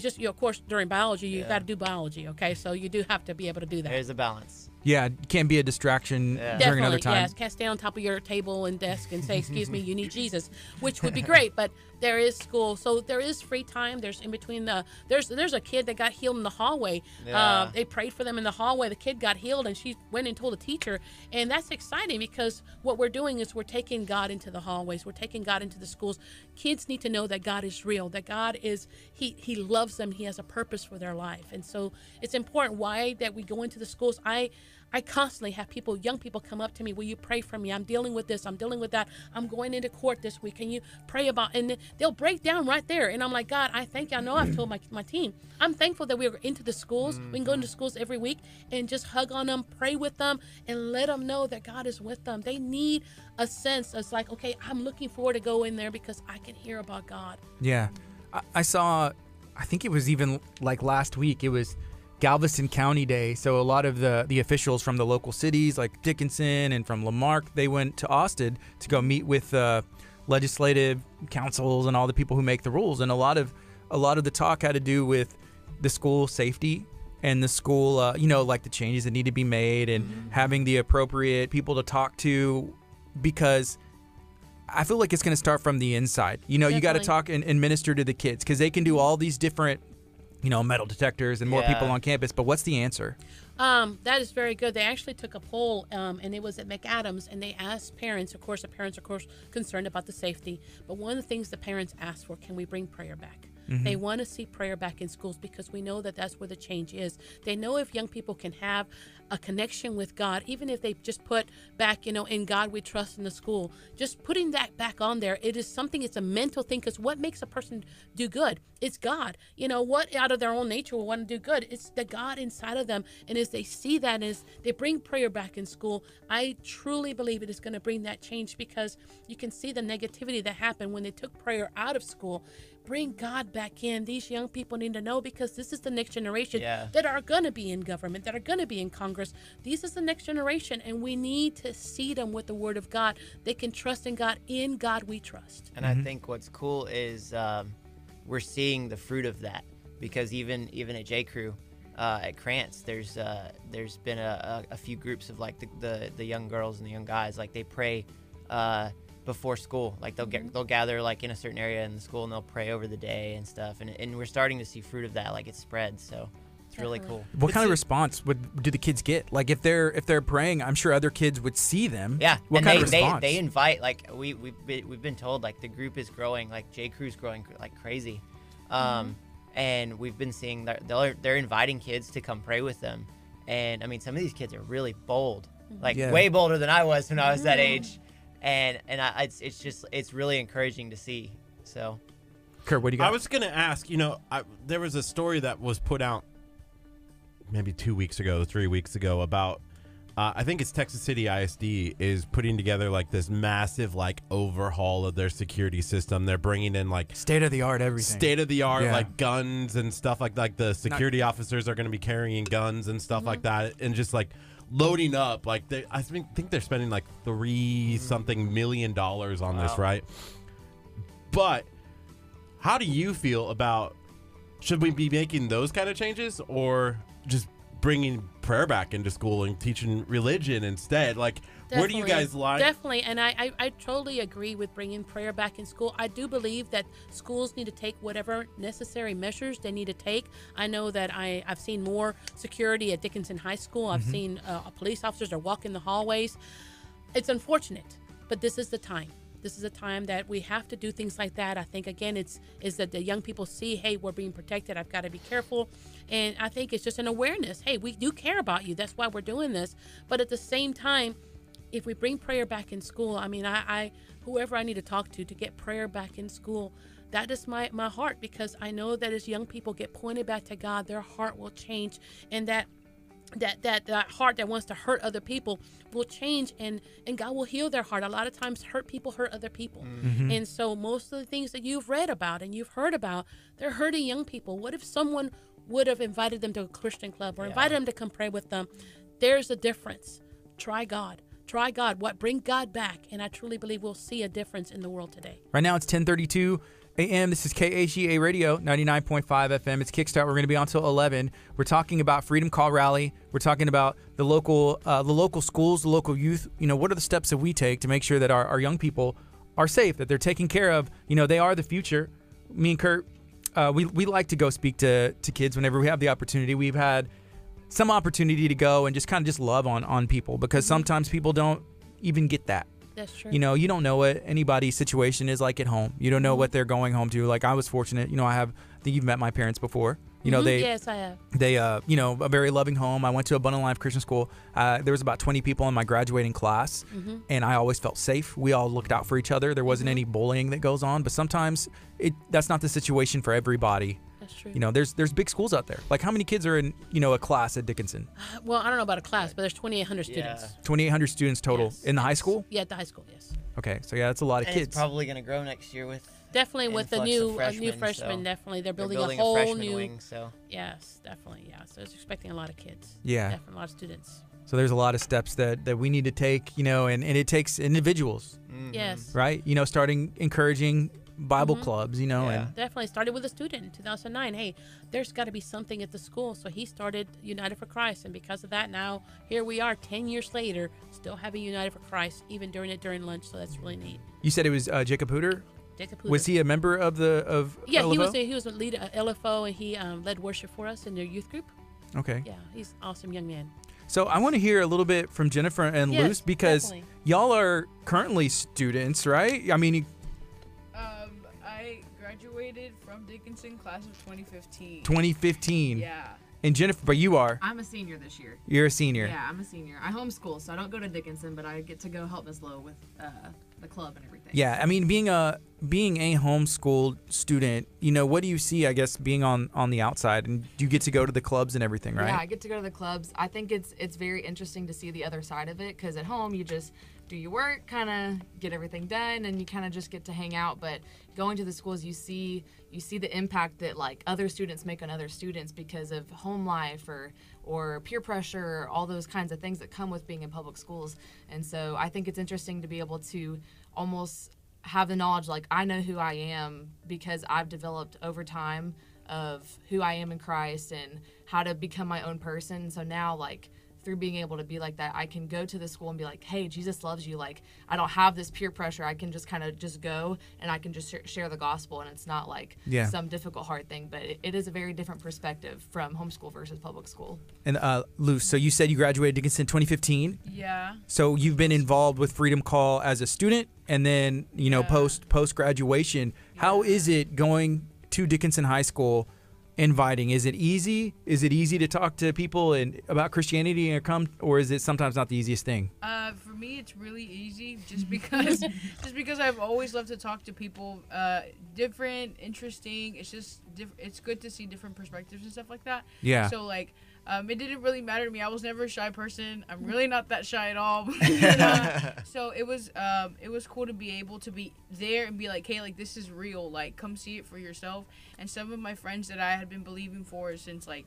just of course, during biology, you got to do biology, okay? So you do have to be able to do that.
There's a balance.
Yeah, it can't be a distraction during another time.
Yes. Can't stay on top of your table and desk and say, excuse me, you need Jesus, which would be great, but there is school. So there is free time. There's in between there's a kid that got healed in the hallway.
Yeah.
They prayed for them in the hallway. The kid got healed, and she went and told the teacher. And that's exciting because what we're doing is we're taking God into the hallways. We're taking God into the schools. Kids need to know that God is real, that God is, He loves them. He has a purpose for their life. And so it's important why that we go into the schools. I constantly have young people come up to me, will you pray for me? I'm dealing with this. I'm dealing with that. I'm going into court this week. Can you pray about, and they'll break down right there. And I'm like, God, I thank you. I know I've told my team. I'm thankful that we're into the schools. We can go into schools every week and just hug on them, pray with them, and let them know that God is with them. They need a sense of like, okay, I'm looking forward to go in there because I can hear about God.
Yeah. I saw, I think it was even like last week, it was Galveston County Day. So a lot of the officials from the local cities like Dickinson and from Lamarck, they went to Austin to go meet with legislative councils and all the people who make the rules. And a lot of the talk had to do with the school safety and the school, like the changes that need to be made and having the appropriate people to talk to, because I feel like it's going to start from the inside. You got to talk and minister to the kids because they can do all these different metal detectors and more people on campus, but what's the answer?
That is very good. They actually took a poll, and it was at McAdams, and they asked parents. Of course, the parents are, concerned about the safety, but one of the things the parents asked for, can we bring prayer back? They want to see prayer back in schools because we know that that's where the change is. They know if young people can have a connection with God, even if they just put back, in God we trust in the school, just putting that back on there, it is something, it's a mental thing, because what makes a person do good? It's God. What out of their own nature will want to do good? It's the God inside of them. And as they see that, as they bring prayer back in school, I truly believe it is going to bring that change, because you can see the negativity that happened when they took prayer out of school. Bring God back in. These young people need to know, because this is the next generation that are going to be in government, that are going to be in Congress. This is the next generation, and we need to seed them with the Word of God. They can trust in God. In God we trust.
And I think what's cool is we're seeing the fruit of that, because even at J. Crew at Krantz, there's been a few groups of like the young girls and the young guys, like they pray before school, like they'll gather like in a certain area in the school and they'll pray over the day and stuff, and we're starting to see fruit of that, like it spreads, so it's really cool.
What kind of response do the kids get? Like if they're praying, I'm sure other kids would see them.
Yeah,
what
and
kind of response?
They invite, like we've been told, like the group is growing, like J. Crew's growing like crazy, and we've been seeing that they're inviting kids to come pray with them, and I mean some of these kids are really bold, like way bolder than I was when I was that age. And it's really encouraging to see. So,
Kurt, what do you got?
I was going to ask, there was a story that was put out maybe 3 weeks ago about, I think it's Texas City ISD is putting together like this massive like overhaul of their security system. They're bringing in like
state of the art everything.
Like guns and stuff like the security officers are going to be carrying guns and stuff like that, and just like loading up, like I think they're spending like $3-something million on this, right? But how do you feel about, should we be making those kind of changes, or just bringing prayer back into school and teaching religion instead? Like, where do you guys lie?
Definitely, and I totally agree with bringing prayer back in school. I do believe that schools need to take whatever necessary measures they need to take. I know that I've seen more security at Dickinson High School. I've seen police officers are walking the hallways. It's unfortunate, but this is the time. This is a time that we have to do things like that. I think, again, is that the young people see, hey, we're being protected. I've got to be careful. And I think it's just an awareness. Hey, we do care about you. That's why we're doing this. But at the same time, if we bring prayer back in school, I mean, I whoever I need to talk to get prayer back in school, that is my heart, because I know that as young people get pointed back to God, their heart will change, and that heart that wants to hurt other people will change, and God will heal their heart. A lot of times hurt people hurt other people. And so most of the things that you've read about and you've heard about, they're hurting young people. What if someone would have invited them to a Christian club or invited them to come pray with them? There's a difference. Try God. Bring God back, and I truly believe we'll see a difference in the world today.
Right now it's 10:32 a.m. This is KHEA Radio, 99.5 FM. It's Kickstart. We're going to be on until 11. We're talking about Freedom Call Rally. We're talking about the local schools, the local youth. What are the steps that we take to make sure that our young people are safe, that they're taken care of? They are the future. Me and Kurt, we like to go speak to kids whenever we have the opportunity. We've had some opportunity to go and just love on people, because sometimes people don't even get that.
That's true.
You don't know what anybody's situation is like at home. You don't know what they're going home to. Like, I was fortunate. I think you've met my parents before. You know,
yes, I have.
They, you know, a very loving home. I went to Abundant Life Christian School. There was about 20 people in my graduating class, and I always felt safe. We all looked out for each other. There wasn't any bullying that goes on, but sometimes that's not the situation for everybody.
That's true.
You know, there's big schools out there. Like, how many kids are in, you know, a class at Dickinson?
Well, I don't know about a class, but there's 2,800 students.
2,800 students total.
Yes.
In the high school?
Yeah, at the high school, yes.
Okay, so yeah, that's a lot of
And
kids.
it's probably going to grow next year with
Definitely with the
influx of
new
freshmen,
freshmen,
so
definitely. They're
they're
building, a
a
whole
freshman
new.
wing, so
Yes, definitely. Yeah. So it's expecting a lot of kids.
Yeah.
Definitely a lot of students.
So there's a lot of steps that we need to take, you know, and it takes individuals,
Yes.
right? You know, starting encouraging Bible clubs, you know,
Yeah.
and
Definitely started with a student in 2009. Hey, there's got to be something at the school. So he started United for Christ. And because of that, now here we are 10 years later, still having United for Christ, even during lunch. So that's really neat.
you said it was Jacob Hooter.
Jacob
Was he a member of
Yeah,
LFO?
he was a leader at LFO, and he led worship for us in their youth group.
Okay.
Yeah, he's an awesome young man.
So I want to hear a little bit from Jennifer and
Yes,
Luce because
definitely.
y'all are currently students, right? I mean,
I graduated from Dickinson class of 2015.
2015.
Yeah.
And Jennifer, but you are.
I'm a senior this year.
You're a senior.
Yeah, I'm a senior. I homeschool, so I don't go to Dickinson, but I get to go help Miss Lowe with the club and everything.
Yeah, I mean, being a homeschooled student, you know, what do you see, I guess, being on the outside? And you get to go to the clubs and everything, right?
Yeah, I get to go to the clubs. I think it's very interesting to see the other side of it, because at home you just do your work, kind of get everything done, and you kind of just get to hang out. But going to the schools, you see the impact that like other students make on other students because of home life or peer pressure, or all those kinds of things that come with being in public schools. And so I think it's interesting to be able to almost have the knowledge, like, I know who I am because I've developed over time of who I am in Christ and how to become my own person. So now, like, through being able to be like that, I can go to the school and be like, hey, Jesus loves you. Like, I don't have this peer pressure. I can just kind of just go and I can just share the gospel, and it's not like some difficult, hard thing. But it is a very different perspective from homeschool versus public school.
And Luce, so you said you graduated Dickinson 2015.
Yeah.
So you've been involved with Freedom Call as a student, and then, you know, post graduation. How is it going to Dickinson High School? Inviting, is it easy? Is it easy to talk to people and about Christianity or is it sometimes not the easiest thing?
For me, it's really easy just because I've always loved to talk to people, different, interesting. It's just it's good to see different perspectives and stuff like that.
Yeah.
So like, it didn't really matter to me. I was never a shy person. I'm really not that shy at all. So it was cool to be able to be there and be like, hey, like, this is real. Like, come see it for yourself. And some of my friends that I had been believing for since like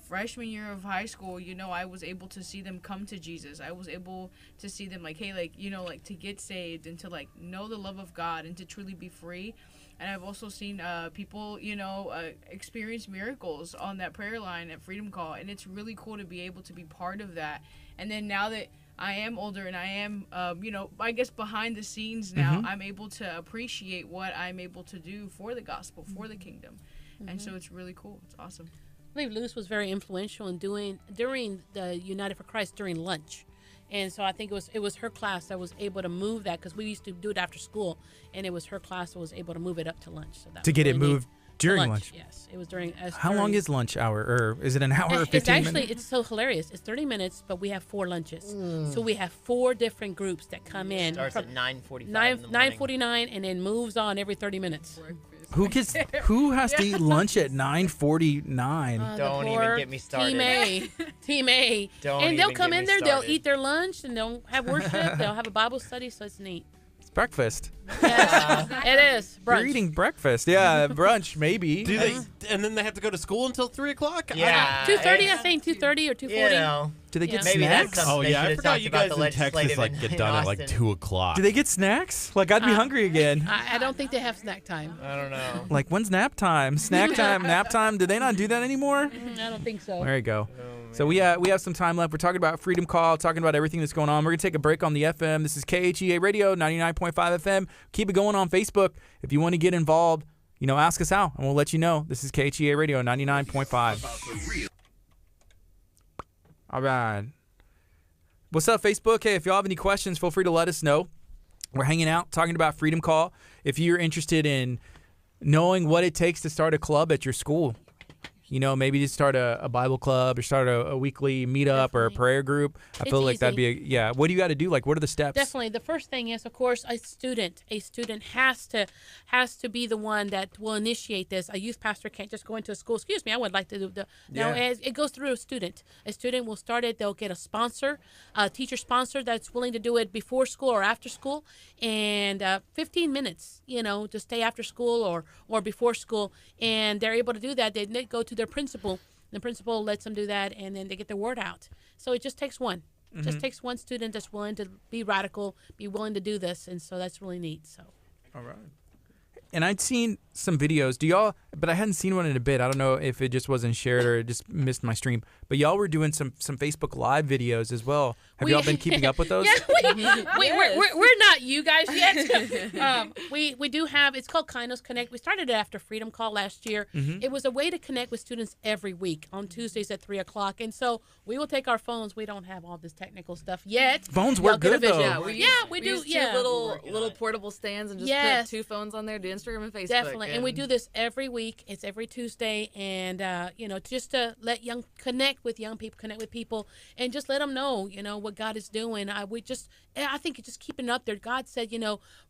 freshman year of high school, you know, I was able to see them come to Jesus. I was able to see them like, hey, like, you know, like, to get saved and to like know the love of God and to truly be free. And I've also seen people, you know, experience miracles on that prayer line at Freedom Call. And it's really cool to be able to be part of that. And then now that I am older and I am, you know, I guess behind the scenes now, I'm able to appreciate what I'm able to do for the gospel, for the kingdom. And so it's really cool. It's awesome.
I believe Luce was very influential in during the United for Christ during lunch. And so I think it was her class that was able to move that, because we used to do it after school, and it was her class that was able to move it up to lunch. So that
To
was
get it
really neat.
moved during lunch?
Yes, it was during.
How long is lunch hour? Or is it an hour or 15
It's actually,
minutes?
it's so hilarious. It's 30 minutes, but we have 4 lunches. So we have 4 different groups that come in.
starts
from
at 9:45.
9:49 and then moves on every 30 minutes.
Who has to eat lunch at 9:49?
Don't even get me started.
Team A.
Don't
And they'll
even
come
get
in
me
there, they'll
started.
eat their lunch, and they'll have worship, they'll have a Bible study, so it's neat.
It's breakfast.
Yes, it is. Brunch.
You're eating breakfast. Yeah, brunch maybe.
Do they? And then they have to go to school until 3:00.
Yeah.
2:30, I think 2:30 or 2:40.
You know,
Do they get
maybe that's
snacks?
something
Oh
they
yeah, I
should've
forgot
talked
you
about
guys
the
in Texas
legislative
like
in-
get
in
done at like
Austin.
2:00.
Do they get snacks? Like, I'd be hungry again.
I don't think they have snack time.
I don't know.
Like, when's nap time? Snack time, nap time? Do they not do that anymore?
I don't think so.
There you go. So we have some time left. We're talking about Freedom Call, talking about everything that's going on. We're going to take a break on the FM. This is KHEA Radio, 99.5 FM. Keep it going on Facebook. If you want to get involved, you know, ask us out, and we'll let you know. This is KHEA Radio, 99.5. All right. What's up, Facebook? Hey, if y'all have any questions, feel free to let us know. We're hanging out, talking about Freedom Call. If you're interested in knowing what it takes to start a club at your school, maybe just start a Bible club or start a weekly meetup or a prayer group. I feel like that'd be what do you got to do? Like, what are the steps?
Definitely. The first thing is, of course, a student has to be the one that will initiate this. A youth pastor can't just go into a school. Excuse me, I would like to do no. It goes through a student. A student will start it. They'll get a sponsor, a teacher sponsor that's willing to do it before school or after school, and 15 minutes, to stay after school or before school, and they're able to do that. They go to their principal. The principal lets them do that, and then they get the word out. So it just takes one. It just takes one student that's willing to be radical, be willing to do this, and so that's really neat. So,
all right. And I'd seen some videos. But I hadn't seen one in a bit. I don't know if it just wasn't shared or it just missed my stream. But y'all were doing some Facebook Live videos as well. Have y'all been keeping up with those?
Yeah, we're not you guys yet. We do have, it's called Kindness Connect. We started it after Freedom Call last year. It was a way to connect with students every week on Tuesdays at 3 o'clock. And so we will take our phones. We don't have all this technical stuff yet.
Phones work good, though.
Yeah,
we
do.
use two
little portable stands and just put 2 phones on there, do Instagram and Facebook.
Definitely. And we do this every week. It's every Tuesday. And, just to let connect with young people, connect with people, and just let them know, what God is doing. I think just keeping it up there. God said,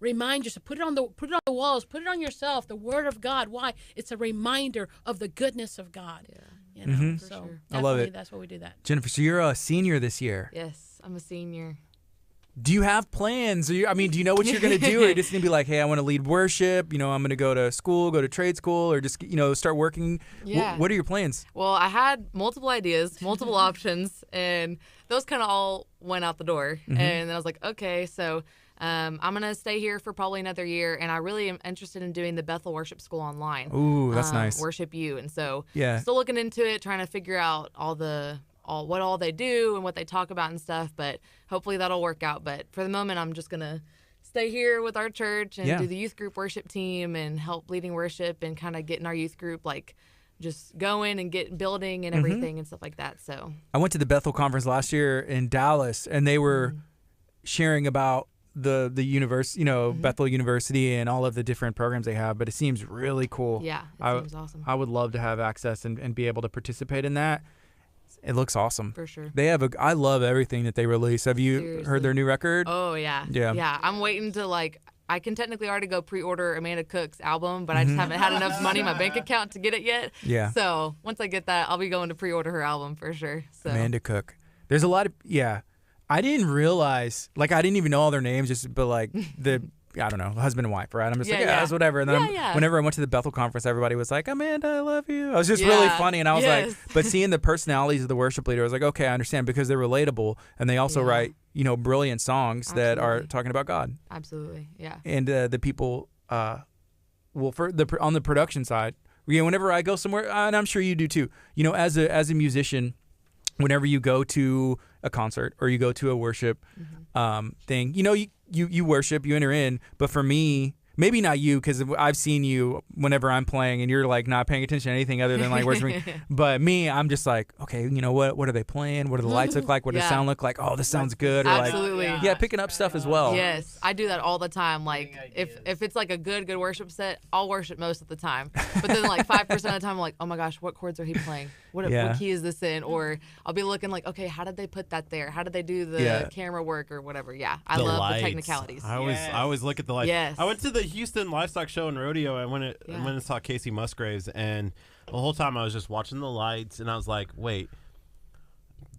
remind yourself, put it on the walls, put it on yourself, the Word of God. Why? It's a reminder of the goodness of God.
Yeah.
So
sure.
I love it.
That's why we do that.
Jennifer, so you're a senior this year.
Yes, I'm a senior.
Do you have plans? Do you know what you're going to do? Or are you just going to be like, hey, I want to lead worship, I'm going to go to school, go to trade school, or just, start working?
Yeah.
What are your plans?
Well, I had multiple ideas, multiple options, and those kind of all went out the door. And then I was like, okay, so I'm going to stay here for probably another year, and I really am interested in doing the Bethel Worship School online.
Ooh, that's nice.
Worship U. And so
still
looking into it, trying to figure out what all they do and what they talk about and stuff, but hopefully that'll work out. But for the moment, I'm just going to stay here with our church and do the youth group worship team and help leading worship and kind of getting our youth group just going and building and everything and stuff like that. So
I went to the Bethel conference last year in Dallas, and they were sharing about the university, Bethel University and all of the different programs they have, but it seems really cool.
Yeah, it seems awesome.
I would love to have access and be able to participate in that. It looks awesome.
For sure.
I love everything that they release. Have you heard their new record?
Oh, yeah. Yeah. I'm waiting to I can technically already go pre-order Amanda Cook's album, but I just haven't had enough money in my bank account to get it yet. Yeah. So once I get that, I'll be going to pre-order her album for sure. So.
Amanda Cook. There's a lot of, I didn't realize, I didn't even know all their names, but I don't know, husband and wife, right? I'm just that's whatever. And then whenever I went to the Bethel conference, everybody was like, Amanda, I love you. It was just really funny. And I was like, but seeing the personalities of the worship leader, I was like, okay, I understand, because they're relatable. And they also write, brilliant songs that are talking about God.
Absolutely, yeah.
And the people, on the production side, whenever I go somewhere, and I'm sure you do too, as a musician, whenever you go to a concert or you go to a worship thing, you worship, you enter in. But for me, maybe not you, because I've seen you whenever I'm playing and you're not paying attention to anything other than worshiping. But me, I'm just like, okay, what are they playing? What do the lights look like? What does the sound look like? Oh, this sounds good. Or
absolutely.
Picking up stuff as well.
Yes, I do that all the time. If it's a good worship set, I'll worship most of the time. But then 5% of the time, I'm like, oh my gosh, what chords are he playing? What key is this in? Or I'll be looking okay, how did they put that there? How did they do the camera work or whatever? Yeah, I love the technicalities.
I always look at the lights.
Yes.
I went to the Houston Livestock Show and Rodeo. I went and saw Casey Musgraves, and the whole time I was just watching the lights, and I was like, wait,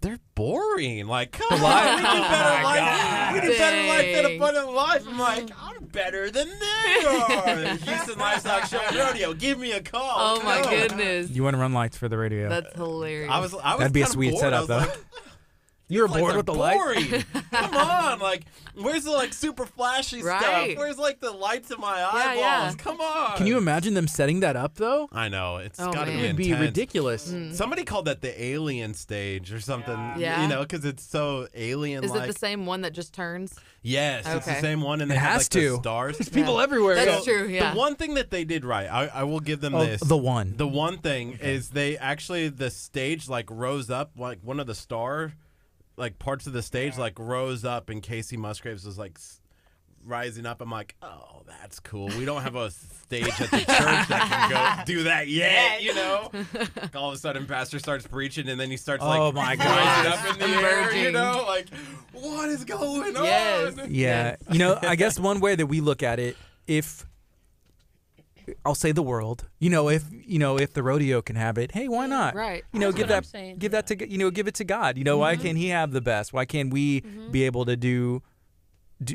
they're boring. Come on, we do better life. We do better life than Abundant Life. I'm like, I'm better than they are. Houston Livestock Show and Rodeo, give me a call.
Oh my goodness.
You want to run lights for the radio?
That's hilarious.
I was
That'd be a sweet setup, though. You were bored with the lights?
Come on, where's the super flashy stuff? Where's the lights in my eyeballs?
Yeah.
Come on.
Can you imagine them setting that up though?
I know, it's got to be
It'd be ridiculous.
Somebody called that the alien stage or something.
Yeah.
Because it's so alien.
Is it the same one that just turns?
Yes, it's the same one, and
it
has
to.
The stars.
There's people everywhere.
That's true. Yeah.
The one thing that they did right, I will give them this.
The one
thing is they actually the stage rose up one of the star. Parts of the stage rose up, and Casey Musgraves was rising up, I'm like, oh, that's cool. We don't have a stage at the church that can go do that yet, you know? All of a sudden, pastor starts preaching, and then he starts
Oh my
rising
gosh.
up in the air, you know? Like, what is going
Yes.
on?
Yeah. You know, I guess one way that we look at it, if I'll say the world, if the rodeo can have it, hey, why not?
Right.
Give
what I'm
that,
saying.
give that to, give it to God. Why can't He have the best? Why can't we be able to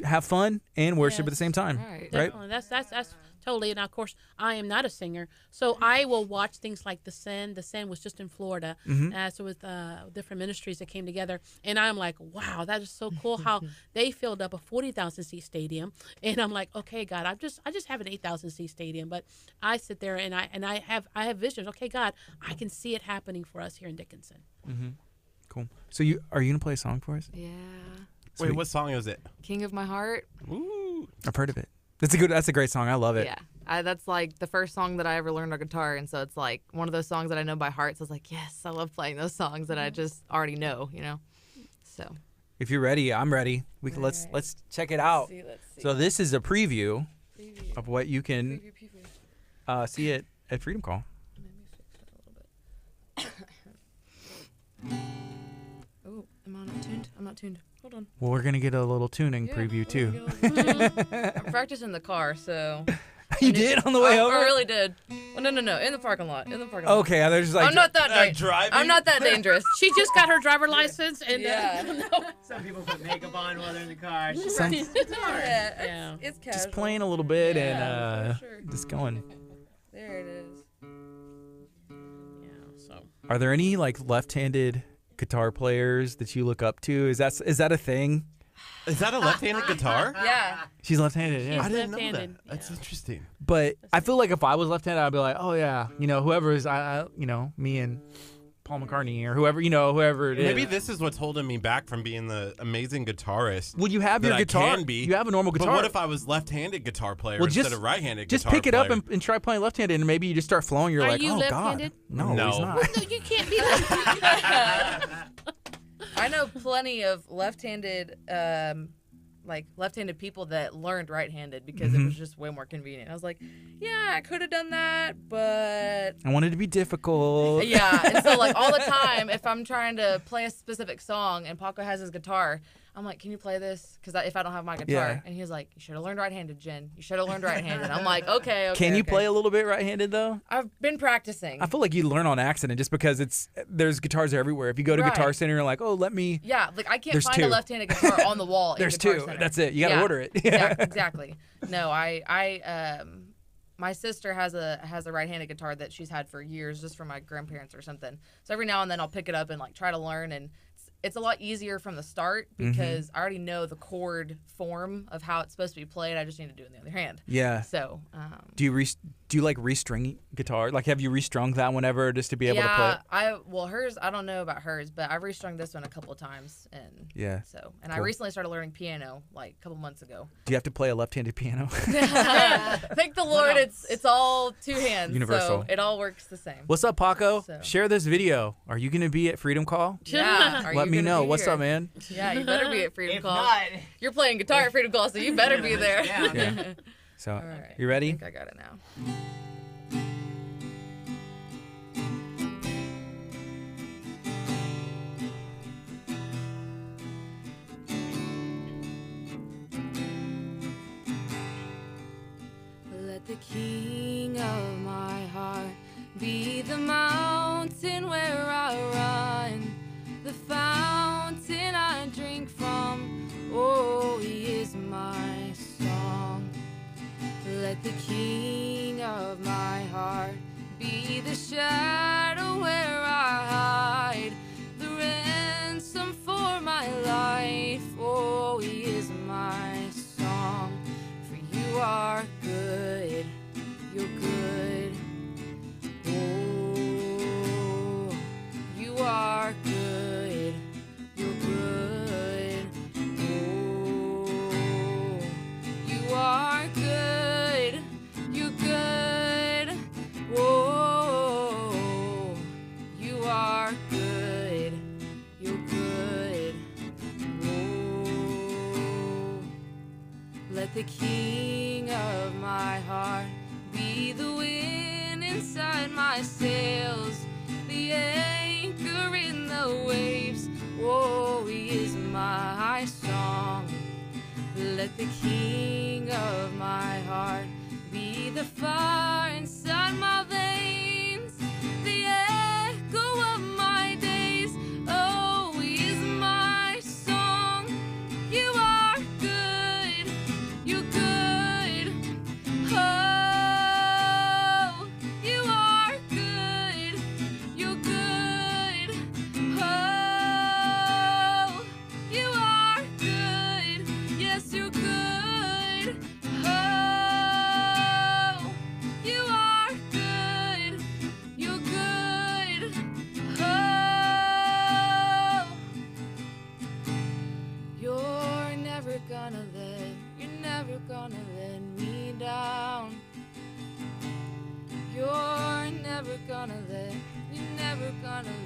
have fun and worship at the same time?
Right.
Definitely. That's totally. And of course, I am not a singer, so I will watch things like The Sin. The Sin was just in Florida, so with different ministries that came together, and I'm like, wow, that is so cool how they filled up a 40,000 seat stadium, and I'm like, okay, God, I just have an 8,000 seat stadium, but I sit there and I have visions. Okay, God, I can see it happening for us here in Dickinson.
Cool. So are you gonna play a song for us?
Yeah.
Wait, what song is it?
King of My Heart.
Ooh.
I've heard of it. That's a great song. I love it.
Yeah. That's like the first song that I ever learned on guitar, and so it's like one of those songs that I know by heart. So it's like, yes, I love playing those songs that I just already know, So.
If you're ready, I'm ready. We can let's check it out.
Let's see.
So this is a preview of what you can see it at Freedom Call.
Oh, am I not tuned? I'm not tuned. Hold on.
Well, we're gonna get a little tuning preview too.
I'm practicing in the car, so.
You did on the way over?
I really did. Oh, no, in the parking lot. lot.
Okay, I was just like,
I'm not that
driving?
I'm not that dangerous.
She just got her driver license, and
Some people put makeup on while they're in the car.
Some-
Yeah, it's casual.
just playing a little bit
Yeah,
and
for sure.
just going.
There it is.
yeah, so.
Are there any like left-handed guitar players that you look up to? Is that a thing?
Is that a left-handed guitar?
Yeah.
She's left-handed, yeah.
I didn't know that.
left-handed,
That's interesting.
But I feel like if I was left-handed, I'd be like, oh yeah, whoever is, me and Paul McCartney or whoever it is.
Maybe this is what's holding me back from being the amazing guitarist.
Well, you have
that
your
I
guitar.
can be,
You have a normal guitar.
But what if I was left-handed guitar player
Well,
instead of right-handed
Just
guitar
pick it up
player?
and try playing left-handed, and maybe you just start flowing. You're
Are
like,
you
oh
left-handed?
God, no, he's
No.
not.
No, you can't be left.
I know plenty of left-handed left-handed people that learned right-handed because it was just way more convenient. I was like, yeah, I could have done that, but
I wanted to be difficult.
yeah. And so like all the time, if I'm trying to play a specific song and Paco has his guitar, I'm like, can you play this? Because if I don't have my guitar,
Yeah.
and he's like, you should have learned right-handed, Jen. You should have learned right-handed. I'm like, okay.
Can you
okay.
play a little bit right-handed though?
I've been practicing.
I feel like you learn on accident just because there's guitars everywhere. If you go to Guitar
Right.
Center, you're like, oh, let me.
Yeah, like I can't
There's
find
two.
a left-handed guitar on the wall.
There's
in Guitar
two.
Center.
That's it. You gotta order it.
Yeah, exactly. No, my sister has a right-handed guitar that she's had for years, just from my grandparents or something. So every now and then I'll pick it up and like try to learn, and it's a lot easier from the start because I already know the chord form of how it's supposed to be played. I just need to do it in the other hand.
Yeah.
So.
Do you like restring guitar? Like, have you restrung that one ever just to be able to play it?
Hers, I don't know about hers, but I've restrung this one a couple of times, and
Yeah.
So, and I
Cool.
recently started learning piano like a couple months ago.
Do you have to play a left-handed piano?
Thank the Lord, it's all two hands,
Universal.
so it all works the same.
What's up, Paco?
So.
Share this video. Are you gonna be at Freedom Call?
Yeah, are
Let
you
me
gonna
know.
be
What's
here?
up, man?
Yeah, you better be at Freedom
If
Call.
not,
You're playing guitar at Freedom Call, so you better be there.
Yeah.
So,
All right.
you ready?
I think I got it now. Let the king of my heart be the mountain where I run, the fountain I drink from. Oh, he is my song. Let the king of my heart be the shadow where I hide, the ransom for my life. Oh, he is my song. For you are good, you're good. Oh, you are good, you're good. Oh, you are good, you're good. Oh, Let the king of my heart be the wind inside my sails, the anchor in the waves. Oh, he is my song. Let the king of my heart be the fire inside my veins, the echo of my days. Oh, he is my song. You are good, you're good. Oh, you are good, you're good. Oh, you are good, yes, you're good. Oh, you are good, you're good. Oh, you're never gonna let me down. You're never gonna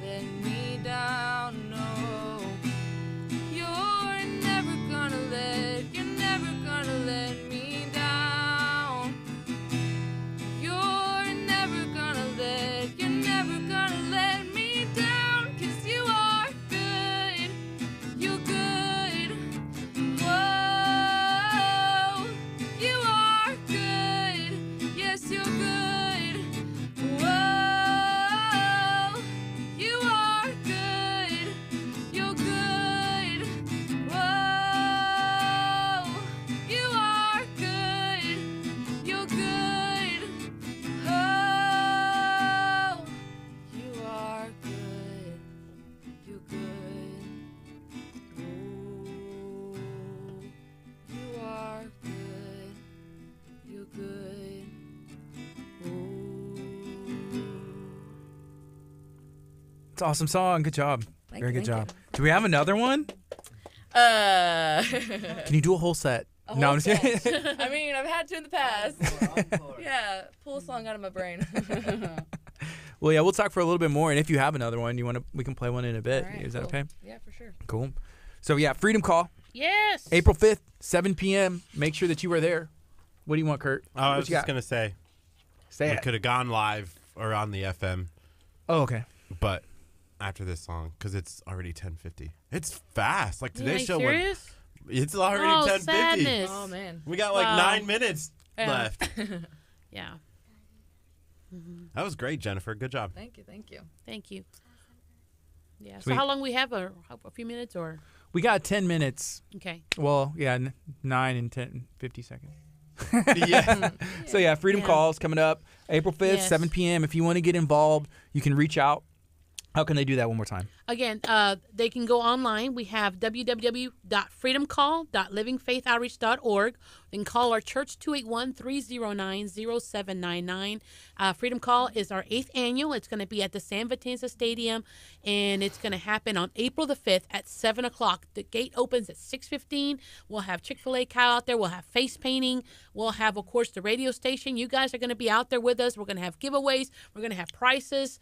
let me down, no. You're never gonna let me down. You're never gonna let me down, 'cause you are good, you're good. Whoa, you are good, yes, you're good. Whoa, you are good, you're good. Whoa, you are good, you're good. Oh, you are good, you're good. Ooh, you are good, you're good. Ooh.
It's an awesome song. Good job.
Thank
Very
you,
good
thank
job. Do we have another one? Can you do a whole set? No, I'm just kidding.
I mean, I've had to in the past. Yeah, pull a song out of my brain.
Well, yeah, we'll talk for a little bit more, and if you have another one, we can play one in a bit.
All right,
Is that
cool.
okay?
Yeah, for sure.
Cool. So yeah, Freedom Call,
Yes.
April 5th, 7 p.m. Make sure that you are there. What do you want, Kurt?
Oh, I
What
was
you
just
got?
gonna say
Say
we
it.
could have gone live or on the FM,
Oh, okay.
but after this song, because it's already 10:50. It's fast. Like
Yeah,
today's
you
show went.
serious?
It's already
Oh,
10:50.
sadness.
Oh, man.
We got like
Wow.
9 minutes
Yeah.
left.
Yeah.
That was great, Jennifer. Good job.
Thank you, thank you.
Thank you. Yeah.
Sweet.
So how long we have? A few minutes or?
We got 10 minutes.
Okay.
Well, yeah, 9 and 10, 50 seconds.
Yeah.
So yeah, Freedom
Yeah.
Calls coming up April 5th,
Yes.
7 p.m. If you want to get involved, you can reach out. How can they do that one more time?
Again, they can go online. We have www.freedomcall.livingfaithoutreach.org. They can call our church 281-309-0799. Freedom Call is our 8th annual. It's going to be at the San Vicenza Stadium, and it's going to happen on April the 5th at 7 o'clock. The gate opens at 6:15. We'll have Chick-fil-A Kyle out there. We'll have face painting. We'll have, of course, the radio station. You guys are going to be out there with us. We're going to have giveaways. We're going to have prizes.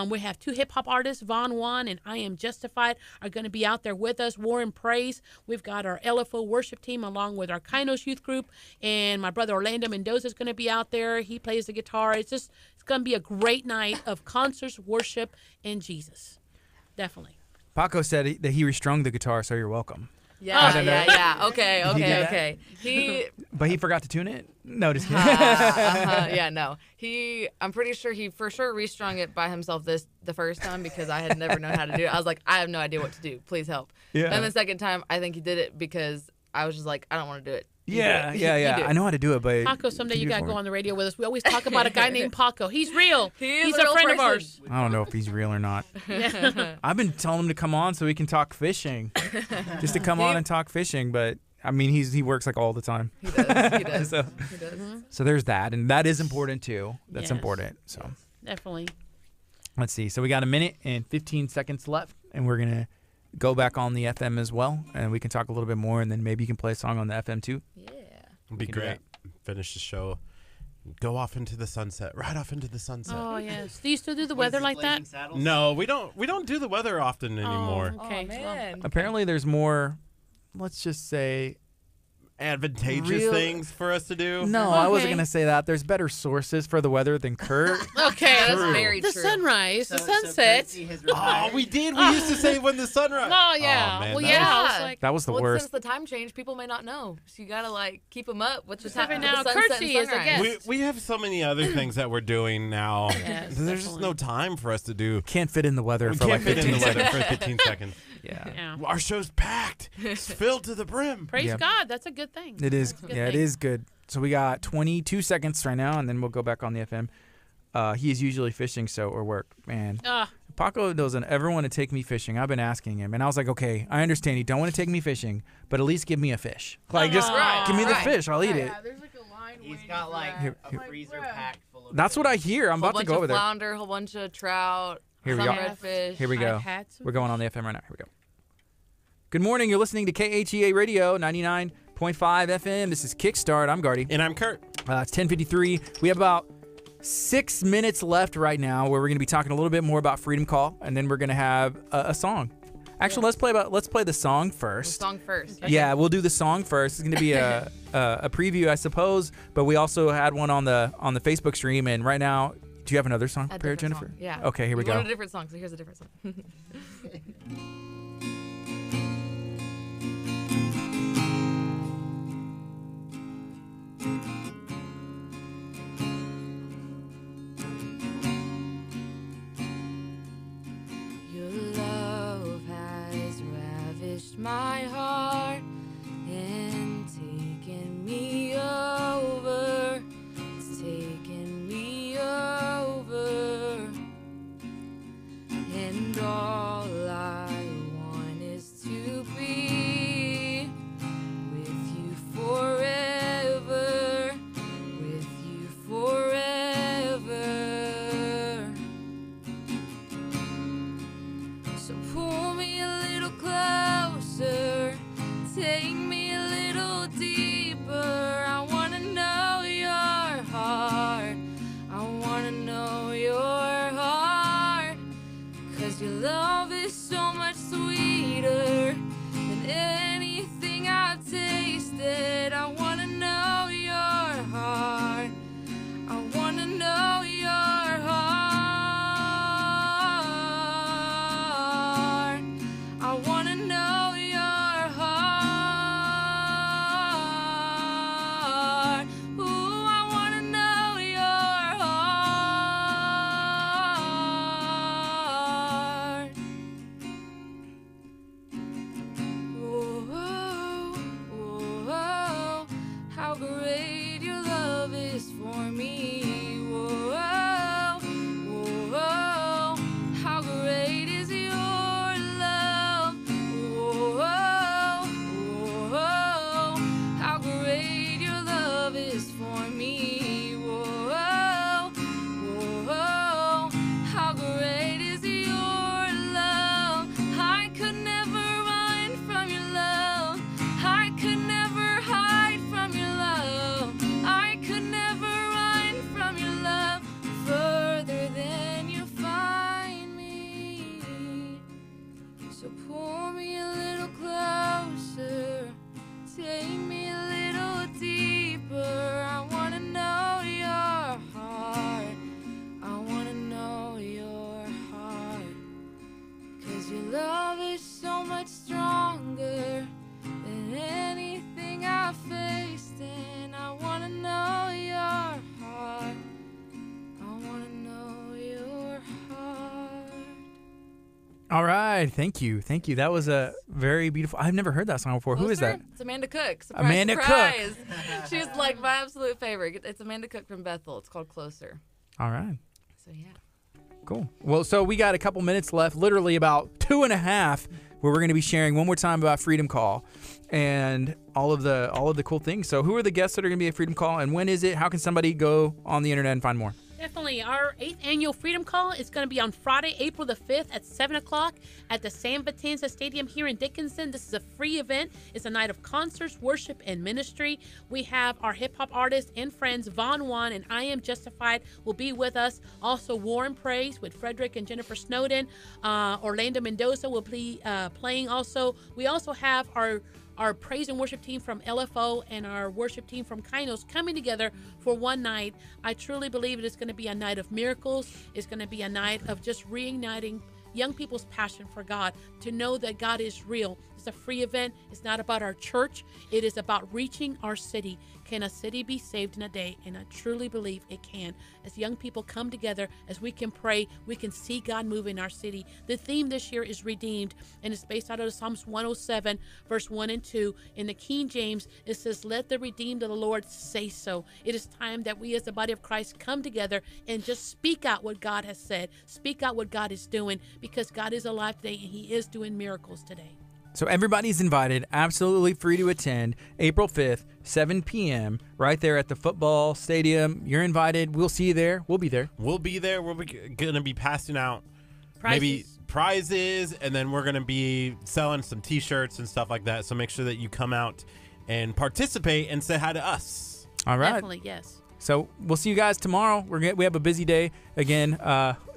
We have 2 hip-hop artists, Von Juan and I Am Justified, are going to be out there with us. War and Praise. We've got our LFO worship team along with our Kainos youth group, and my brother Orlando Mendoza is going to be out there. He plays the guitar. It's going to be a great night of concerts, worship, and Jesus. Definitely.
Paco said that he restrung the guitar, so you're welcome.
Yeah,
don't know.
yeah. Okay,
Did he do that?
okay. He,
But he forgot to tune it? No, just kidding.
yeah, no. I'm pretty sure he for sure restrung it by himself the first time because I had never known how to do it. I was like, I have no idea what to do. Please help.
Yeah.
And the second time, I think he did it because I was just like, I don't want to do it. You
Yeah,
do it.
yeah,
You
yeah.
do it.
I know how to do it, but
Paco, someday
can
you
do it
got to
for
go
me?
on the radio with us. We always talk about a guy named Paco. He's real.
He's
He's
a
a
real
friend of
person.
ours.
I don't know if he's real or not. I've been telling him to come on so we can talk fishing, just to come on and talk fishing. But I mean, he works like all the time.
He does. He does.
So,
He does.
so there's that, and that is important too. That's
Yes.
important. So
Definitely.
let's see. So we got a minute and 15 seconds left, and we're gonna go back on the FM as well, and we can talk a little bit more, and then maybe you can play a song on the FM too.
Yeah.
It'd be
can do
great. Finish the show. Go off into the sunset. Right off into the sunset.
Oh, yes. Do you still do the weather like that?
No, we don't do the weather often anymore.
Oh, okay.
Oh, man.
Apparently, there's more. Let's just say
advantageous things for us to do.
No, I wasn't going to say that. There's better sources for the weather than Kurt.
Okay,
That's very
the
true.
sunrise, the sunset.
Oh, we did. We used to say when the sunrise.
Oh yeah.
Oh, man,
Well,
that
yeah.
was-
I was like,
That was the
Well,
worst.
since the time change, people may not know. So you gotta like keep them up with the time.
Right
with
now,
the sunset
Curtsy
and
is a
sunrise.
guest.
We have so many other things that we're doing now.
Yes,
There's just no
definitely.
time for us to do.
Can't fit in the weather
We
for like
can't fit
15
in the weather
seconds.
for 15 seconds.
Yeah.
yeah.
Our show's packed. It's filled to the brim.
Praise
Yeah.
God, that's a good thing.
It is.
That's a good
Yeah, it
thing.
is good. So we got 22 seconds right now, and then we'll go back on the FM. He is usually fishing, or work. Man, Paco doesn't ever want to take me fishing. I've been asking him, and I was like, okay, I understand you don't want to take me fishing, but at least give me a fish. Like, just give me the fish. I'll eat it.
Yeah, there's like a line.
He's
waiting
got
for
like
that.
Here-
a
here-
freezer
Bruh.
packed full of.
That's what I hear. I'm
Whole
about to
bunch
go
of
over there.
flounder, whole bunch of trout,
Here we
some
go.
redfish.
Here we go.
I've had some
We're going on the FM right now. Here we go. Good morning. You're listening to KHEA Radio 99.5 FM. This is Kickstart. I'm Gardy.
And I'm Kurt.
It's 10:53. We have about 6 minutes left right now where we're going to be talking a little bit more about Freedom Call, and then we're going to have a song. Actually, let's play the song
The
first.
song first.
Yeah, we'll do the song first. It's going to be a preview, I suppose, but we also had one on the Facebook stream, and right now, do you have another song
A
prepared,
different
Jennifer?
song, yeah.
Okay, here we
We wanted
go.
a different song, so here's a different song. Your love has ravished my heart and taken me over. It's taken me over. And all I want is to be with you forever. With you forever. So pull me a little closer, take me a little deeper. I wanna know your heart. I wanna know your heart. 'Cause your love is so much sweeter than anything I've tasted. I wanna know your heart. I wanna know your heart. I wanna know your heart. Ooh, I wanna know your heart. Oh, oh, oh, how great your love is for me. Whoa, whoa, how great is your love. Whoa, whoa, how great your love is for me. Whoa, whoa, how great is your love. I could never run from your love. I could never hide from your love. I could never run from your love further than you find me. So pull me a little closer, take me a little deeper. I wanna know your heart. I wanna know your heart. 'Cause your love is so much stronger than anything I've faced. And I wanna know your heart. I wanna know your heart.
All right, thank you. That was a very beautiful. I've never heard that song before. Who is that?
It's Amanda Cook. Surprise,
Amanda Cook.
surprise. She's like my absolute favorite. It's Amanda Cook from Bethel. It's called Closer.
All right.
So yeah.
Cool. Well, so we got a couple minutes left, literally about 2.5, where we're going to be sharing one more time about Freedom Call and all of the cool things. So who are the guests that are going to be at Freedom Call, and when is it? How can somebody go on the internet and find more?
Definitely. Our 8th annual Freedom Call is going to be on Friday, April the 5th at 7 o'clock at the San Vicenza Stadium here in Dickinson. This is a free event. It's a night of concerts, worship, and ministry. We have our hip-hop artists and friends, Von Juan and I Am Justified will be with us. Also, War and Praise with Frederick and Jennifer Snowden. Orlando Mendoza will be playing also. We also have our our praise and worship team from LFO and our worship team from Kainos coming together for one night. I truly believe it is going to be a night of miracles. It's going to be a night of just reigniting young people's passion for God, to know that God is real. It's a free event. It's not about our church. It is about reaching our city. Can a city be saved in a day? And I truly believe it can. As young people come together, as we can pray, we can see God move in our city. The theme this year is redeemed, and it's based out of Psalms 107, verse 1 and 2. In the King James, it says, let the redeemed of the Lord say so. It is time that we as the body of Christ come together and just speak out what God has said, speak out what God is doing, because God is alive today and he is doing miracles today.
So everybody's invited, absolutely free to attend, April 5th, 7 p.m., right there at the football stadium. You're invited. We'll see you there. We'll be there.
We'll be there. We're going to be passing out
Prizes.
maybe prizes, and then we're going to be selling some T-shirts and stuff like that. So make sure that you come out and participate and say hi to us.
All right.
Definitely, yes.
So we'll see you guys tomorrow. We have a busy day again,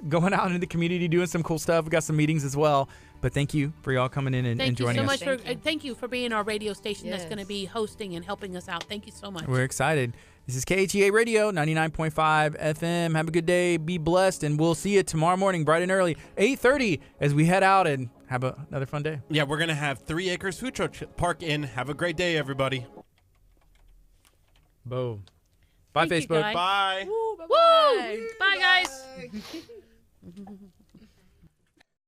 going out into the community, doing some cool stuff. We got some meetings as well. But thank you for y'all coming in and joining us.
Thank you for being our radio station that's going to be hosting and helping us out. Thank you so much.
We're excited. This is KHEA Radio, 99.5 FM. Have a good day. Be blessed. And we'll see you tomorrow morning, bright and early, 8:30, as we head out and have another fun day.
Yeah, we're going to have 3 Acres Food Truck Park in. Have a great day, everybody.
Boom. Bye,
Thank you,
Facebook.
guys.
Bye.
Woo! Bye, guys.